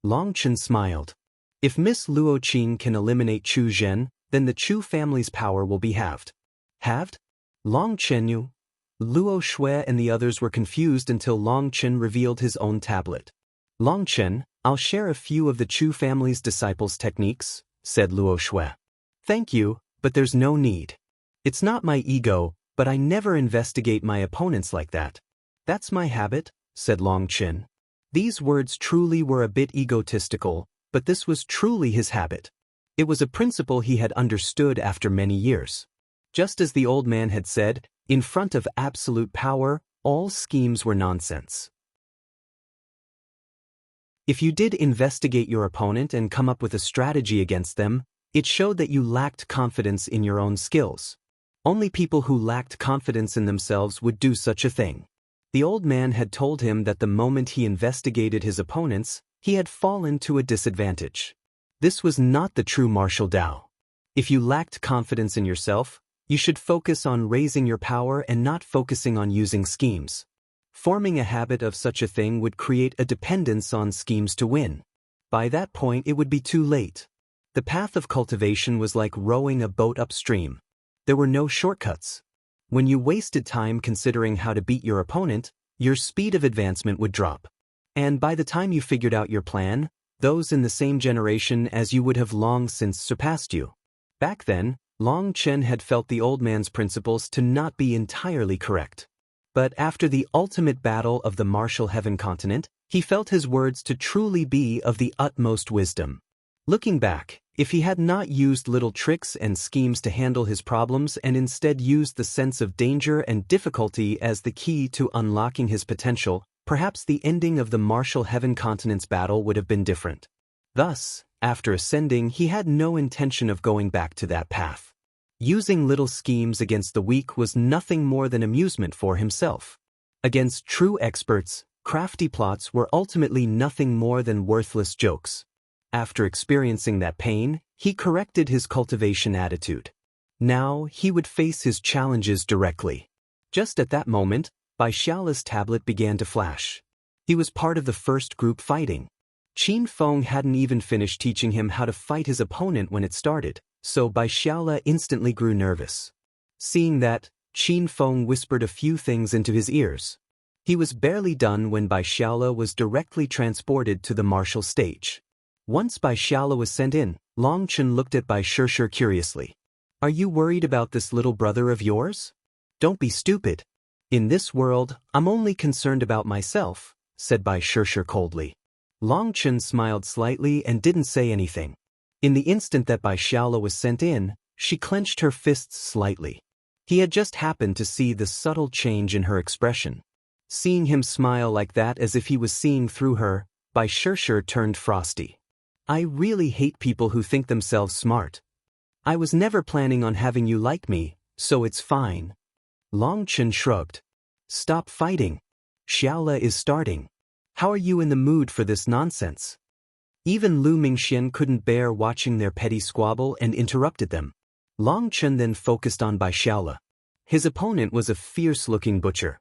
Long Chen smiled. If Miss Luo Qing can eliminate Chu Gan, then the Chu family's power will be halved. Halved? Long Chenyu? Luo Shui and the others were confused until Long Chen revealed his own tablet. Long Chen, I'll share a few of the Chu family's disciples' techniques, said Luo Shui. Thank you, but there's no need. It's not my ego, but I never investigate my opponents like that. That's my habit, said Long Chen. These words truly were a bit egotistical, but this was truly his habit. It was a principle he had understood after many years. Just as the old man had said, in front of absolute power, all schemes were nonsense. If you did investigate your opponent and come up with a strategy against them, it showed that you lacked confidence in your own skills. Only people who lacked confidence in themselves would do such a thing. The old man had told him that the moment he investigated his opponents, he had fallen to a disadvantage. This was not the true martial Dao. If you lacked confidence in yourself, you should focus on raising your power and not focusing on using schemes. Forming a habit of such a thing would create a dependence on schemes to win. By that point, it would be too late. The path of cultivation was like rowing a boat upstream. There were no shortcuts. When you wasted time considering how to beat your opponent, your speed of advancement would drop. And by the time you figured out your plan, those in the same generation as you would have long since surpassed you. Back then, Long Chen had felt the old man's principles to not be entirely correct. But after the ultimate battle of the martial heaven continent, he felt his words to truly be of the utmost wisdom. Looking back, if he had not used little tricks and schemes to handle his problems and instead used the sense of danger and difficulty as the key to unlocking his potential, perhaps the ending of the martial heaven continent's battle would have been different. Thus, after ascending, he had no intention of going back to that path. Using little schemes against the weak was nothing more than amusement for himself. Against true experts, crafty plots were ultimately nothing more than worthless jokes. After experiencing that pain, he corrected his cultivation attitude. Now, he would face his challenges directly. Just at that moment, Bai Xiaole's tablet began to flash. He was part of the first group fighting. Feng hadn't even finished teaching him how to fight his opponent when it started, so Bai Xiaole instantly grew nervous. Seeing that, Feng whispered a few things into his ears. He was barely done when Bai Xiaole was directly transported to the martial stage. Once Bai Xiaole was sent in, Long Chen looked at Bai Shishi curiously. Are you worried about this little brother of yours? Don't be stupid. In this world, I'm only concerned about myself, said Bai Shishi coldly. Long Chen smiled slightly and didn't say anything. In the instant that Bai Xiaole was sent in, she clenched her fists slightly. He had just happened to see the subtle change in her expression. Seeing him smile like that as if he was seeing through her, Bai Shishi turned frosty. I really hate people who think themselves smart. I was never planning on having you like me, so it's fine. Long Chen shrugged. Stop fighting. Xiaole is starting. How are you in the mood for this nonsense? Even Lu Mingxian couldn't bear watching their petty squabble and interrupted them. Long Chen then focused on Bai Xiaole. His opponent was a fierce-looking butcher.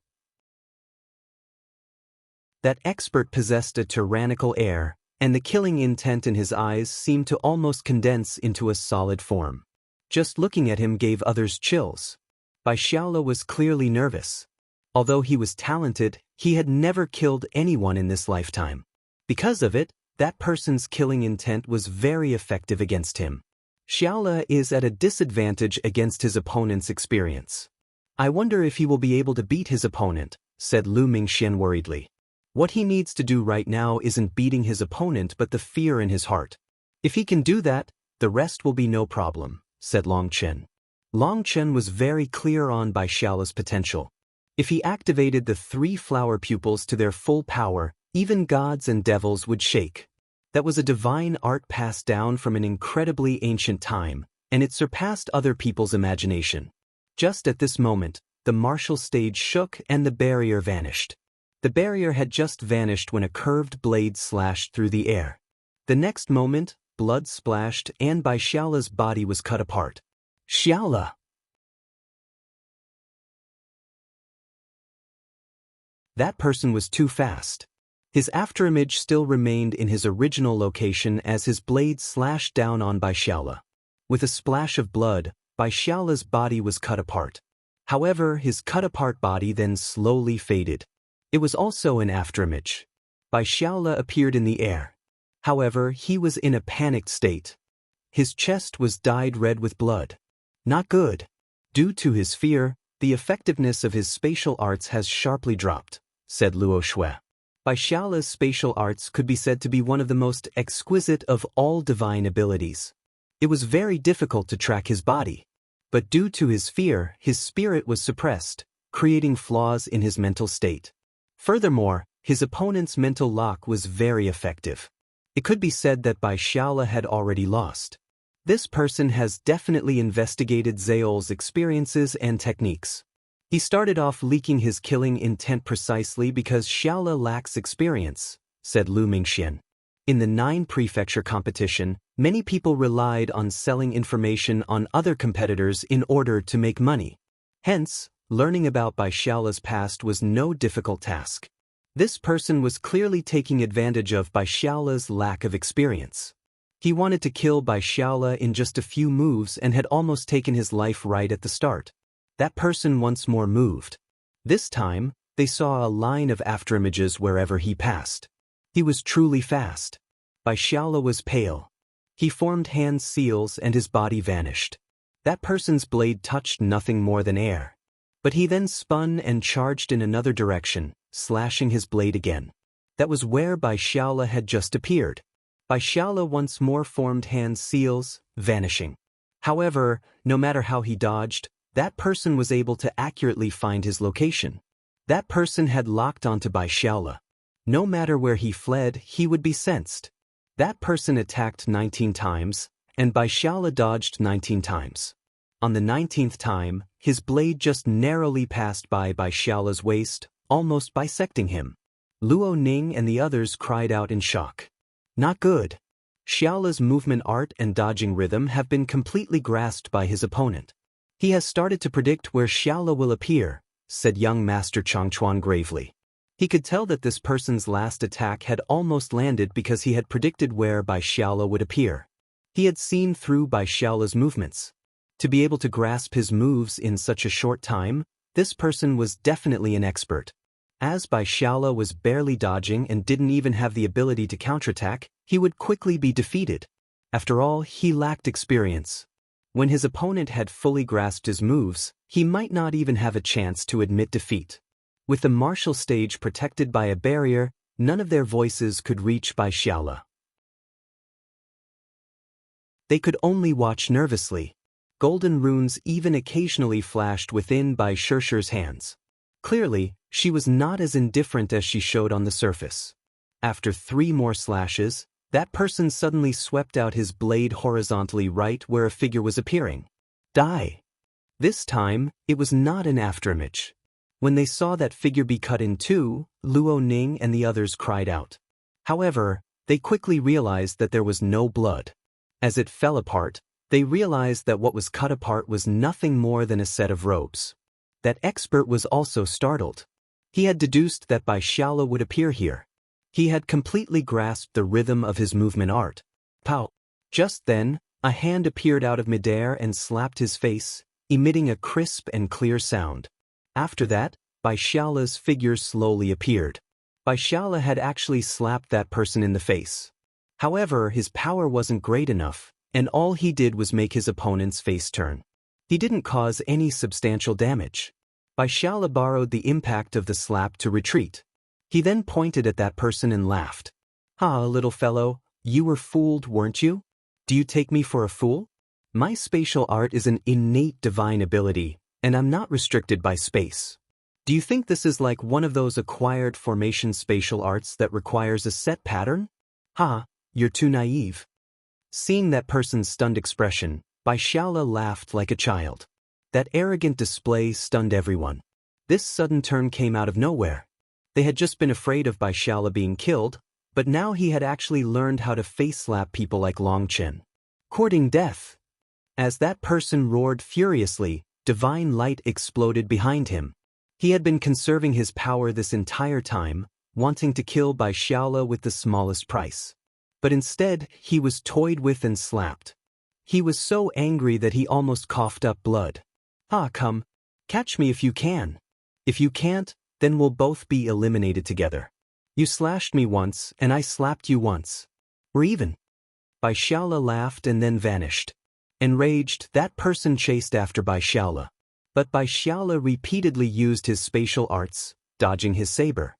That expert possessed a tyrannical air, and the killing intent in his eyes seemed to almost condense into a solid form. Just looking at him gave others chills. Bai Xiaole was clearly nervous. Although he was talented, he had never killed anyone in this lifetime. Because of it, that person's killing intent was very effective against him. Xiaole is at a disadvantage against his opponent's experience. I wonder if he will be able to beat his opponent, said Lu Mingxian worriedly. What he needs to do right now isn't beating his opponent but the fear in his heart. If he can do that, the rest will be no problem, said Long Chen. Long Chen was very clear on Bai Xiaole's potential. If he activated the 3 flower pupils to their full power, even gods and devils would shake. That was a divine art passed down from an incredibly ancient time, and it surpassed other people's imagination. Just at this moment, the martial stage shook and the barrier vanished. The barrier had just vanished when a curved blade slashed through the air. The next moment, blood splashed and Bai Xiaole's body was cut apart. Xiaole! That person was too fast. His afterimage still remained in his original location as his blade slashed down on Bai Xiaole. With a splash of blood, Bai Xiaole's body was cut apart. However, his cut-apart body then slowly faded. It was also an afterimage. Bai Xiaole appeared in the air. However, he was in a panicked state. His chest was dyed red with blood. Not good. Due to his fear, the effectiveness of his spatial arts has sharply dropped, said Luo Shui. Bai Xiaole's spatial arts could be said to be one of the most exquisite of all divine abilities. It was very difficult to track his body. But due to his fear, his spirit was suppressed, creating flaws in his mental state. Furthermore, his opponent's mental lock was very effective. It could be said that Bai Xiaole had already lost. This person has definitely investigated Xiaole's experiences and techniques. He started off leaking his killing intent precisely because Xiaole lacks experience, said Lu Mingxian. In the 9 prefecture competition, many people relied on selling information on other competitors in order to make money. Hence, learning about Bai Xiaole's past was no difficult task. This person was clearly taking advantage of Bai Xiaole's lack of experience. He wanted to kill Bai Xiaole in just a few moves and had almost taken his life right at the start. That person once more moved. This time, they saw a line of afterimages wherever he passed. He was truly fast. Bai Xiaole was pale. He formed hand seals and his body vanished. That person's blade touched nothing more than air. But he then spun and charged in another direction, slashing his blade again. That was where Bai Xiaole had just appeared. Bai Xiaole once more formed hand seals, vanishing. However, no matter how he dodged, that person was able to accurately find his location. That person had locked onto Bai Xiaole. No matter where he fled, he would be sensed. That person attacked 19 times, and Bai Xiaole dodged 19 times. On the 19th time, his blade just narrowly passed by Bai Xiaole's waist, almost bisecting him. Luo Ning and the others cried out in shock. Not good. Xiaole's movement art and dodging rhythm have been completely grasped by his opponent. He has started to predict where Xiaole will appear, said young Master Changchuan gravely. He could tell that this person's last attack had almost landed because he had predicted where Bai Xiaole would appear. He had seen through Bai Xiaole's movements. To be able to grasp his moves in such a short time, this person was definitely an expert. As Bai Xiaole was barely dodging and didn't even have the ability to counterattack, he would quickly be defeated. After all, he lacked experience. When his opponent had fully grasped his moves, he might not even have a chance to admit defeat. With the martial stage protected by a barrier, none of their voices could reach Bai Xiaole. They could only watch nervously. Golden runes even occasionally flashed within Bai Shishir's hands. Clearly, she was not as indifferent as she showed on the surface. After 3 more slashes, that person suddenly swept out his blade horizontally right where a figure was appearing. Die! This time, it was not an afterimage. When they saw that figure be cut in 2, Luo Ning and the others cried out. However, They quickly realized that there was no blood. As it fell apart, they realized that what was cut apart was nothing more than a set of robes. That expert was also startled. He had deduced that Xiaole would appear here. He had completely grasped the rhythm of his movement art. Pow! Just then, a hand appeared out of midair and slapped his face, emitting a crisp and clear sound. After that, Xiaole's figure slowly appeared. Xiaole had actually slapped that person in the face. However, his power wasn't great enough, and all he did was make his opponent's face turn. He didn't cause any substantial damage. Xiaole borrowed the impact of the slap to retreat. He then pointed at that person and laughed. "Ha, little fellow, you were fooled, weren't you? Do you take me for a fool? My spatial art is an innate divine ability, and I'm not restricted by space. Do you think this is like one of those acquired formation spatial arts that requires a set pattern? Ha, you're too naive." Seeing that person's stunned expression, Xiaole laughed like a child. That arrogant display stunned everyone. This sudden turn came out of nowhere. They had just been afraid of Xiaole being killed, but now he had actually learned how to face-slap people like Long Chen. Courting death. As that person roared furiously, divine light exploded behind him. He had been conserving his power this entire time, wanting to kill Xiaole with the smallest price. But instead, he was toyed with and slapped. He was so angry that he almost coughed up blood. "Ah, come. Catch me if you can. If you can't, then we'll both be eliminated together. You slashed me once, and I slapped you once. We're even." Xiaole laughed and then vanished. Enraged, that person chased after Xiaole. But Xiaole repeatedly used his spatial arts, dodging his saber.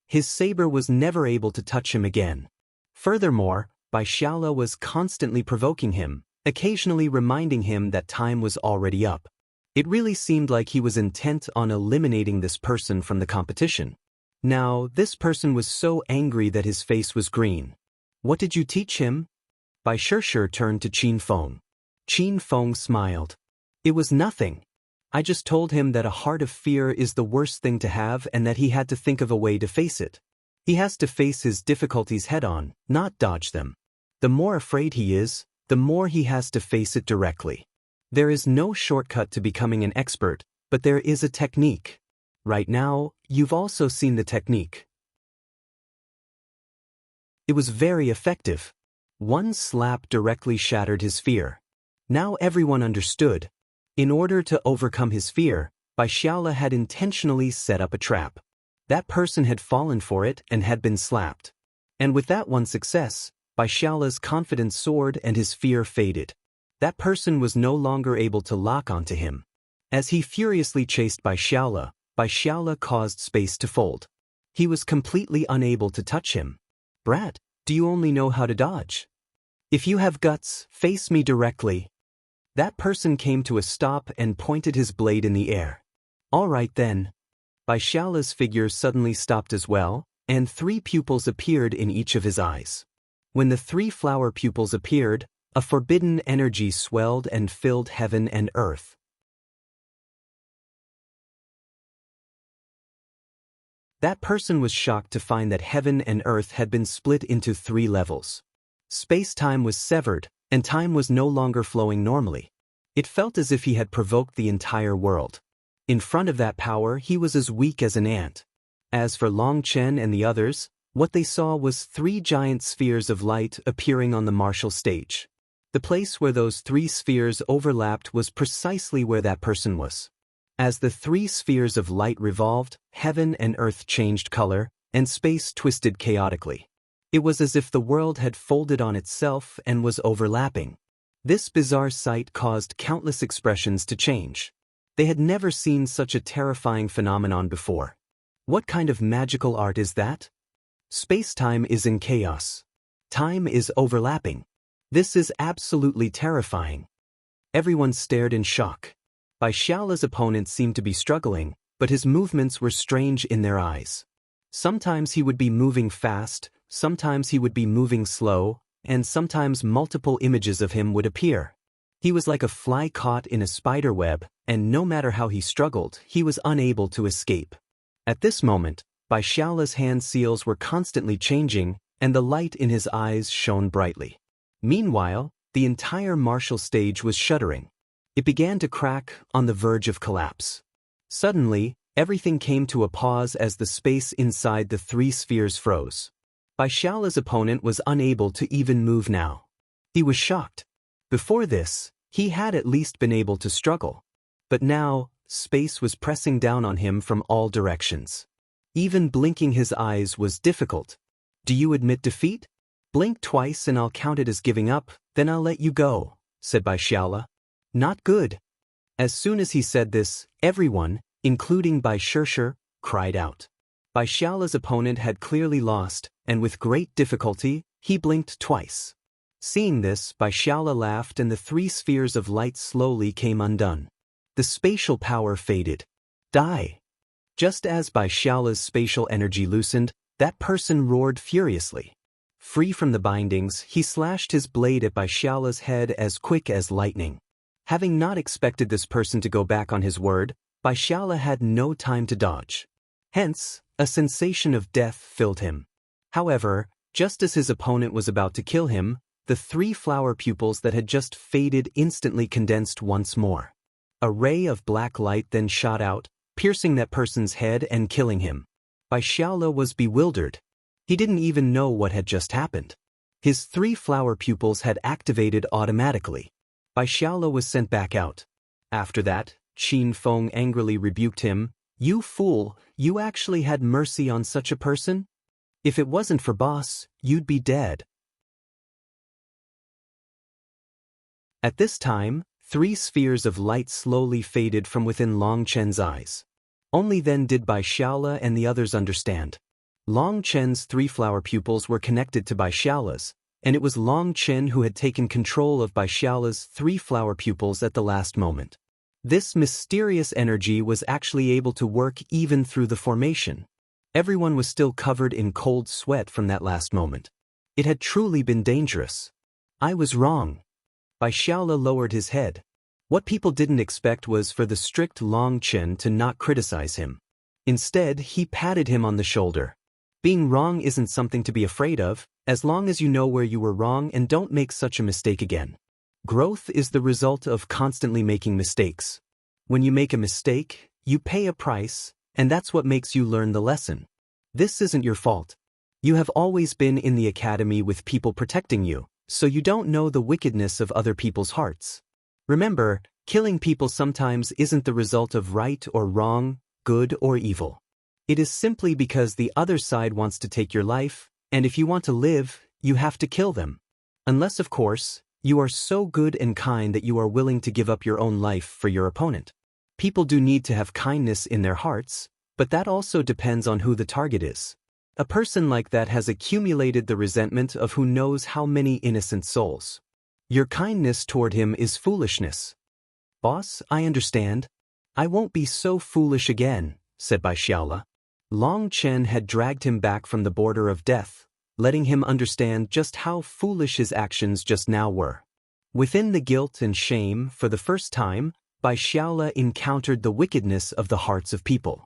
His saber was never able to touch him again. Furthermore, Xiaole was constantly provoking him, occasionally reminding him that time was already up. It really seemed like he was intent on eliminating this person from the competition. Now, this person was so angry that his face was green. "What did you teach him?" Shishi turned to Feng. Feng smiled. "It was nothing. I just told him that a heart of fear is the worst thing to have and that he had to think of a way to face it. He has to face his difficulties head-on, not dodge them. The more afraid he is, the more he has to face it directly. There is no shortcut to becoming an expert, but there is a technique. Right now, you've also seen the technique. It was very effective. One slap directly shattered his fear. Now everyone understood. In order to overcome his fear, Xiaole had intentionally set up a trap. That person had fallen for it and had been slapped. And with that one success, Xiaole's confidence soared and his fear faded. That person was no longer able to lock onto him. As he furiously chased Xiaole caused space to fold. He was completely unable to touch him. "Brat, do you only know how to dodge? If you have guts, face me directly." That person came to a stop and pointed his blade in the air. "All right then." Xiaole's figure suddenly stopped as well, and 3 pupils appeared in each of his eyes. When the 3 flower pupils appeared, a forbidden energy swelled and filled heaven and earth. That person was shocked to find that heaven and earth had been split into 3 levels. Space-time was severed, and time was no longer flowing normally. It felt as if he had provoked the entire world. In front of that power, he was as weak as an ant. As for Long Chen and the others, what they saw was 3 giant spheres of light appearing on the martial stage. The place where those 3 spheres overlapped was precisely where that person was. As the 3 spheres of light revolved, heaven and earth changed color, and space twisted chaotically. It was as if the world had folded on itself and was overlapping. This bizarre sight caused countless expressions to change. They had never seen such a terrifying phenomenon before. What kind of magical art is that? Space-time is in chaos. Time is overlapping. This is absolutely terrifying. Everyone stared in shock. Xiaole's opponent seemed to be struggling, but his movements were strange in their eyes. Sometimes he would be moving fast, sometimes he would be moving slow, and sometimes multiple images of him would appear. He was like a fly caught in a spider web, and no matter how he struggled, he was unable to escape. At this moment, Xiaole's hand seals were constantly changing, and the light in his eyes shone brightly. Meanwhile, the entire martial stage was shuddering. It began to crack, on the verge of collapse. Suddenly, everything came to a pause as the space inside the three spheres froze. Xiaole's opponent was unable to even move now. He was shocked. Before this, he had at least been able to struggle. But now, space was pressing down on him from all directions. Even blinking his eyes was difficult. "Do you admit defeat? Blink twice and I'll count it as giving up, then I'll let you go," said Xiaole. "Not good." As soon as he said this, everyone, including Shishi, cried out. Xiaole's opponent had clearly lost, and with great difficulty, he blinked twice. Seeing this, Xiaole laughed and the three spheres of light slowly came undone. The spatial power faded. Die! Just as Xiaole's spatial energy loosened, that person roared furiously. Free from the bindings, he slashed his blade at Xiaole's head as quick as lightning. Having not expected this person to go back on his word, Xiaole had no time to dodge. Hence, a sensation of death filled him. However, just as his opponent was about to kill him, the three flower pupils that had just faded instantly condensed once more. A ray of black light then shot out, piercing that person's head and killing him. Xiaole was bewildered. He didn't even know what had just happened. His three flower pupils had activated automatically. Xiaole was sent back out. After that, Feng angrily rebuked him. "You fool, you actually had mercy on such a person? If it wasn't for boss, you'd be dead." At this time, three spheres of light slowly faded from within Long Chen's eyes. Only then did Xiaole and the others understand. Long Chen's three flower pupils were connected to Xiaole's, and it was Long Chen who had taken control of Xiaole's three flower pupils at the last moment. This mysterious energy was actually able to work even through the formation. Everyone was still covered in cold sweat from that last moment. It had truly been dangerous. "I was wrong." Xiaole lowered his head. What people didn't expect was for the strict Long Chen to not criticize him. Instead, he patted him on the shoulder. Being wrong isn't something to be afraid of, as long as you know where you were wrong and don't make such a mistake again. Growth is the result of constantly making mistakes. When you make a mistake, you pay a price, and that's what makes you learn the lesson. This isn't your fault. You have always been in the academy with people protecting you, so you don't know the wickedness of other people's hearts. Remember, killing people sometimes isn't the result of right or wrong, good or evil. It is simply because the other side wants to take your life, and if you want to live, you have to kill them. Unless, of course, you are so good and kind that you are willing to give up your own life for your opponent. People do need to have kindness in their hearts, but that also depends on who the target is. A person like that has accumulated the resentment of who knows how many innocent souls. Your kindness toward him is foolishness. "Boss, I understand. I won't be so foolish again," said Xiaole. Long Chen had dragged him back from the border of death, letting him understand just how foolish his actions just now were. Within the guilt and shame, for the first time, Xiaole encountered the wickedness of the hearts of people.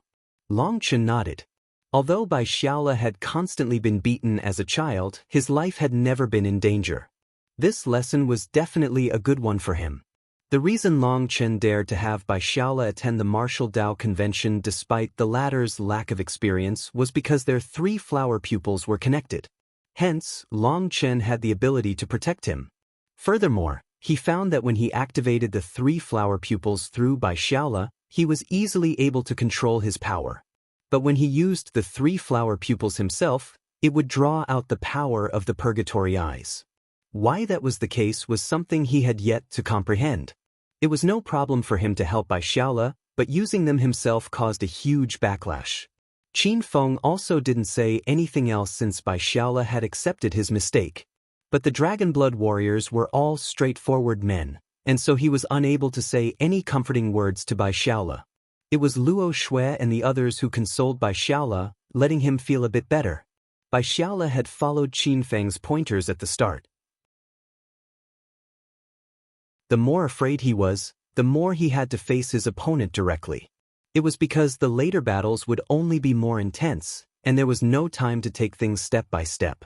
Long Chen nodded. Although Xiaole had constantly been beaten as a child, his life had never been in danger. This lesson was definitely a good one for him. The reason Long Chen dared to have Xiaole attend the Martial Dao convention despite the latter's lack of experience was because their three flower pupils were connected. Hence, Long Chen had the ability to protect him. Furthermore, he found that when he activated the three flower pupils through Xiaole, he was easily able to control his power. But when he used the three flower pupils himself, it would draw out the power of the purgatory eyes. Why that was the case was something he had yet to comprehend. It was no problem for him to help Xiaole, but using them himself caused a huge backlash. Feng also didn't say anything else since Xiaole had accepted his mistake. But the Dragonblood warriors were all straightforward men, and so he was unable to say any comforting words to Xiaole. It was Luo Shui and the others who consoled Xiaole, letting him feel a bit better. Xiaole had followed Feng's pointers at the start. The more afraid he was, the more he had to face his opponent directly. It was because the later battles would only be more intense, and there was no time to take things step by step.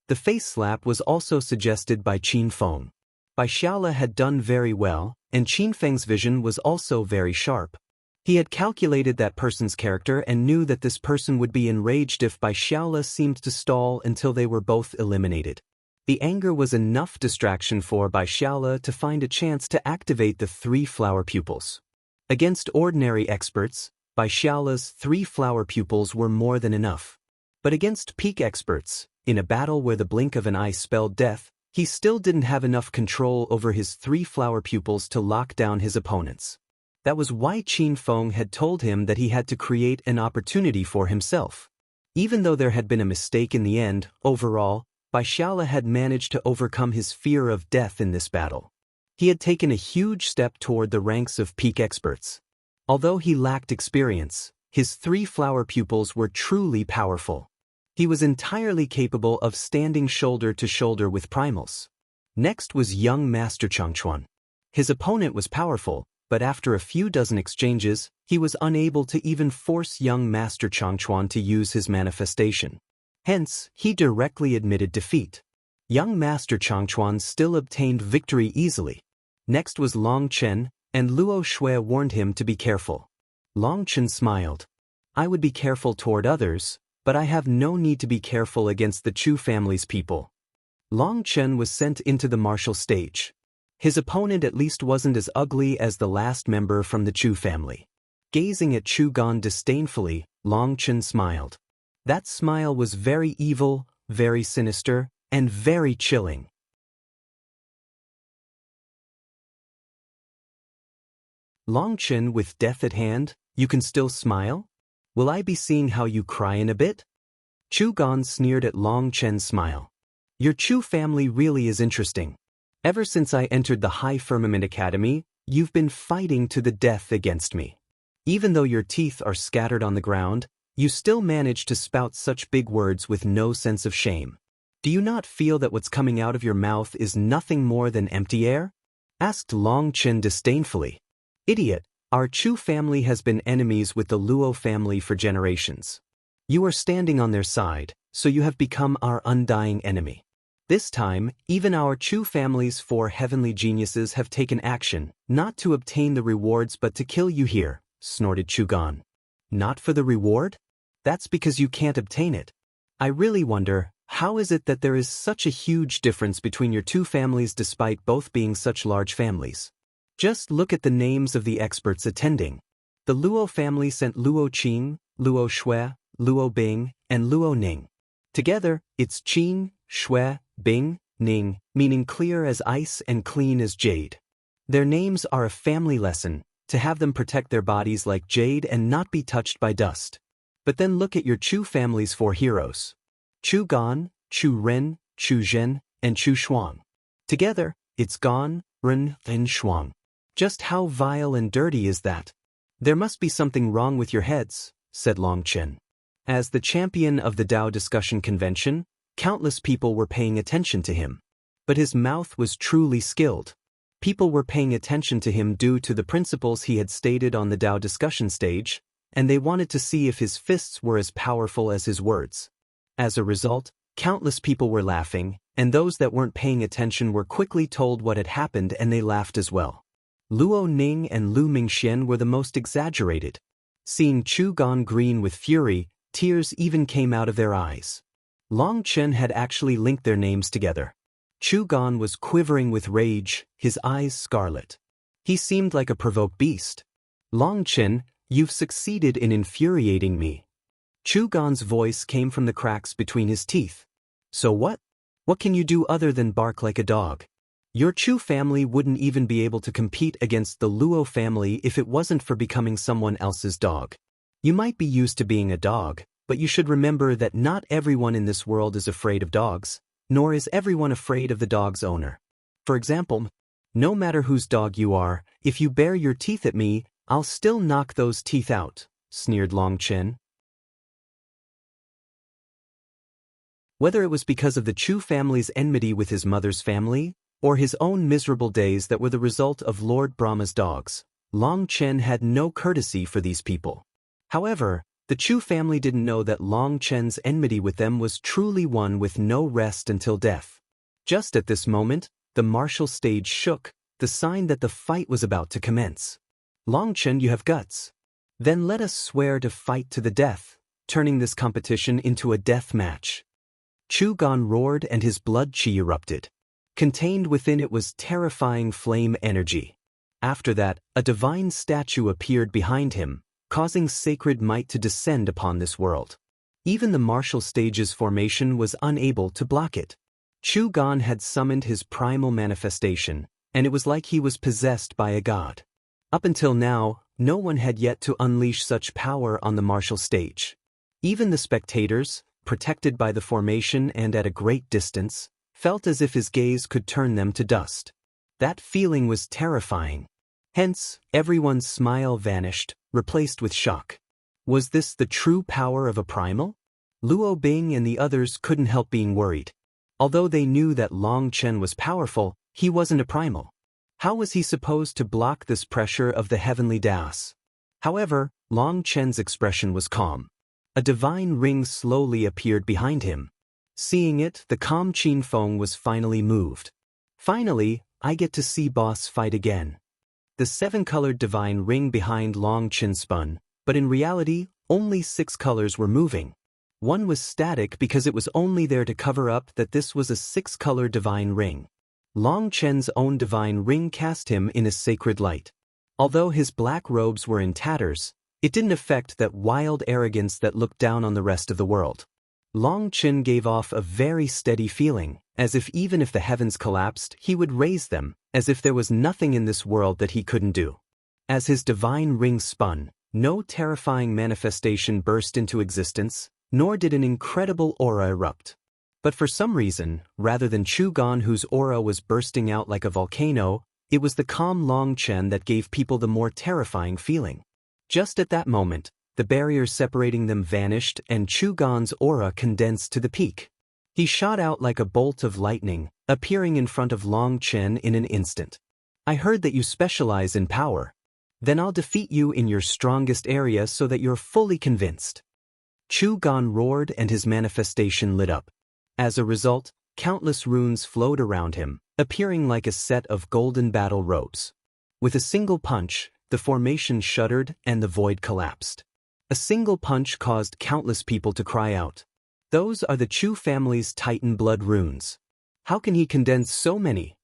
The face slap was also suggested by Qin Feng. Bai Xiaole had done very well, and Qin Feng's vision was also very sharp. He had calculated that person's character and knew that this person would be enraged if Bai Xiaole seemed to stall until they were both eliminated. The anger was enough distraction for Bai Xiaole to find a chance to activate the 3 flower pupils. Against ordinary experts, Bai Xiaole's 3 flower pupils were more than enough. But against peak experts, in a battle where the blink of an eye spelled death, he still didn't have enough control over his 3 flower pupils to lock down his opponents. That was why Qin Feng had told him that he had to create an opportunity for himself. Even though there had been a mistake in the end, overall, Bai Xiaole had managed to overcome his fear of death in this battle. He had taken a huge step toward the ranks of peak experts. Although he lacked experience, his 3 flower pupils were truly powerful. He was entirely capable of standing shoulder to shoulder with primals. Next was young Master Changquan. His opponent was powerful, but after a few dozen exchanges, he was unable to even force young Master Changquan to use his manifestation. Hence, he directly admitted defeat. Young Master Changquan still obtained victory easily. Next was Long Chen, and Luo Shui warned him to be careful. Long Chen smiled. I would be careful toward others, but I have no need to be careful against the Chu family's people. Long Chen was sent into the martial stage. His opponent at least wasn't as ugly as the last member from the Chu family. Gazing at Chu Gan disdainfully, Long Chen smiled. That smile was very evil, very sinister, and very chilling. Long Chen, with death at hand, you can still smile? Will I be seeing how you cry in a bit? Chu Gan sneered at Long Chen's smile. Your Chu family really is interesting. Ever since I entered the High Firmament Academy, you've been fighting to the death against me. Even though your teeth are scattered on the ground, you still manage to spout such big words with no sense of shame. Do you not feel that what's coming out of your mouth is nothing more than empty air? Asked Long Chen disdainfully. Idiot, our Chu family has been enemies with the Luo family for generations. You are standing on their side, so you have become our undying enemy. This time, even our Chu family's 4 heavenly geniuses have taken action, not to obtain the rewards but to kill you here, snorted Chu Gan. Not for the reward? That's because you can't obtain it. I really wonder, how is it that there is such a huge difference between your 2 families despite both being such large families? Just look at the names of the experts attending. The Luo family sent Luo Qing, Luo Shui, Luo Bing, and Luo Ning. Together, it's Qing, Shui, Bing, Ning, meaning clear as ice and clean as jade. Their names are a family lesson, to have them protect their bodies like jade and not be touched by dust. But then look at your Chu family's 4 heroes. Chu Gan, Chu Ren, Chu Zhen, and Chu Shuang. Together, it's Gan, Ren, and Shuang. Just how vile and dirty is that? There must be something wrong with your heads, said Long Chen. As the champion of the Dao Discussion Convention, countless people were paying attention to him. But his mouth was truly skilled. People were paying attention to him due to the principles he had stated on the Dao discussion stage, and they wanted to see if his fists were as powerful as his words. As a result, countless people were laughing, and those that weren't paying attention were quickly told what had happened and they laughed as well. Luo Ning and Lu Mingxian were the most exaggerated. Seeing Chu Gan green with fury, tears even came out of their eyes. Long Chen had actually linked their names together. Chu Gan was quivering with rage, his eyes scarlet. He seemed like a provoked beast. Long Chen, you've succeeded in infuriating me. Chu Gan's voice came from the cracks between his teeth. So what? What can you do other than bark like a dog? Your Chu family wouldn't even be able to compete against the Luo family if it wasn't for becoming someone else's dog. You might be used to being a dog, but you should remember that not everyone in this world is afraid of dogs, nor is everyone afraid of the dog's owner. For example, no matter whose dog you are, if you bare your teeth at me, I'll still knock those teeth out, sneered Long Chen. Whether it was because of the Chu family's enmity with his mother's family, or his own miserable days that were the result of Lord Brahma's dogs, Long Chen had no courtesy for these people. However, The Chu family didn't know that Long Chen's enmity with them was truly one with no rest until death. Just at this moment, the martial stage shook, the sign that the fight was about to commence. Long Chen, you have guts. Then let us swear to fight to the death, turning this competition into a death match. Chu Gan roared and his blood chi erupted. Contained within it was terrifying flame energy. After that, a divine statue appeared behind him, causing sacred might to descend upon this world. Even the martial stage's formation was unable to block it. Chu Gan had summoned his primal manifestation, and it was like he was possessed by a god. Up until now, no one had yet to unleash such power on the martial stage. Even the spectators, protected by the formation and at a great distance, felt as if his gaze could turn them to dust. That feeling was terrifying. Hence, everyone's smile vanished, replaced with shock. Was this the true power of a primal? Luo Bing and the others couldn't help being worried. Although they knew that Long Chen was powerful, he wasn't a primal. How was he supposed to block this pressure of the heavenly Daos? However, Long Chen's expression was calm. A divine ring slowly appeared behind him. Seeing it, the calm Qin Feng was finally moved. Finally, I get to see boss fight again. The 7-colored divine ring behind Long Chen spun, but in reality, only 6 colors were moving. One was static because it was only there to cover up that this was a 6-color divine ring. Long Chen's own divine ring cast him in a sacred light. Although his black robes were in tatters, it didn't affect that wild arrogance that looked down on the rest of the world. Long Chen gave off a very steady feeling, as if even if the heavens collapsed, he would raise them, as if there was nothing in this world that he couldn't do. As his divine ring spun, no terrifying manifestation burst into existence, nor did an incredible aura erupt. But for some reason, rather than Chu Gan whose aura was bursting out like a volcano, it was the calm Long Chen that gave people the more terrifying feeling. Just at that moment, the barriers separating them vanished and Chu Gan's aura condensed to the peak. He shot out like a bolt of lightning, appearing in front of Long Chen in an instant. I heard that you specialize in power. Then I'll defeat you in your strongest area so that you're fully convinced. Chu Gan roared and his manifestation lit up. As a result, countless runes flowed around him, appearing like a set of golden battle robes. With a single punch, the formation shuddered and the void collapsed. A single punch caused countless people to cry out. Those are the Chu family's Titan blood runes. How can he condense so many?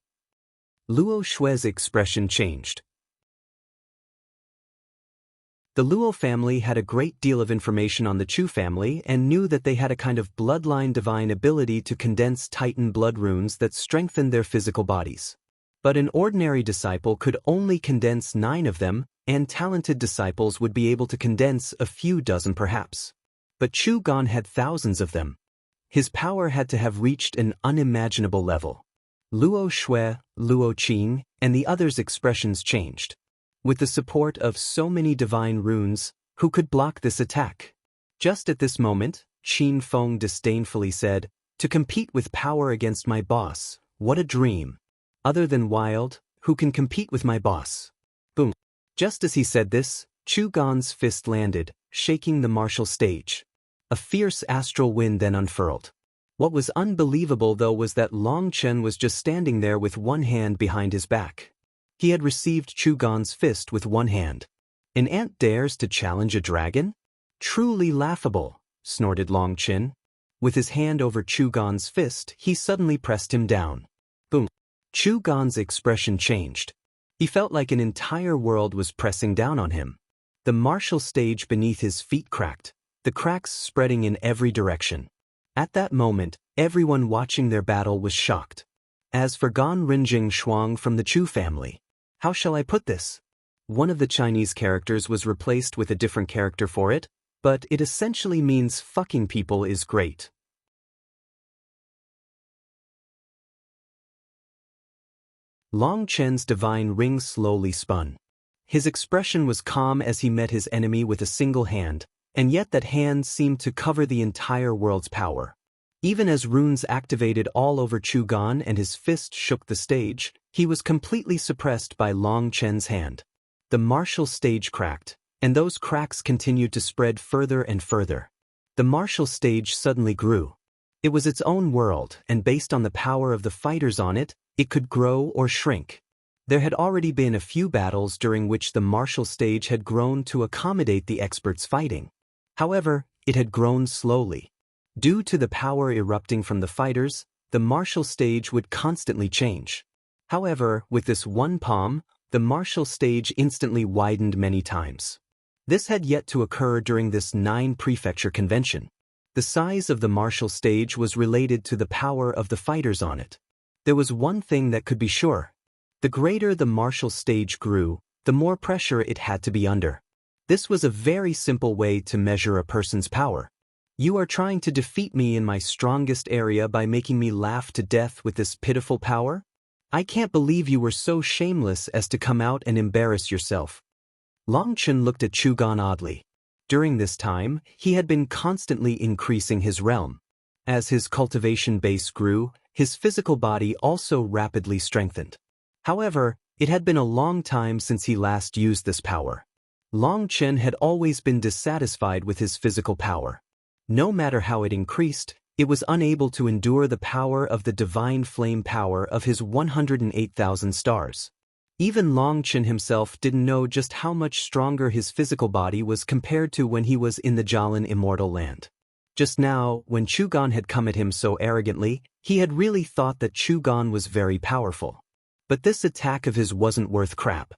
Luo Shui's expression changed. The Luo family had a great deal of information on the Chu family and knew that they had a kind of bloodline divine ability to condense Titan blood runes that strengthened their physical bodies. But an ordinary disciple could only condense 9 of them, and talented disciples would be able to condense a few dozen perhaps. But Chu Gan had thousands of them. His power had to have reached an unimaginable level. Luo Shui, Luo Qing, and the others' expressions changed. With the support of so many divine runes, who could block this attack? Just at this moment, Qin Feng disdainfully said, "To compete with power against my boss, what a dream. Other than wild, who can compete with my boss?" Boom. Just as he said this, Chu Gan's fist landed, shaking the martial stage. A fierce astral wind then unfurled. What was unbelievable though was that Long Chen was just standing there with one hand behind his back. He had received Chu Gan's fist with one hand. An ant dares to challenge a dragon? Truly laughable, snorted Long Chen. With his hand over Chu Gan's fist, he suddenly pressed him down. Boom. Chu Gan's expression changed. He felt like an entire world was pressing down on him. The martial stage beneath his feet cracked, the cracks spreading in every direction. At that moment, everyone watching their battle was shocked. As for Gan Rinjing Shuang from the Chu family, how shall I put this? One of the Chinese characters was replaced with a different character for it, but it essentially means fucking people is great. Long Chen's divine ring slowly spun. His expression was calm as he met his enemy with a single hand, and yet that hand seemed to cover the entire world's power. Even as runes activated all over Chu Gan and his fist shook the stage, he was completely suppressed by Long Chen's hand. The martial stage cracked, And those cracks continued to spread further and further. The martial stage suddenly grew. It was its own world, and based on the power of the fighters on it, it could grow or shrink. There had already been a few battles during which the martial stage had grown to accommodate the experts fighting. However, it had grown slowly. Due to the power erupting from the fighters, the martial stage would constantly change. However, with this one palm, the martial stage instantly widened many times. This had yet to occur during this 9-prefecture convention. The size of the martial stage was related to the power of the fighters on it. There was one thing that could be sure. The greater the martial stage grew, the more pressure it had to be under. This was a very simple way to measure a person's power. You are trying to defeat me in my strongest area by making me laugh to death with this pitiful power? I can't believe you were so shameless as to come out and embarrass yourself. Long Chen looked at Chu Gan oddly. During this time, he had been constantly increasing his realm. As his cultivation base grew, his physical body also rapidly strengthened. However, it had been a long time since he last used this power. Long Chen had always been dissatisfied with his physical power. No matter how it increased, it was unable to endure the power of the divine flame power of his 108,000 stars. Even Long Chen himself didn't know just how much stronger his physical body was compared to when he was in the Jialan Immortal Land. Just now, when Chu Gan had come at him so arrogantly, he had really thought that Chu Gan was very powerful. But this attack of his wasn't worth crap.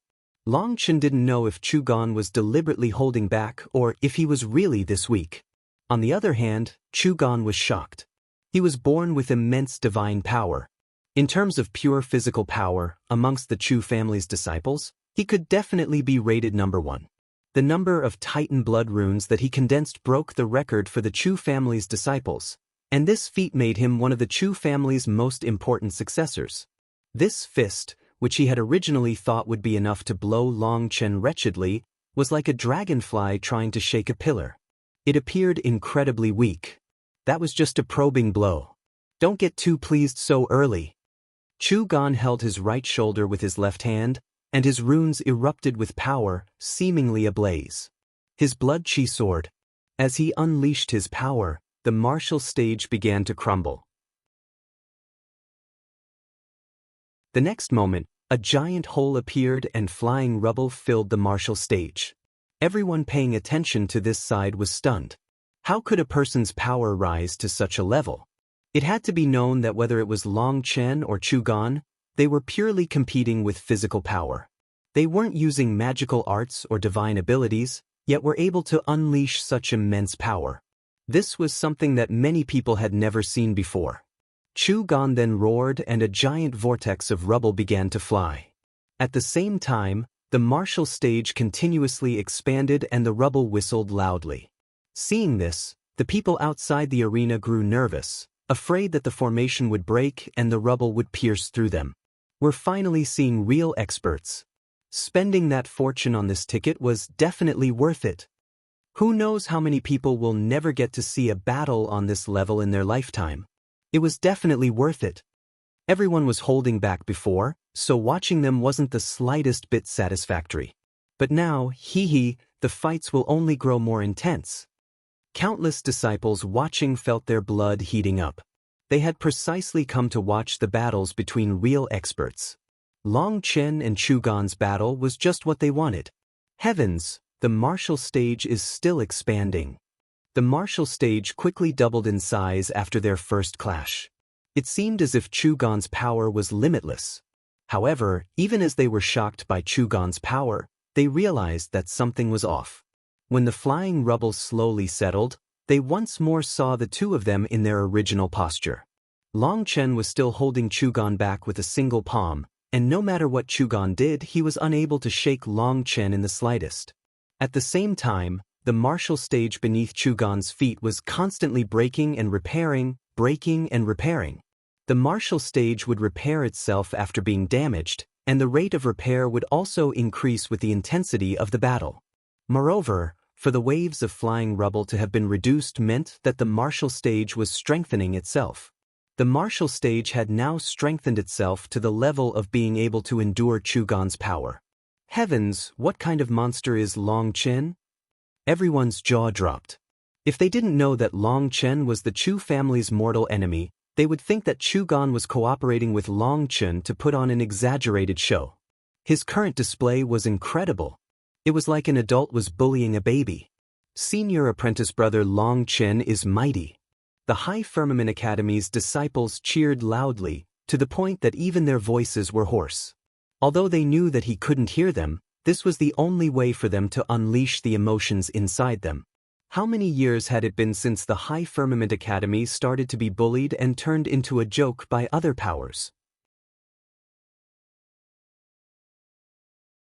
Long Chen didn't know if Chu Gan was deliberately holding back or if he was really this weak. On the other hand, Chu Gan was shocked. He was born with immense divine power. In terms of pure physical power, amongst the Chu family's disciples, he could definitely be rated number 1. The number of Titan blood runes that he condensed broke the record for the Chu family's disciples, and this feat made him one of the Chu family's most important successors. This fist, which he had originally thought would be enough to blow Long Chen wretchedly, was like a dragonfly trying to shake a pillar. It appeared incredibly weak. That was just a probing blow. Don't get too pleased so early. Chu Gan held his right shoulder with his left hand, and his runes erupted with power, seemingly ablaze. His blood chi soared. As he unleashed his power, the martial stage began to crumble. The next moment, a giant hole appeared and flying rubble filled the martial stage. Everyone paying attention to this side was stunned. How could a person's power rise to such a level? It had to be known that whether it was Long Chen or Chu Gan, they were purely competing with physical power. They weren't using magical arts or divine abilities, yet were able to unleash such immense power. This was something that many people had never seen before. Chu Gan then roared and a giant vortex of rubble began to fly. At the same time, the martial stage continuously expanded and the rubble whistled loudly. Seeing this, the people outside the arena grew nervous, afraid that the formation would break and the rubble would pierce through them. We're finally seeing real experts. Spending that fortune on this ticket was definitely worth it. Who knows how many people will never get to see a battle on this level in their lifetime. It was definitely worth it. Everyone was holding back before, so watching them wasn't the slightest bit satisfactory. But now, the fights will only grow more intense. Countless disciples watching felt their blood heating up. They had precisely come to watch the battles between real experts. Long Chen and Chu Gan's battle was just what they wanted. Heavens, the martial stage is still expanding. The martial stage quickly doubled in size after their first clash. It seemed as if Chu Gan's power was limitless. However, even as they were shocked by Chu Gan's power, they realized that something was off. When the flying rubble slowly settled, they once more saw the two of them in their original posture. Long Chen was still holding Chu Gan back with a single palm, and no matter what Chu Gan did, he was unable to shake Long Chen in the slightest. At the same time, the martial stage beneath Chu Gan's feet was constantly breaking and repairing, breaking and repairing. The martial stage would repair itself after being damaged, and the rate of repair would also increase with the intensity of the battle. Moreover, for the waves of flying rubble to have been reduced meant that the martial stage was strengthening itself. The martial stage had now strengthened itself to the level of being able to endure Chu Gan's power. Heavens, what kind of monster is Long Chen? Everyone's jaw dropped. If they didn't know that Long Chen was the Chu family's mortal enemy, they would think that Chu Gan was cooperating with Long Chen to put on an exaggerated show. His current display was incredible. It was like an adult was bullying a baby. Senior apprentice brother Long Chen is mighty. The High Firmament Academy's disciples cheered loudly, to the point that even their voices were hoarse. Although they knew that he couldn't hear them, this was the only way for them to unleash the emotions inside them. How many years had it been since the High Firmament Academy started to be bullied and turned into a joke by other powers?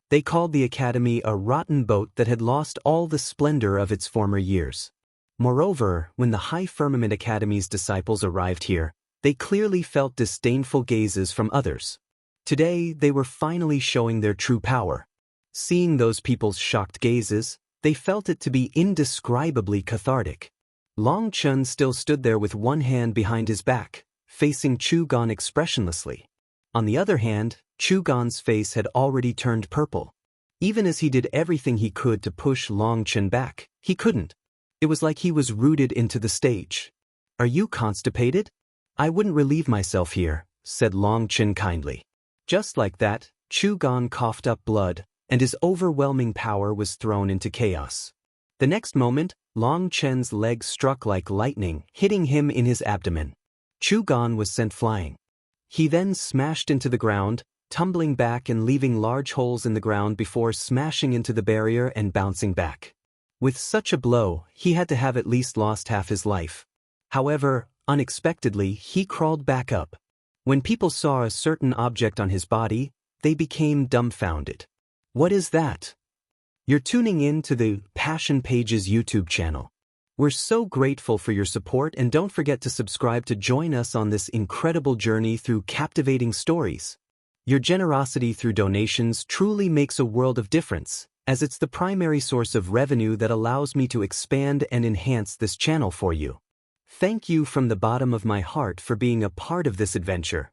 They called the academy a rotten boat that had lost all the splendor of its former years. Moreover, when the High Firmament Academy's disciples arrived here, they clearly felt disdainful gazes from others. Today, they were finally showing their true power. Seeing those people's shocked gazes, they felt it to be indescribably cathartic. Long Chen still stood there with one hand behind his back, facing Chu Gan expressionlessly. On the other hand, Chu Gan's face had already turned purple. Even as he did everything he could to push Long Chen back, he couldn't. It was like he was rooted into the stage. "Are you constipated? I wouldn't relieve myself here," said Long Chen kindly. Just like that, Chu Gan coughed up blood, and his overwhelming power was thrown into chaos. The next moment, Long Chen's leg struck like lightning, hitting him in his abdomen. Chu Gan was sent flying. He then smashed into the ground, tumbling back and leaving large holes in the ground before smashing into the barrier and bouncing back. With such a blow, he had to have at least lost half his life. However, unexpectedly, he crawled back up. When people saw a certain object on his body, they became dumbfounded. What is that? You're tuning in to the Passion Pages YouTube channel. We're so grateful for your support, and don't forget to subscribe to join us on this incredible journey through captivating stories. Your generosity through donations truly makes a world of difference, as it's the primary source of revenue that allows me to expand and enhance this channel for you. Thank you from the bottom of my heart for being a part of this adventure.